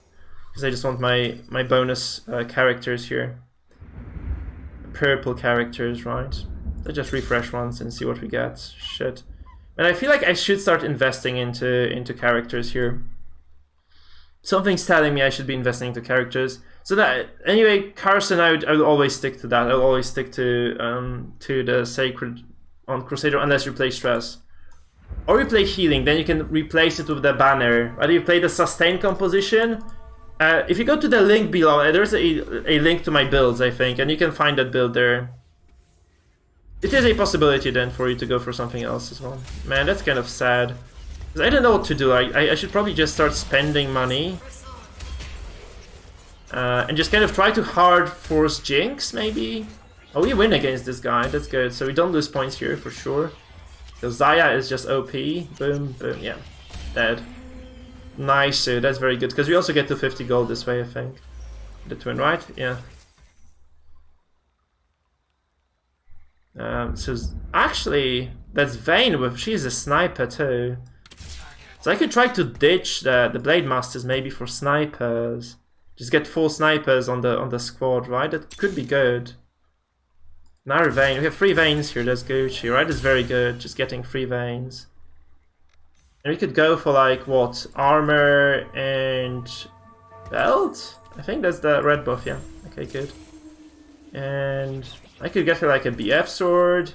Because I just want my bonus characters here. Purple characters, right? Let's just refresh once and see what we get. Shit. And I feel like I should start investing into characters here. Something's telling me I should be investing into characters. So that anyway, Carson, I would always stick to that. I'll always stick to the Sacred on Crusader unless you play Stress. Or you play Healing, then you can replace it with the banner. Whether you play the Sustain composition, if you go to the link below, there's a link to my builds, I think, and you can find that build there. It is a possibility then for you to go for something else as well. Man, that's kind of sad. Because I don't know what to do. I should probably just start spending money. And just kind of try to hard force Jinx, maybe? Oh, we win against this guy, that's good. So we don't lose points here, for sure. So Xayah is just OP. Boom, boom, yeah. Dead. Nice, so that's very good. Because we also get to 50 gold this way, I think. The twin, right? Yeah. So actually, that's Vayne with... She's a sniper too. So I could try to ditch the Blade Masters maybe for snipers. Just get 4 snipers on the squad, right? That could be good. Now Vayne. We have 3 Vaynes here, that's Gucci, right? It's very good, just getting 3 Vaynes. And we could go for like, what? Armor and... belt? I think that's the red buff, yeah. Okay, good. And... I could get her like a BF sword.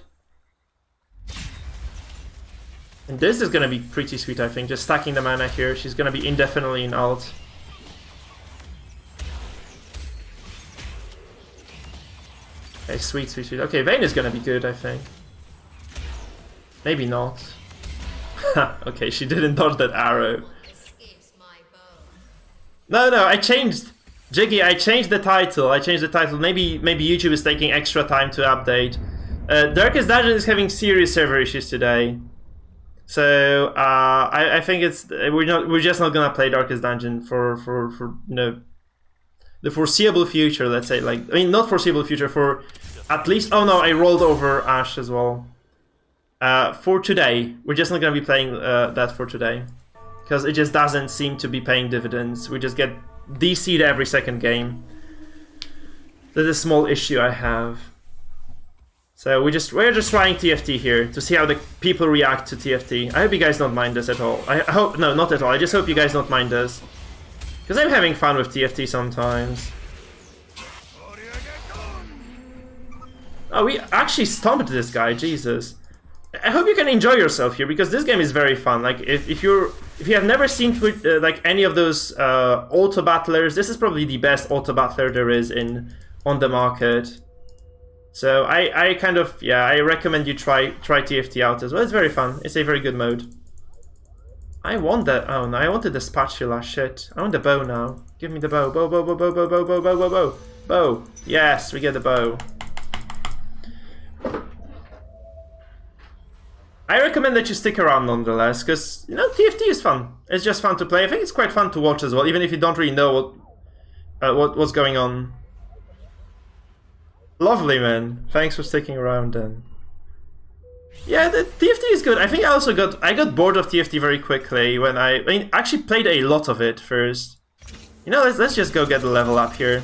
And this is gonna be pretty sweet, I think. Just stacking the mana here. She's gonna be indefinitely in ult. Okay, sweet, sweet, sweet. Okay, Vayne is gonna be good, I think. Maybe not. Okay, she didn't dodge that arrow. No, I changed... Jiggy, I changed the title. Maybe YouTube is taking extra time to update. Darkest Dungeon is having serious server issues today. So I think it's we're just not gonna play Darkest Dungeon for you know, the foreseeable future, let's say. Like, I mean, not foreseeable future, for at least... Oh no, I rolled over Ashe as well. For today, we're just not gonna be playing that for today, because it just doesn't seem to be paying dividends. We just get DC'd every second game. That's a small issue I have. So we're just trying TFT here to see how the people react to TFT. I hope you guys don't mind us at all. I hope... No, not at all. I just hope you guys don't mind us. Because I'm having fun with TFT sometimes. Oh, we actually stomped this guy, Jesus. I hope you can enjoy yourself here, because this game is very fun. Like, if you have never seen like any of those auto battlers, this is probably the best auto battler there is on the market. So I kind of, yeah, I recommend you try TFT out as well. It's very fun. It's a very good mode. I want that. Oh no, I wanted the spatula. Shit. I want the bow now. Give me the bow. Bow, bow, bow, bow, bow, bow, bow, bow, bow, bow. Bow. Yes, we get the bow. I recommend that you stick around nonetheless, because, you know, TFT is fun. It's just fun to play. I think it's quite fun to watch as well, even if you don't really know what's going on. Lovely, man. Thanks for sticking around then. Yeah, the TFT is good. I think I got bored of TFT very quickly when I actually played a lot of it first. You know, let's just go get the level up here.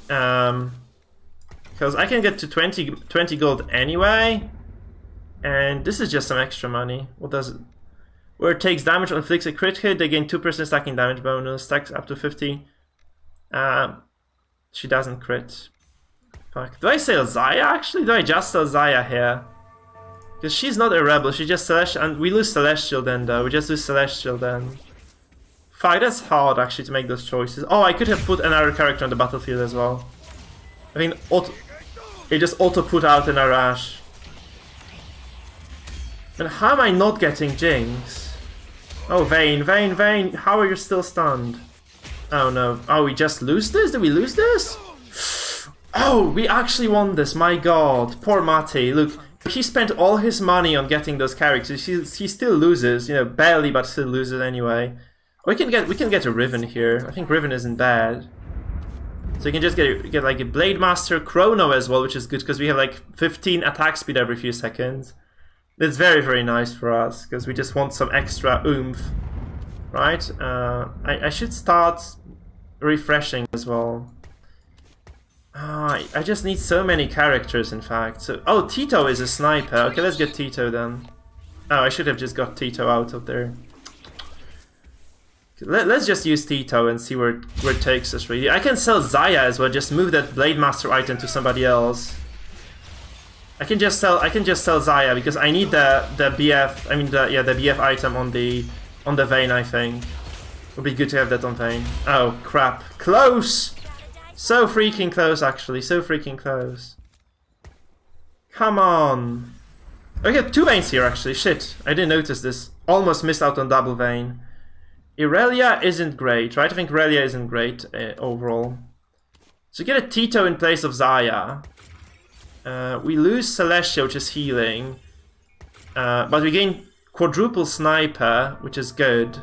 Because I can get to 20 gold anyway. And this is just some extra money. What does it? Where it takes damage or inflicts a crit hit, they gain 2% stacking damage bonus, stacks up to 50. She doesn't crit. Fuck. Do I sell Xayah actually? Do I just sell Xayah here? Because she's not a rebel, she just Celestial, and we lose Celestial then though, we just lose Celestial then. Fuck, that's hard actually to make those choices. Oh, I could have put another character on the battlefield as well. I mean, it just auto put out another Ashe. And how am I not getting Jinx? Oh, Vayne, Vayne, Vayne, how are you still stunned? Oh no, oh, we just lose this? Did we lose this? Oh, we actually won this, my god. Poor Mate, look, he spent all his money on getting those characters, he still loses, you know, barely, but still loses anyway. We can get a Riven here, I think Riven isn't bad. So you can just get like a Blade Master, Chrono as well, which is good, because we have like 15 attack speed every few seconds. It's very, very nice for us, because we just want some extra oomph, right? I should start refreshing as well. I just need so many characters, in fact. So, oh, Tito is a sniper. Okay, let's get Tito then. Oh, I should have just got Tito out of there. Let's just use Tito and see where it takes us, really. I can sell Xayah as well, just move that Blade Master item to somebody else. I can just sell Xayah because I need the BF. I mean the BF item on the Vayne. I think would be good to have that on Vayne. Oh crap! Close, so freaking close. Actually, so freaking close. Come on. Okay, 2 Vaynes here actually. Shit, I didn't notice this. Almost missed out on double Vayne. Irelia isn't great, right? I think Irelia isn't great overall. So we get a Tito in place of Xayah. We lose Celestia, which is healing. But we gain quadruple Sniper, which is good.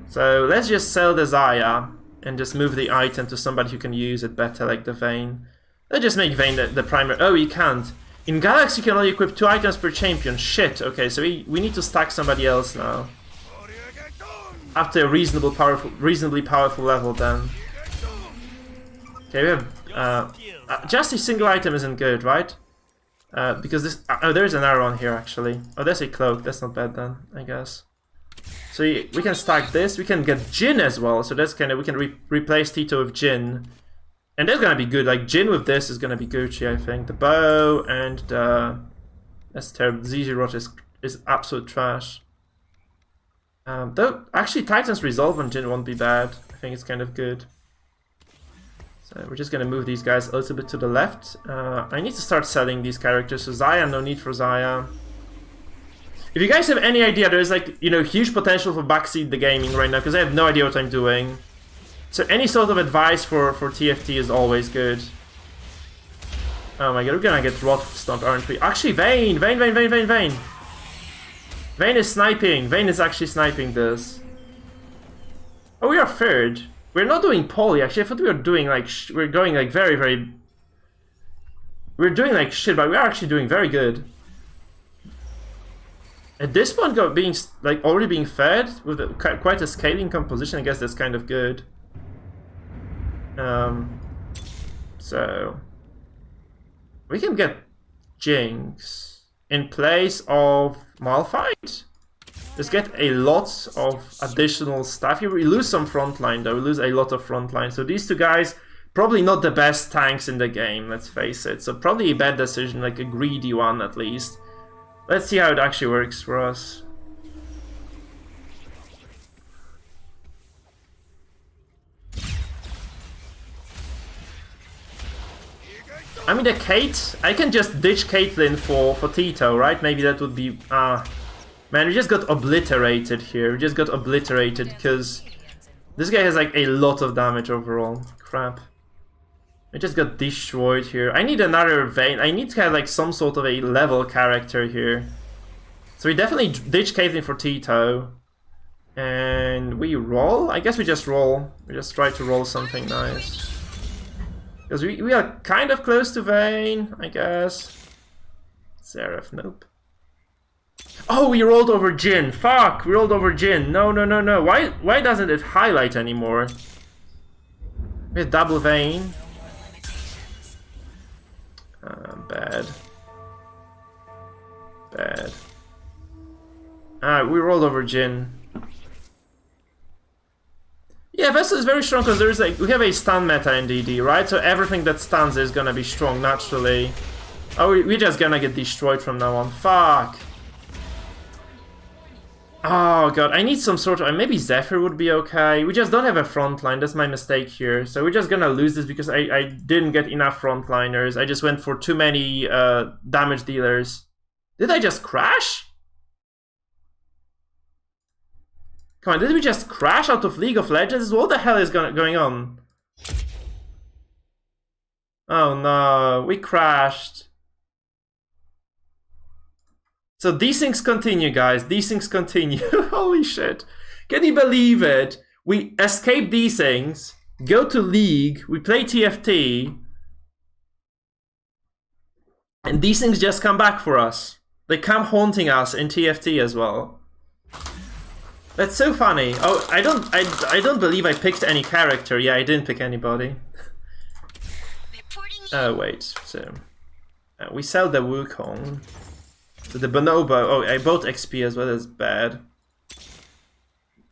So let's just sell the Xayah and just move the item to somebody who can use it better, like the Vayne. Let's just make Vayne the primary. Oh, you can't. In Galaxy, you can only equip 2 items per champion. Shit. Okay, so we need to stack somebody else now. After a reasonably powerful level, then. Okay, we have. Just a single item isn't good, right? Because this. Oh, there's an arrow on here actually. Oh, there's a cloak. That's not bad then, I guess. So we can stack this. We can get Jin as well. So that's kind of, we can replace Tito with Jin, and that's gonna be good. Like Jin with this is gonna be Gucci, I think. The bow and that's terrible. ZZ Rot is absolute trash. Though actually Titan's Resolve on Jin won't be bad. I think it's kind of good. So we're just gonna move these guys a little bit to the left. I need to start selling these characters. So Xayah, no need for Xayah. If you guys have any idea, there's like, you know, huge potential for backseat the gaming right now, because I have no idea what I'm doing. So any sort of advice for TFT is always good. Oh my god, we're gonna get rot stunned, aren't we? Actually, Vayne is sniping. Vayne is actually sniping this. Oh, we are third. We're not doing poorly, actually. I thought we were doing like we're going like very. We're doing like shit, but we are actually doing very good. At this point, being like already being fed with quite a scaling composition, I guess that's kind of good. So we can get Jinx in place of Malphite. Just get a lot of additional stuff here. We lose some frontline though. We lose a lot of frontline. So these two guys, probably not the best tanks in the game. Let's face it. So probably a bad decision, like a greedy one at least. Let's see how it actually works for us. I mean, the Kate, I can just ditch Caitlyn for Tito, right? Maybe that would be... man, we just got obliterated here. We just got obliterated because this guy has like a lot of damage overall. Crap. I just got destroyed here. I need another Vayne. I need to have like some sort of a level character here. So we definitely ditch Caitlyn for Tito. And we roll? I guess we just roll. We just try to roll something nice. Because we are kind of close to Vayne, I guess. Seraph, nope. Oh, we rolled over Jin. Fuck, we rolled over Jin. No. Why doesn't it highlight anymore? We have double Vayne. Bad. We rolled over Jin. Yeah, Vestal is very strong because there's like, we have a stun meta in DD, right? So everything that stuns is gonna be strong naturally. Oh, we're just gonna get destroyed from now on. Fuck. Oh god, I need some sort of... maybe Zephyr would be okay. We just don't have a frontline, that's my mistake here. So we're just gonna lose this because I didn't get enough frontliners. I just went for too many damage dealers. Did I just crash? Come on, did we just crash out of League of Legends? What the hell is going on? Oh no, we crashed. So these things continue, guys. These things continue. Holy shit. Can you believe it? We escape these things, go to League, we play TFT, and these things just come back for us. They come haunting us in TFT as well. That's so funny. Oh, I don't believe I picked any character. Yeah, I didn't pick anybody. Oh, wait. So we sell the Wukong. So the Bonobo, oh, I bought XP as well, that's bad.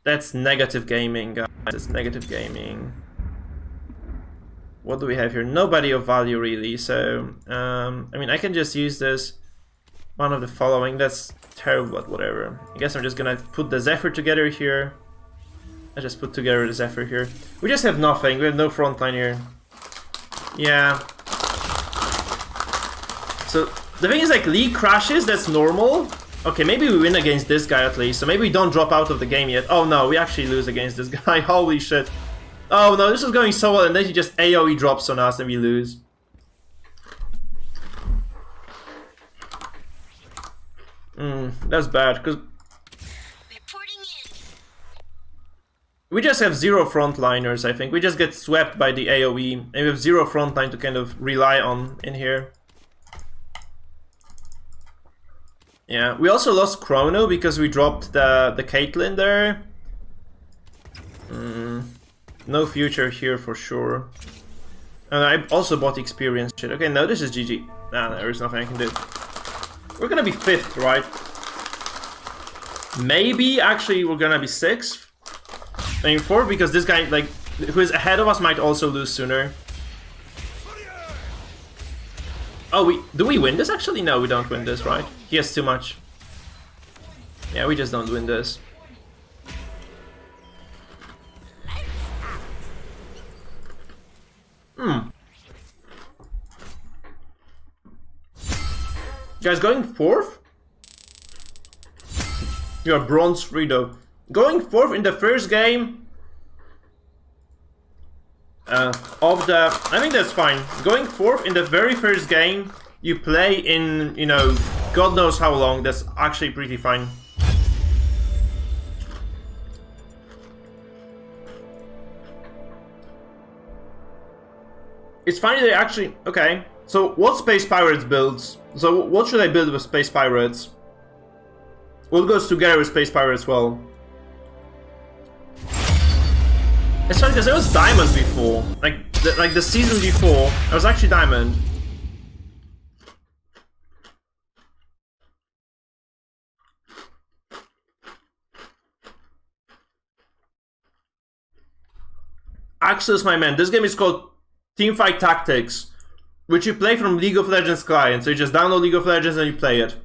That's negative gaming, guys, that's negative gaming. What do we have here? Nobody of value, really, so... I mean, I can just use this. One of the following, that's terrible, but whatever. I guess I'm just gonna put the Zephyr together here. I just put together the Zephyr here. We just have nothing, we have no frontline here. Yeah. So... the thing is, like, League crashes, that's normal. Okay, maybe we win against this guy at least, so maybe we don't drop out of the game yet. Oh no, we actually lose against this guy, holy shit. Oh no, this is going so well, and then he just AoE drops on us and we lose. That's bad, because we just have 0 frontliners, I think. We just get swept by the AoE, and we have 0 frontline to kind of rely on in here. Yeah, we also lost Chrono because we dropped the Caitlyn there. No future here for sure. And I also bought experience shit. Okay, no, this is GG. Nah, there's nothing I can do. We're gonna be 5th, right? Maybe, actually, we're gonna be 6th. I mean, 4th, because this guy, like, who is ahead of us might also lose sooner. Oh, do we win this actually? No, we don't win this, right? He has too much. Yeah, we just don't win this. Guys, going 4th? You're bronze 3 though. Going 4th in the first game of the... I think that's fine. Going 4th in the very first game you play in, you know, God knows how long, that's actually pretty fine. It's funny they actually... Okay, so what Space Pirates builds? So what should I build with Space Pirates? What goes together with Space Pirates well? It's funny because I was Diamond before. Like the season before, I was actually Diamond. Access, my man. This game is called Teamfight Tactics, which you play from League of Legends client. So you just download League of Legends and you play it.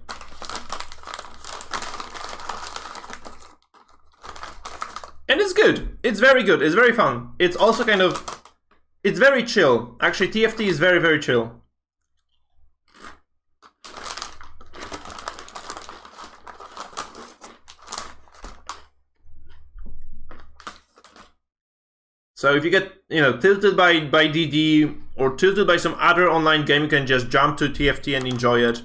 And it's good. It's very good. It's very fun. It's also kind of... It's very chill. Actually, TFT is very, very chill. So if you get, you know, tilted by DD or tilted by some other online game, you can just jump to TFT and enjoy it.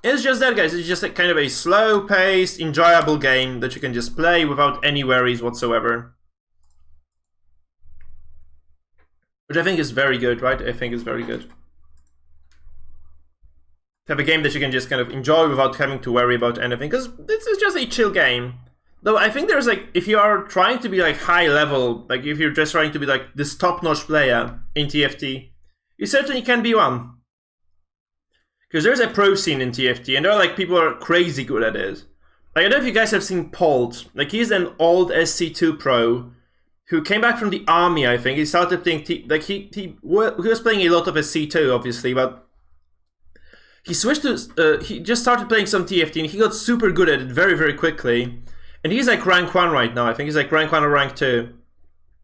It's just that, guys. It's just a kind of a slow-paced, enjoyable game that you can just play without any worries whatsoever. Which I think is very good, right? I think is very good. Have a game that you can just kind of enjoy without having to worry about anything, because this is just a chill game. Though I think there's like, if you are trying to be like high level, like if you're just trying to be like this top-notch player in TFT, you certainly can be one. Because there's a pro scene in TFT, and there are like people who are crazy good at it. Like, I don't know if you guys have seen Polt. Like, he's an old SC2 pro who came back from the army, I think. He started playing, he was playing a lot of SC2, obviously, but he switched to, he just started playing some TFT, and he got super good at it very, very quickly. And he's like rank 1 right now, I think. He's like rank 1 or rank 2.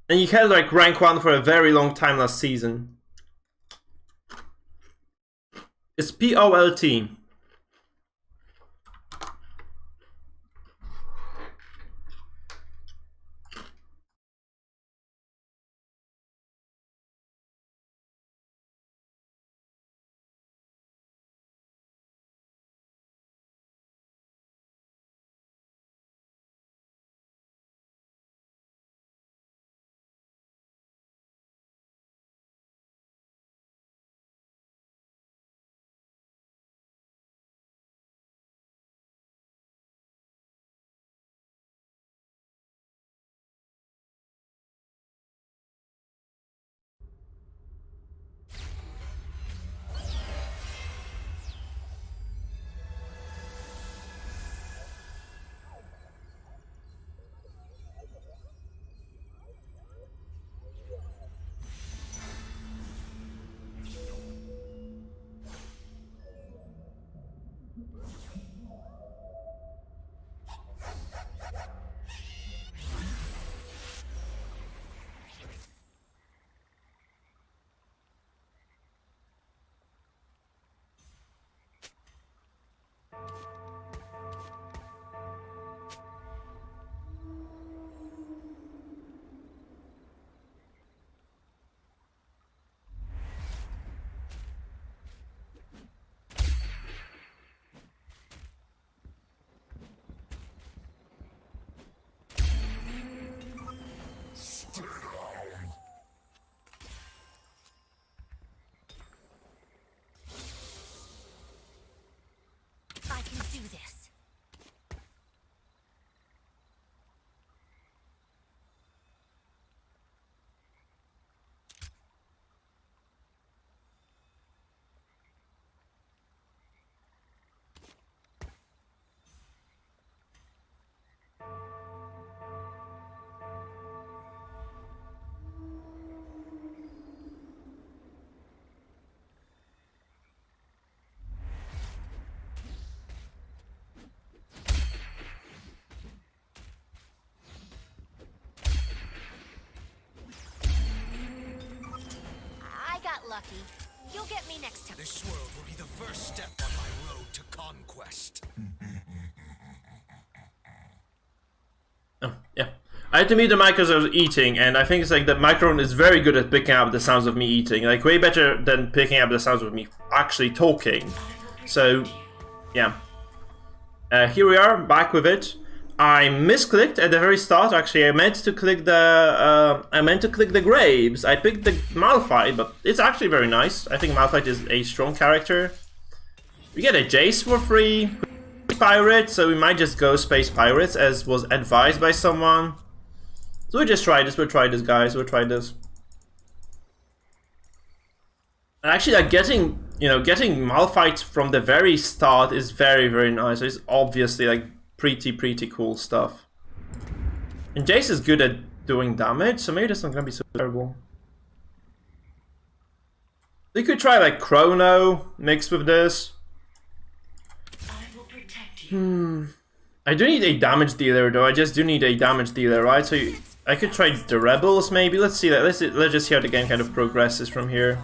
And he held like rank 1 for a very long time last season. It's P-O-L-T. lucky. You'll get me next time. This world will be the first step on my road to conquest. Oh, yeah. I had to mute the mic because I was eating, and I think it's like the microphone is very good at picking up the sounds of me eating. Like, way better than picking up the sounds of me actually talking. So, yeah. Here we are, back with it. I misclicked at the very start, actually. I meant to click the Graves. I picked the Malphite, but it's actually very nice. I think Malphite is a strong character. We get a Jace for free. Pirate, so we might just go Space Pirates, as was advised by someone. So we'll just try this, guys, we'll try this. And actually, like, getting Malphite from the very start is very, very nice. It's obviously, like, pretty cool stuff. And Jace is good at doing damage, so maybe that's not gonna be so terrible. We could try, like, Chrono mixed with this. I do need a damage dealer, though. I just do need a damage dealer, right? So I could try the Rebels, maybe. Let's see that. Let's just see how the game kind of progresses from here.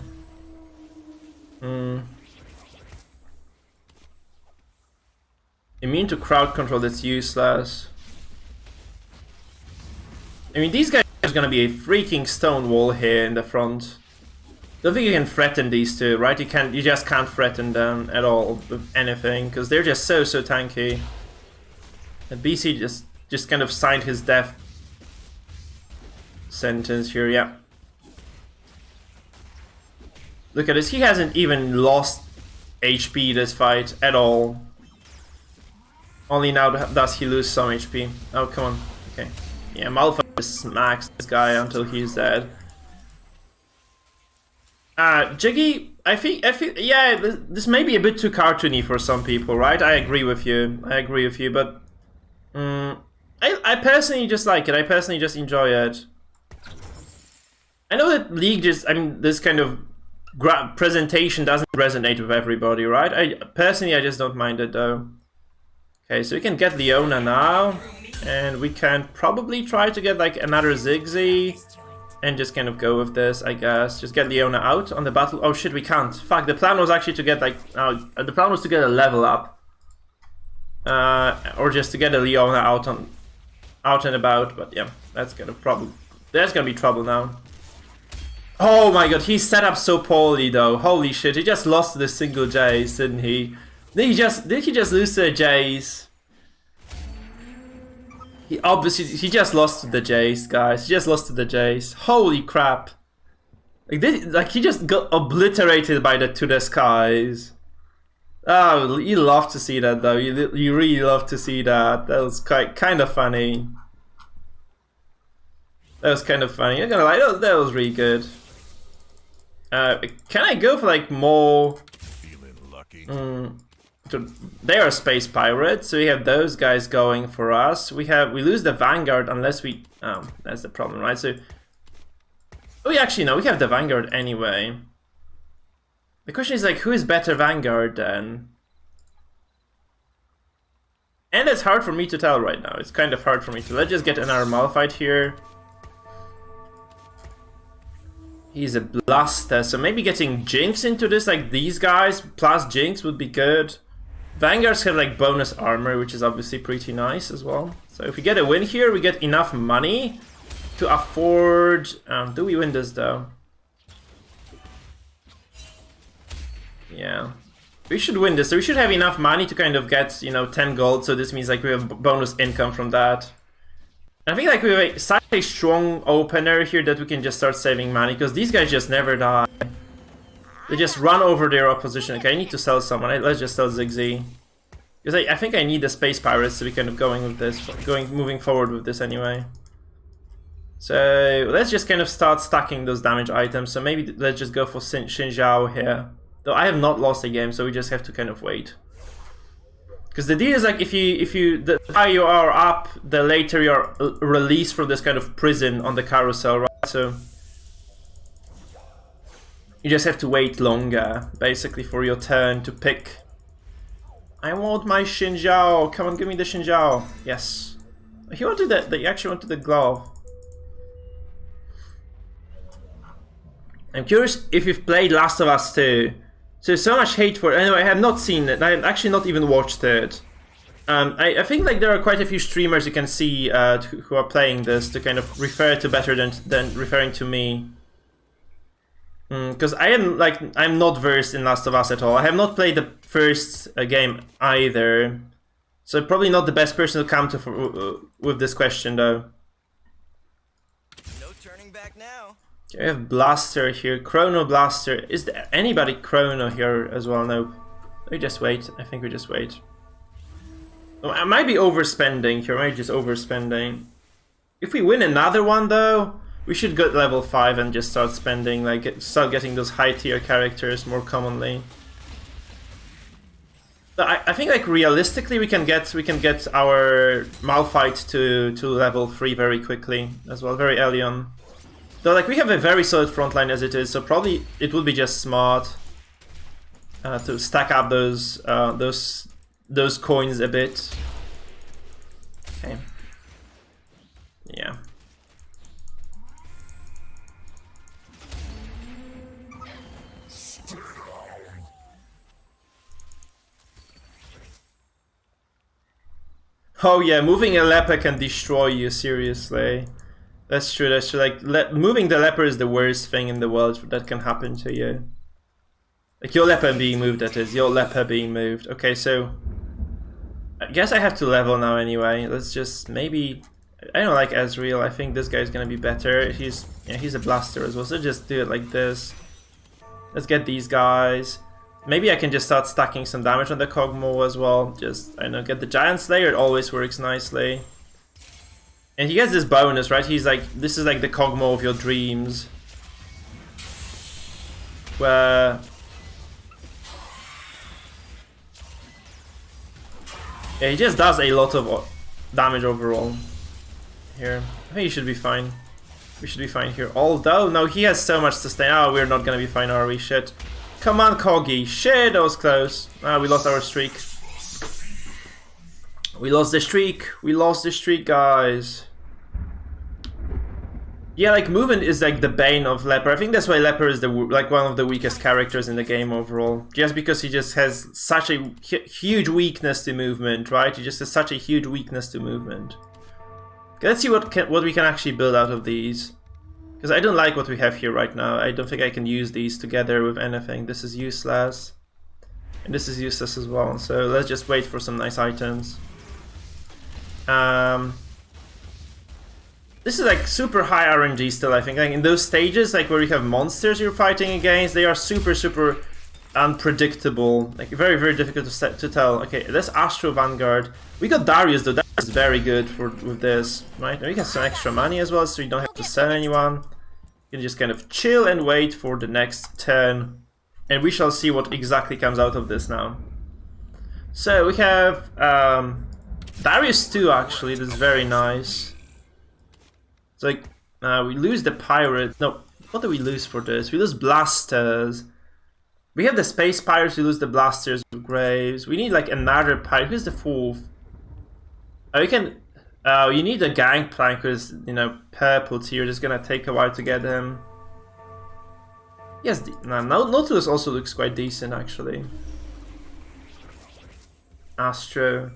Immune to crowd control, that's useless. I mean, these guys are gonna be a freaking stone wall here in the front. Don't think you can threaten these two, right? You just can't threaten them at all with anything, because they're just so tanky. And BC just kind of signed his death sentence here, yeah. Look at this, he hasn't even lost HP this fight at all. Only now does he lose some HP. Oh, come on. Okay. Yeah, Malphite just smacks this guy until he's dead. Jiggy, I think, yeah, this may be a bit too cartoony for some people, right? I agree with you, but I personally just like it. I personally just enjoy it. I know that League this kind of presentation doesn't resonate with everybody, right? I just don't mind it though. Okay, so we can get Leona now, and we can probably try to get like another Ziggsy, and just kind of go with this, I guess. Just get Leona out on the battle. Oh shit, we can't. Fuck, the plan was actually to get like, the plan was to get a level up, or just to get a Leona out and about. But yeah, that's gonna be trouble now. Oh my god, he set up so poorly though. Holy shit, he just lost to the single Jace, didn't he? Did he just lose to a Jace? He just lost to the Jace, guys. He just lost to the Jace. Holy crap! Like he just got obliterated by the To The Skies. Oh, you love to see that though. You really love to see that. That was kind of funny. That was kind of funny. I'm gonna lie, that was really good. Can I go for like more? Feeling lucky. They are space pirates, so we have those guys going for us. We lose the Vanguard unless we. Oh, that's the problem, right? So we actually no, we have the Vanguard anyway. The question is like, who is better Vanguard then? And it's hard for me to tell right now. It's kind of hard for me to. Let's just get another Malphite here. He's a Blaster, so maybe getting Jinx into this, like these guys plus Jinx would be good. Vanguards have like bonus armor, which is obviously pretty nice as well. So if we get a win here, we get enough money to afford... do we win this though? Yeah. We should win this, so we should have enough money to kind of get, 10 gold, so this means like we have bonus income from that. I think like we have such a strong opener here that we can just start saving money, because these guys just never die. They just run over their opposition. Okay, I need to sell someone. Let's just sell Ziggsy. Because I think I need the Space Pirates to be kind of going with this, moving forward with this anyway. So let's just kind of start stacking those damage items. So maybe let's just go for Xin Zhao here. Though I have not lost a game, so we just have to kind of wait. Because the deal is like, the higher you are up, the later you're released from this kind of prison on the carousel, right? So you just have to wait longer, basically, for your turn to pick. I want my Xin Zhao. Come on, give me the Xin Zhao. Yes. He wanted that. He actually wanted the glove. I'm curious if you've played Last of Us 2. So there's so much hate for it. Anyway, I have not seen it. I have actually not even watched it. I think like there are quite a few streamers you can see who are playing this to kind of refer to better than referring to me. Because I'm not versed in Last of Us at all. I have not played the first game either. So probably not the best person to come to with this question though. No turning back now. Okay, I have Blaster here, Chrono Blaster. Is there anybody Chrono here as well? No. We just wait. I think we just wait. Oh, I might be overspending here, I might just overspending. If we win another one though, we should go to level 5 and just start spending, like start getting those high tier characters more commonly. But I think like realistically we can get our Malphite to level 3 very quickly as well, very early on. Though like we have a very solid frontline as it is, so probably it would be just smart to stack up those coins a bit. Okay. Yeah. Oh yeah, moving a leper can destroy you, seriously. That's true, that's true. Like, moving the leper is the worst thing in the world that can happen to you. Like, your leper being moved, that is. Your leper being moved. Okay, so... I guess I have to level now anyway. Let's just maybe... I don't like Ezreal. I think this guy's gonna be better. He's a blaster as well, so just do it like this. Let's get these guys. Maybe I can just start stacking some damage on the Kog'Maw as well. Just, I don't know, get the Giant Slayer. It always works nicely. And he gets this bonus, right? He's like, this is like the Kog'Maw of your dreams. Where... yeah, he just does a lot of damage overall. Here. I think he should be fine. We should be fine here. Although, no, he has so much to stay. Oh, we're not gonna be fine, are we? Shit. Come on, Coggy. Shit, that was close. Ah, we lost our streak. We lost the streak. We lost the streak, guys. Yeah, like, movement is like the bane of Leper. I think that's why Leper is like one of the weakest characters in the game overall. Just because he just has such a huge weakness to movement, right? He just has such a huge weakness to movement. Okay, let's see what we can actually build out of these. Because I don't like what we have here right now. I don't think I can use these together with anything. This is useless. And this is useless as well. So let's just wait for some nice items. This is like super high RNG still, I think. Like in those stages, like where you have monsters you're fighting against, they are super unpredictable. Like very difficult to tell. Okay, that's Astro Vanguard. We got Darius though. That is very good with this, right? And we get some extra money as well, so you don't have to sell anyone. You can just kind of chill and wait for the next turn, and we shall see what exactly comes out of this now. So we have Darius 2 actually. This is very nice. It's like we lose the pirate. No, what do we lose for this? We lose blasters. We have the space pirates. We lose the blasters with Graves. We need like another pirate. Who's the fourth? Oh, you can. You need a gangplank because you know purple tier. It's gonna take a while to get him. Yes, Nautilus also looks quite decent actually. Astro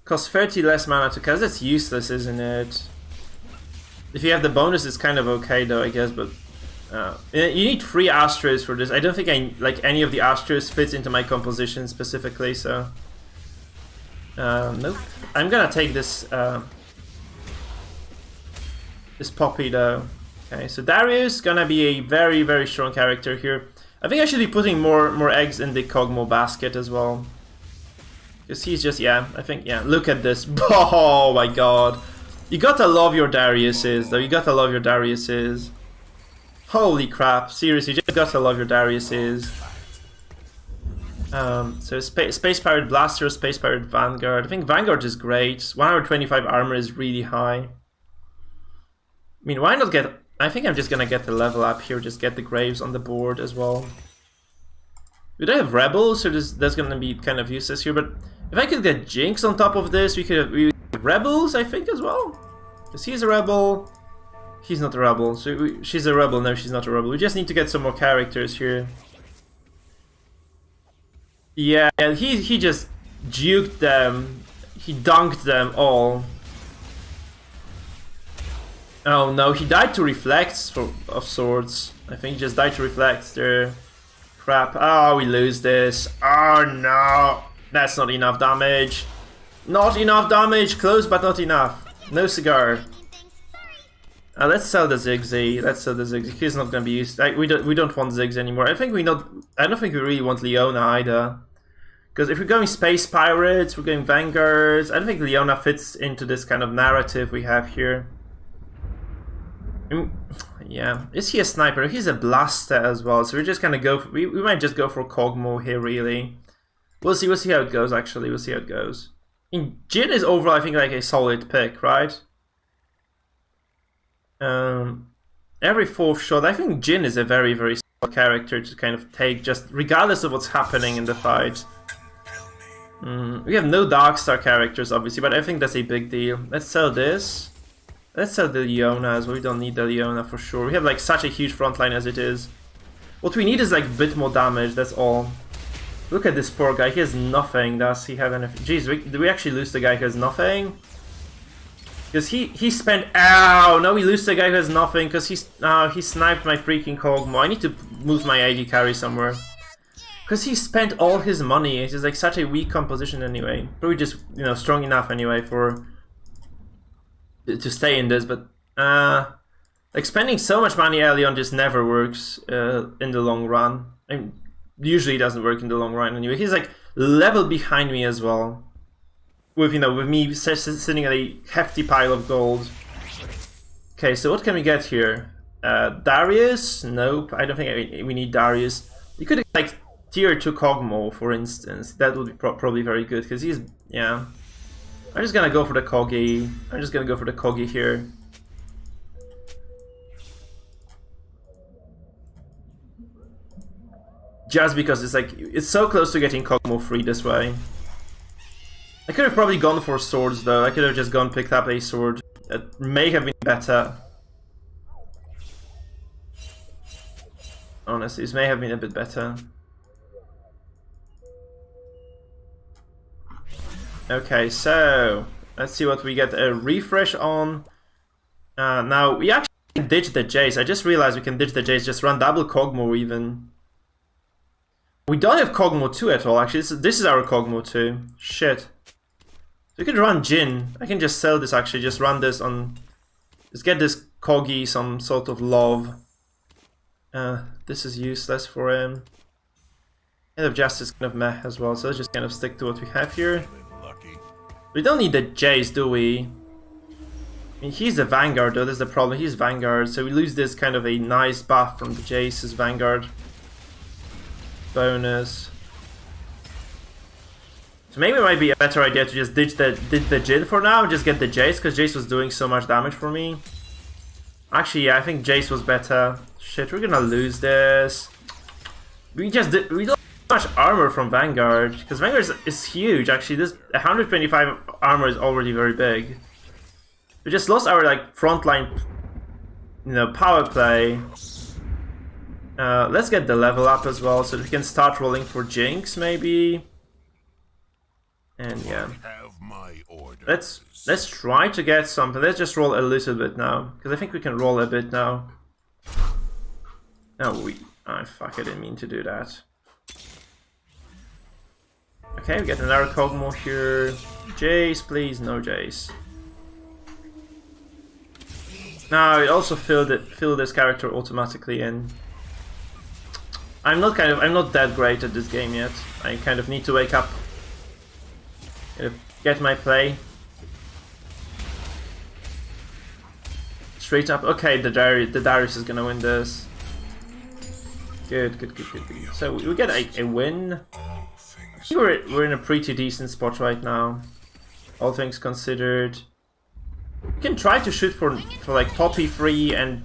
costs 30 less mana to cast. That's useless, isn't it? If you have the bonus, it's kind of okay though, I guess. But you need 3 Astros for this. I don't think like any of the Astros fits into my composition specifically, so. Nope. I'm gonna take this this Poppy though. Okay, so Darius gonna be a very strong character here. I think I should be putting more eggs in the Kog'Maw basket as well. Because he's just, yeah, I think, yeah, look at this. Oh my god. You gotta love your Dariuses though, you gotta love your Dariuses. Holy crap, seriously, you just gotta love your Dariuses. So Space Pirate Blaster, Space Pirate Vanguard. I think Vanguard is great. 125 armor is really high. I mean, why not get... I think I'm just gonna get the level up here, just get the Graves on the board as well. We don't have Rebels, so that's gonna be kind of useless here, but if I could get Jinx on top of this, we could have Rebels, I think, as well. Because he's a Rebel. He's not a rebel. So she's a rebel. No, she's not a rebel. We just need to get some more characters here. Yeah, and he just juked them. He dunked them all. Oh no, he died to reflects of sorts. I think he just died to reflects there. Crap. Oh, we lose this. Oh no. That's not enough damage. Not enough damage. Close, but not enough. No cigar. Let's sell the Ziggy. Let's sell the Ziggy. He's not gonna be used. We don't want Ziggs anymore. I don't think we really want Leona either. Because if we're going Space Pirates, we're going Vanguards. I don't think Leona fits into this kind of narrative we have here. Yeah, is he a sniper? He's a blaster as well, so we're just gonna go for, we might just go for Kog'Maw here, really. We'll see how it goes, actually. We'll see how it goes. I mean, Jin is overall, I think, like a solid pick, right? Every fourth shot, I think Jin is a very, very solid character to kind of take, just regardless of what's happening in the fight. We have no Darkstar characters, obviously, but I think that's a big deal. Let's sell this. Let's sell the Leona as well. We don't need the Leona for sure. We have like such a huge front line as it is. What we need is like a bit more damage, that's all. Look at this poor guy, he has nothing. Does he have anything? Jeez, do we actually lose the guy who has nothing? Because he spent... Ow! No, we lose the guy who has nothing because he sniped my freaking Kog'Maw. I need to move my AD carry somewhere. Because he spent all his money. It's just like such a weak composition anyway. Probably just, you know, strong enough anyway for... to stay in this, but like spending so much money early on just never works in the long run. I mean, usually doesn't work in the long run anyway. He's like level behind me as well, with with me sitting at a hefty pile of gold. Okay, so what can we get here? Darius? Nope, I don't think we need Darius. You could like tier 2 Kog'Maw, for instance. That would be probably very good because he's yeah. I'm just gonna go for the Kogi. I'm just gonna go for the Kogi here. Just because it's so close to getting Kog'Maw free this way. I could have probably gone for swords though. I could have just picked up a sword. It may have been better. Honestly, it may have been a bit better. Okay, so let's see what we get a refresh on. Now we actually can ditch the Jace. I just realized we can ditch the Jace, just run double Kog'Maw even. We don't have Kog'Maw 2 at all, actually. This is our Kog'Maw 2. Shit. So we could run Jin. I can just sell this actually, just run this on... Let's get this Kogi some sort of love. This is useless for him. Head of Justice kind of meh as well, so let's just kind of stick to what we have here. We don't need the Jace, do we? I mean, he's the Vanguard though, that's the problem. He's Vanguard, so we lose this kind of a nice buff from the Jace's Vanguard. Bonus. So maybe it might be a better idea to just ditch the Jin for now and just get the Jace, because Jace was doing so much damage for me. Actually, yeah, I think Jace was better. Shit, we're gonna lose this. We lost much armor from Vanguard, because Vanguard is huge actually. This 125 armor is already very big. We just lost our like frontline, power play. Let's get the level up as well, so that we can start rolling for Jinx maybe. And yeah, let's try to get something. Let's just roll a little bit now, because I think we can roll a bit now. No, fuck, I didn't mean to do that. Okay, we get another Kog'Maw here. Jace, please, no Jace. Now it also filled this character automatically in. I'm not that great at this game yet. I kind of need to wake up. Get my play. Straight up. Okay, the Darius is gonna win this. Good. So we get a win. I think we're in a pretty decent spot right now, all things considered. We can try to shoot for like Poppy free and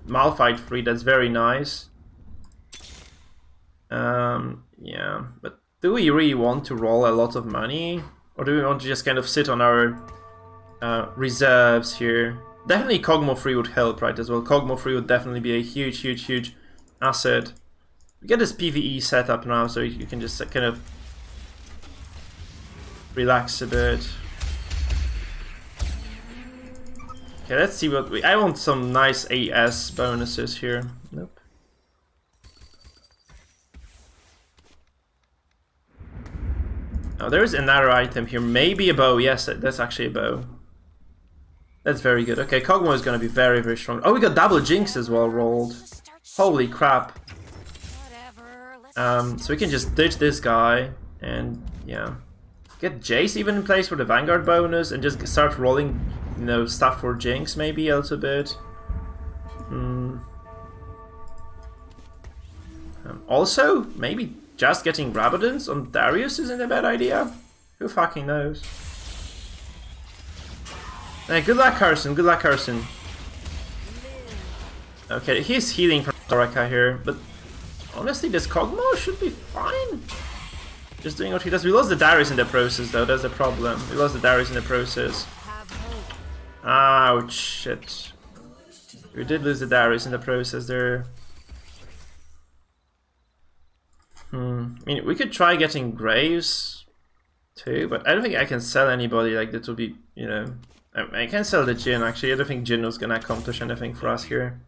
Malphite free. That's very nice. Yeah, but do we really want to roll a lot of money, or do we want to just kind of sit on our reserves here? Definitely Kog'Maw 3 would help, right, as well. Kog'Maw 3 would definitely be a huge asset. We get this PvE setup now, so you can just kind of relax a bit. Okay, let's see what I want some nice AS bonuses here. Nope. Oh, there is another item here. Maybe a bow. Yes, that's actually a bow. That's very good. Okay, Kog'Maw is going to be very strong. Oh, we got double Jinx as well rolled. Holy crap. So we can just ditch this guy and yeah. Get Jace even in place for the Vanguard bonus and just start rolling, you know, stuff for Jinx maybe a little bit. Also, maybe just getting Rabadons on Darius isn't a bad idea. Who fucking knows? Hey, good luck, Carson. Good luck, Carson. Okay, he's healing from Soraka here, but honestly, this Kog'Maw should be fine. Just doing what he does. We lost the Darius in the process, though. That's the problem. We lost the Darius in the process. Ouch, shit. We did lose the Darius in the process there. I mean, we could try getting Graves too, but I don't think I can sell anybody like that would be, you know. I can sell the Jhin actually. I don't think Jhin was gonna accomplish anything for us here.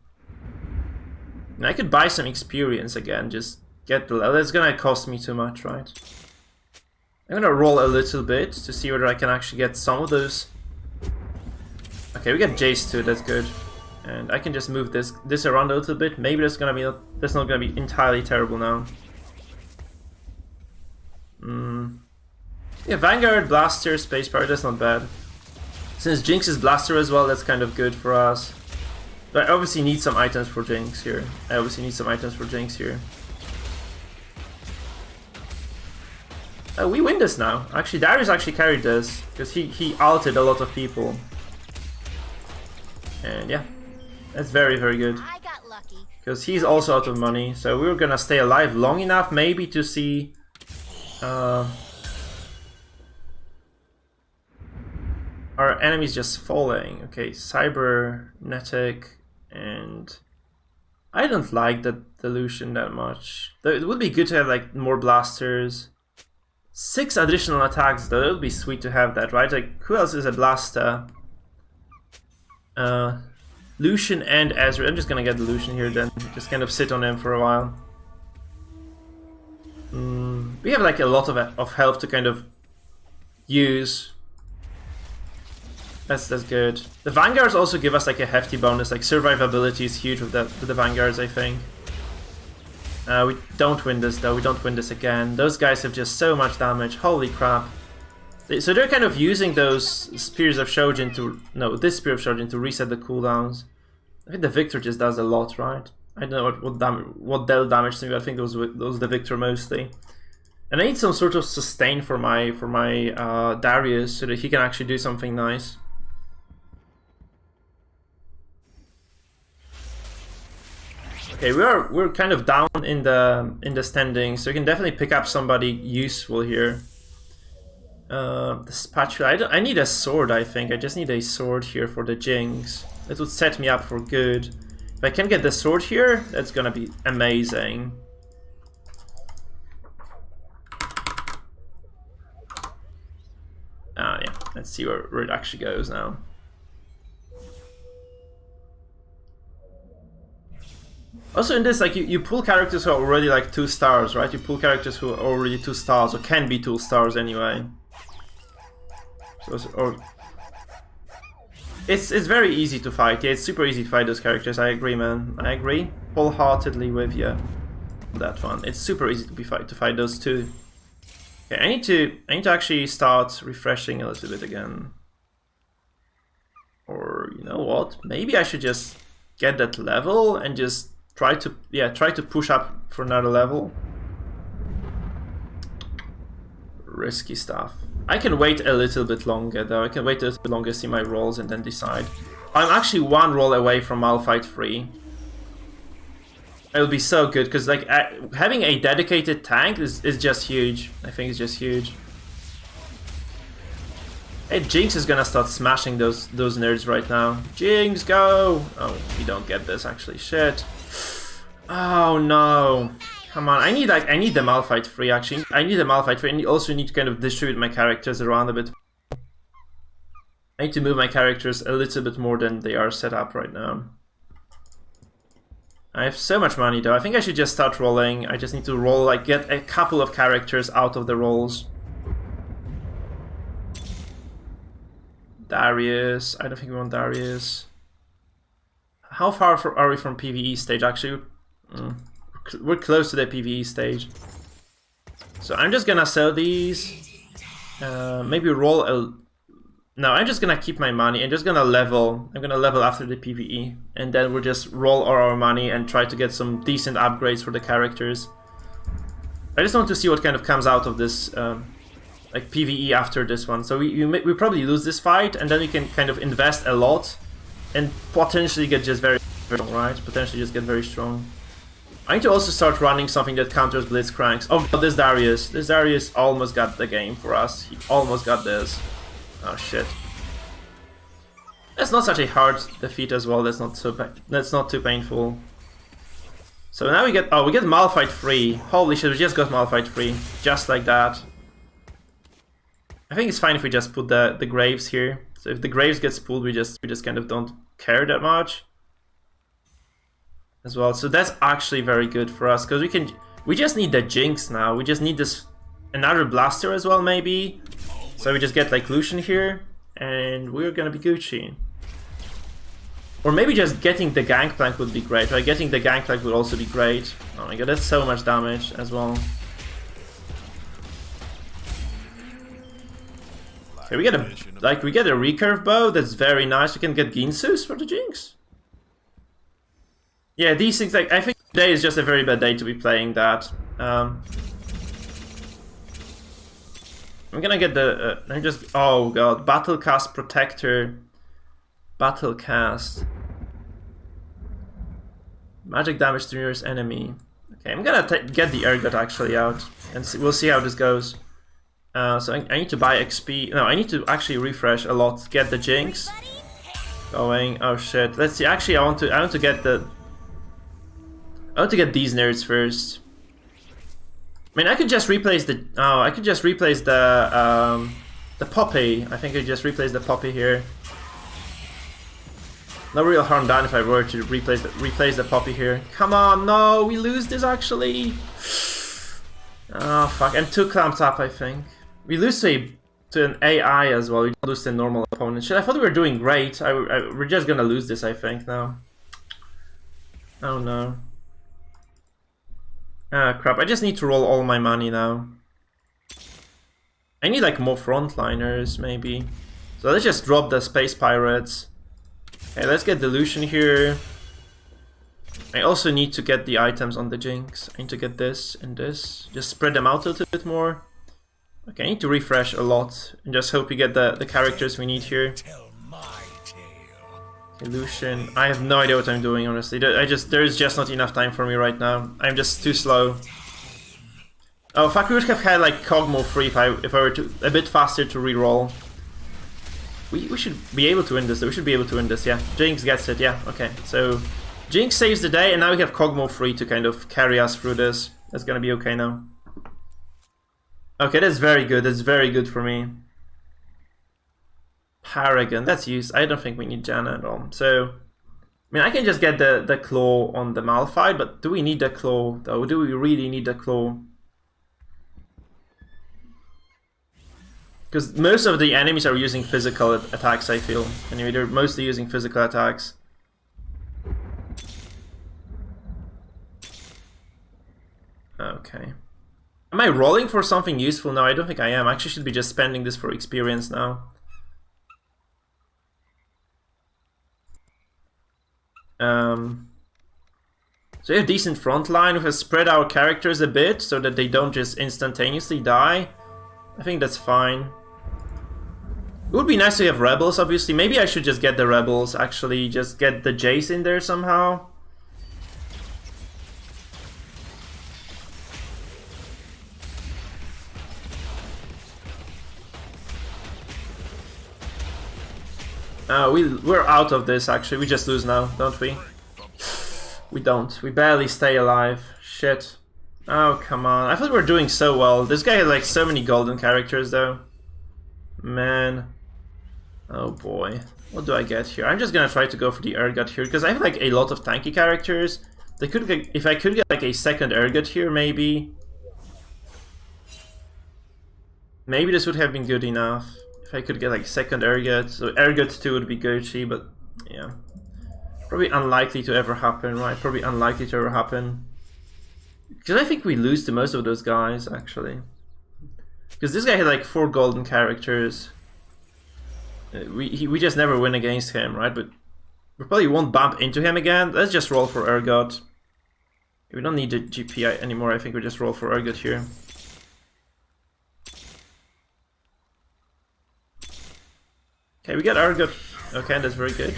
And I could buy some experience again, just get the level. That's gonna cost me too much, right? I'm gonna roll a little bit to see whether I can actually get some of those. Okay, we get Jace too, that's good. And I can just move this around a little bit. Maybe that's not gonna be entirely terrible now. Yeah, Vanguard, Blaster, Space Power, that's not bad. Since Jinx is Blaster as well, that's kind of good for us. But I obviously need some items for Jinx here. We win this now. Actually, Darius actually carried this, because he ulted a lot of people. And yeah, that's very good. I got lucky. Because he's also out of money, so we're gonna stay alive long enough maybe to see... our enemies just falling. Okay, Cybernetic, and I don't like the Delusion that much. It would be good to have like more blasters. 6 additional attacks though, it would be sweet to have that, right? Like, who else is a blaster? Lucian and Ezreal. I'm just gonna get the Lucian here then, just kind of sit on them for a while. We have like a lot of health to kind of use. That's good. The Vanguards also give us like a hefty bonus, like survivability is huge with the Vanguards, I think. We don't win this though, we don't win this again. Those guys have just so much damage, holy crap. So they're kind of using those Spears of Shojin to... No, this Spear of Shojin to reset the cooldowns. I think the Victor just does a lot, right? I don't know what dealt damage to me, but I think it was the Victor mostly. And I need some sort of sustain for my Darius so that he can actually do something nice. Okay, we're kind of down in the standings, so we can definitely pick up somebody useful here. The spatula. I need a sword, I think. I just need a sword here for the Jinx. That would set me up for good. If I can get the sword here, that's gonna be amazing. Yeah, let's see where it actually goes now. Also in this, like, you pull characters who are already like 2 stars, right? You pull characters who are already 2 stars, or can be 2 stars anyway. So, it's very easy to fight. Yeah, it's super easy to fight those characters. I agree, man. I agree wholeheartedly with you. That one. It's super easy to fight those two. Okay, I need to actually start refreshing a little bit again. Or you know what? Maybe I should just get that level and just try to push up for another level. Risky stuff. I can wait a little bit longer though. I can wait a little bit longer, see my rolls, and then decide. I'm actually 1 roll away from Malphite 3. It'll be so good because like having a dedicated tank is just huge. I think it's just huge. Hey, Jinx is gonna start smashing those nerds right now. Jinx, go! Oh, we don't get this actually. Shit. Oh no. Come on, I need the Malphite free actually. I need the Malphite free, and you also need to kind of distribute my characters around a bit. I need to move my characters a little bit more than they are set up right now. I have so much money though. I think I should just start rolling. I just need to roll, like, get a couple of characters out of the rolls. Darius. I don't think we want Darius. How far are we from PvE stage actually? We're close to the PvE stage. So I'm just gonna sell these. Maybe roll a... No, I'm just gonna keep my money and just gonna level. I'm gonna level after the PvE. And then we'll just roll all our money and try to get some decent upgrades for the characters. I just want to see what kind of comes out of this like PvE after this one. So we probably lose this fight, and then we can kind of invest a lot and potentially get just very strong, right? Potentially just get very strong. I need to also start running something that counters Blitzcranks. Oh god, this Darius. This Darius almost got the game for us. He almost got this. Oh shit. That's not such a hard defeat as well. That's not too painful. So now we get Malphite free. Holy shit, we just got Malphite free. Just like that. I think it's fine if we just put the Graves here. So if the Graves gets pulled, we just kind of don't care that much as well. So that's actually very good for us, because we just need the Jinx now. We just need this another Blaster as well, maybe. So we just get like Lucian here, and we're gonna be Gucci. Or maybe just getting the Gangplank would be great, right? Getting the Gangplank would also be great. Oh my god, that's so much damage as well. Okay, we get a recurve bow. That's very nice. We can get Ginsus for the Jinx. Yeah, these things, like, I think today is just a very bad day to be playing that. I'm gonna get the oh god, Battlecast Protector, Battlecast, magic damage to nearest enemy. Okay, I'm gonna get the Ergot actually out, and we'll see how this goes. So I need to buy XP. No, I need to actually refresh a lot. Get the Jinx going. Oh shit. Let's see. Actually, I want to get these nerds first. I mean, I could just replace the. Oh, I could just replace the Poppy. I think I just replace the Poppy here. No real harm done if I were to replace the Poppy here. Come on, no, we lose this actually. Oh fuck, and 2 clamps up, I think. We lose to an AI as well. We don't lose to a normal opponent. Shit, I thought we were doing great. We're just gonna lose this, I think, now. Oh no. Ah crap, I just need to roll all my money now. I need like more frontliners, maybe. So let's just drop the Space Pirates. Okay, let's get the Lucian here. I also need to get the items on the Jinx. I need to get this and this. Just spread them out a little bit more. Okay, I need to refresh a lot and just hope we get the characters we need here. Okay, Lucian. I have no idea what I'm doing, honestly. There's just not enough time for me right now. I'm just too slow. Oh fuck, we would have had like Kog'Maw free if I were a bit faster to reroll. We should be able to win this though. We should be able to win this, yeah. Jinx gets it, yeah, okay. So Jinx saves the day, and now we have Kog'Maw free to kind of carry us through this. That's gonna be okay now. Okay, that's very good. That's very good for me. Paragon, that's used. I don't think we need Janna at all. So, I mean, I can just get the Claw on the Malphite, but do we need the Claw though? Do we really need the Claw? Because most of the enemies are using physical attacks, I feel. Anyway, they're mostly using physical attacks. Okay. Am I rolling for something useful? No, I don't think I am. I actually should be just spending this for experience now. So we have decent front line. We have spread our characters a bit so that they don't just instantaneously die. I think that's fine. It would be nice to have rebels, obviously. Maybe I should just get the rebels, actually. Just get the Jace in there somehow. We're out of this actually. We just lose now, don't we? We don't. We barely stay alive. Shit. Oh, come on. I thought we were doing so well. This guy had like so many golden characters though. Man. Oh boy. What do I get here? I'm just gonna try to go for the Urgot here because I have like a lot of tanky characters. They could get, if I could get like a second Urgot here, maybe. Maybe this would have been good enough. If I could get like second Urgot. So Urgot 2 would be Gucci, but yeah. Probably unlikely to ever happen, right? Probably unlikely to ever happen. Because I think we lose to most of those guys, actually. Because this guy had like 4 golden characters. We just never win against him, right? But we probably won't bump into him again. Let's just roll for Urgot. We don't need the GP anymore. I think we just roll for Urgot here. Okay, we got Urgot. Okay, that's very good.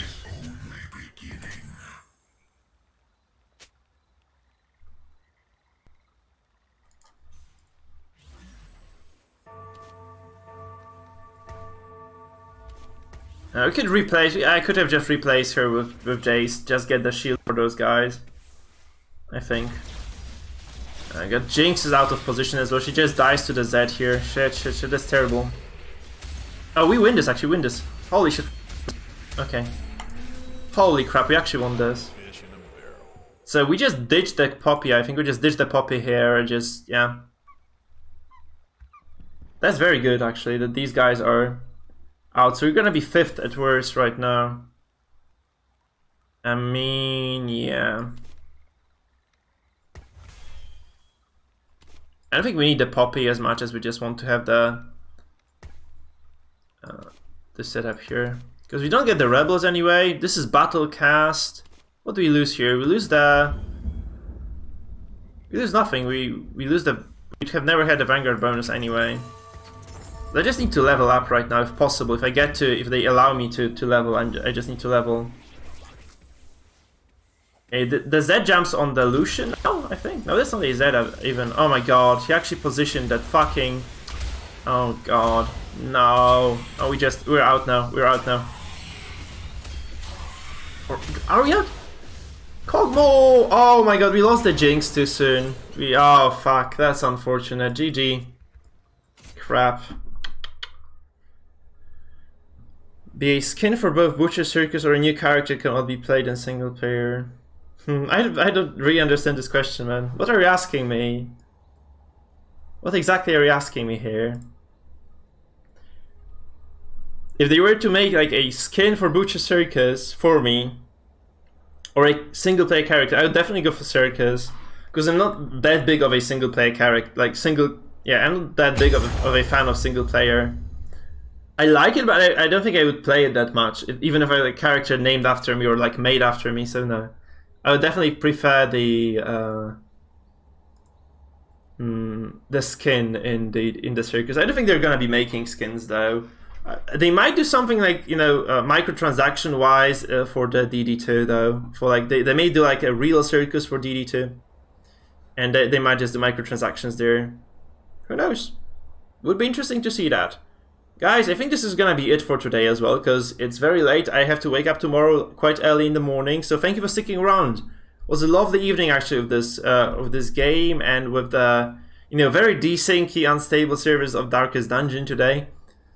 We could replace. I could have just replaced her with Jace. Just get the shield for those guys. I think. I got Jinx is out of position as well. She just dies to the Z here. Shit, shit, shit. That's terrible. Oh, we win this. Actually, win this. Holy shit. Okay. Holy crap! We actually won this. So we just ditched the Poppy. I think we just ditched the Poppy here. Just yeah. That's very good actually. That these guys are out, so we're gonna be 5th at worst right now. I mean, yeah. I don't think we need the Poppy as much as we just want to have the setup here. Because we don't get the Rebels anyway. This is Battle Cast. What do we lose here? We lose the... We lose nothing. We lose the... We have never had the Vanguard bonus anyway. I just need to level up right now if possible. If I get to, if they allow me to level, I just need to level. Okay, the Z jumps on the Lucian. Oh, I think. No, that's not a Z even. Oh my god, he actually positioned that fucking... Oh god, no. Oh, we're out now. We're out now. Are we out? Cogmo! Oh my god, we lost the Jinx too soon. Oh fuck, that's unfortunate. GG. Crap. Be a skin for both Butcher Circus or a new character cannot be played in single player. I don't really understand this question, man. What are you asking me? What exactly are you asking me here? If they were to make like a skin for Butcher Circus for me, or a single player character, I would definitely go for Circus. Because I'm not that big of a single player character, yeah, I'm not that big of a fan of single player. I like it, but I don't think I would play it that much, even if I had a character named after me or like made after me, so no. I would definitely prefer the skin in the Circus. I don't think they're gonna be making skins though. They might do something like, you know, microtransaction wise for the DD2 though. For like they may do like a real Circus for DD2, and they might just do microtransactions there. Who knows? Would be interesting to see that. Guys, I think this is gonna be it for today as well, because it's very late. I have to wake up tomorrow quite early in the morning, so thank you for sticking around. It was a lovely evening actually of this game, and with the, you know, very desyncy, unstable servers of Darkest Dungeon today.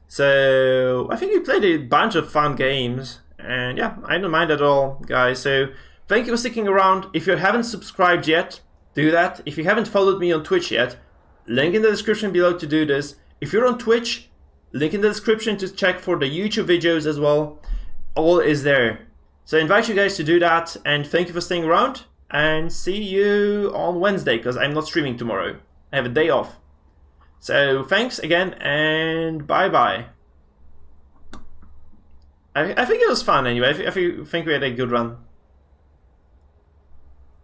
So I think we played a bunch of fun games, and yeah, I don't mind at all, guys. So thank you for sticking around. If you haven't subscribed yet, do that. If you haven't followed me on Twitch yet, link in the description below to do this. If you're on Twitch, link in the description to check for the YouTube videos as well. All is there. So I invite you guys to do that, and thank you for staying around, and see you on Wednesday, because I'm not streaming tomorrow. I have a day off. So thanks again, and bye-bye. I think it was fun anyway. I think we had a good run.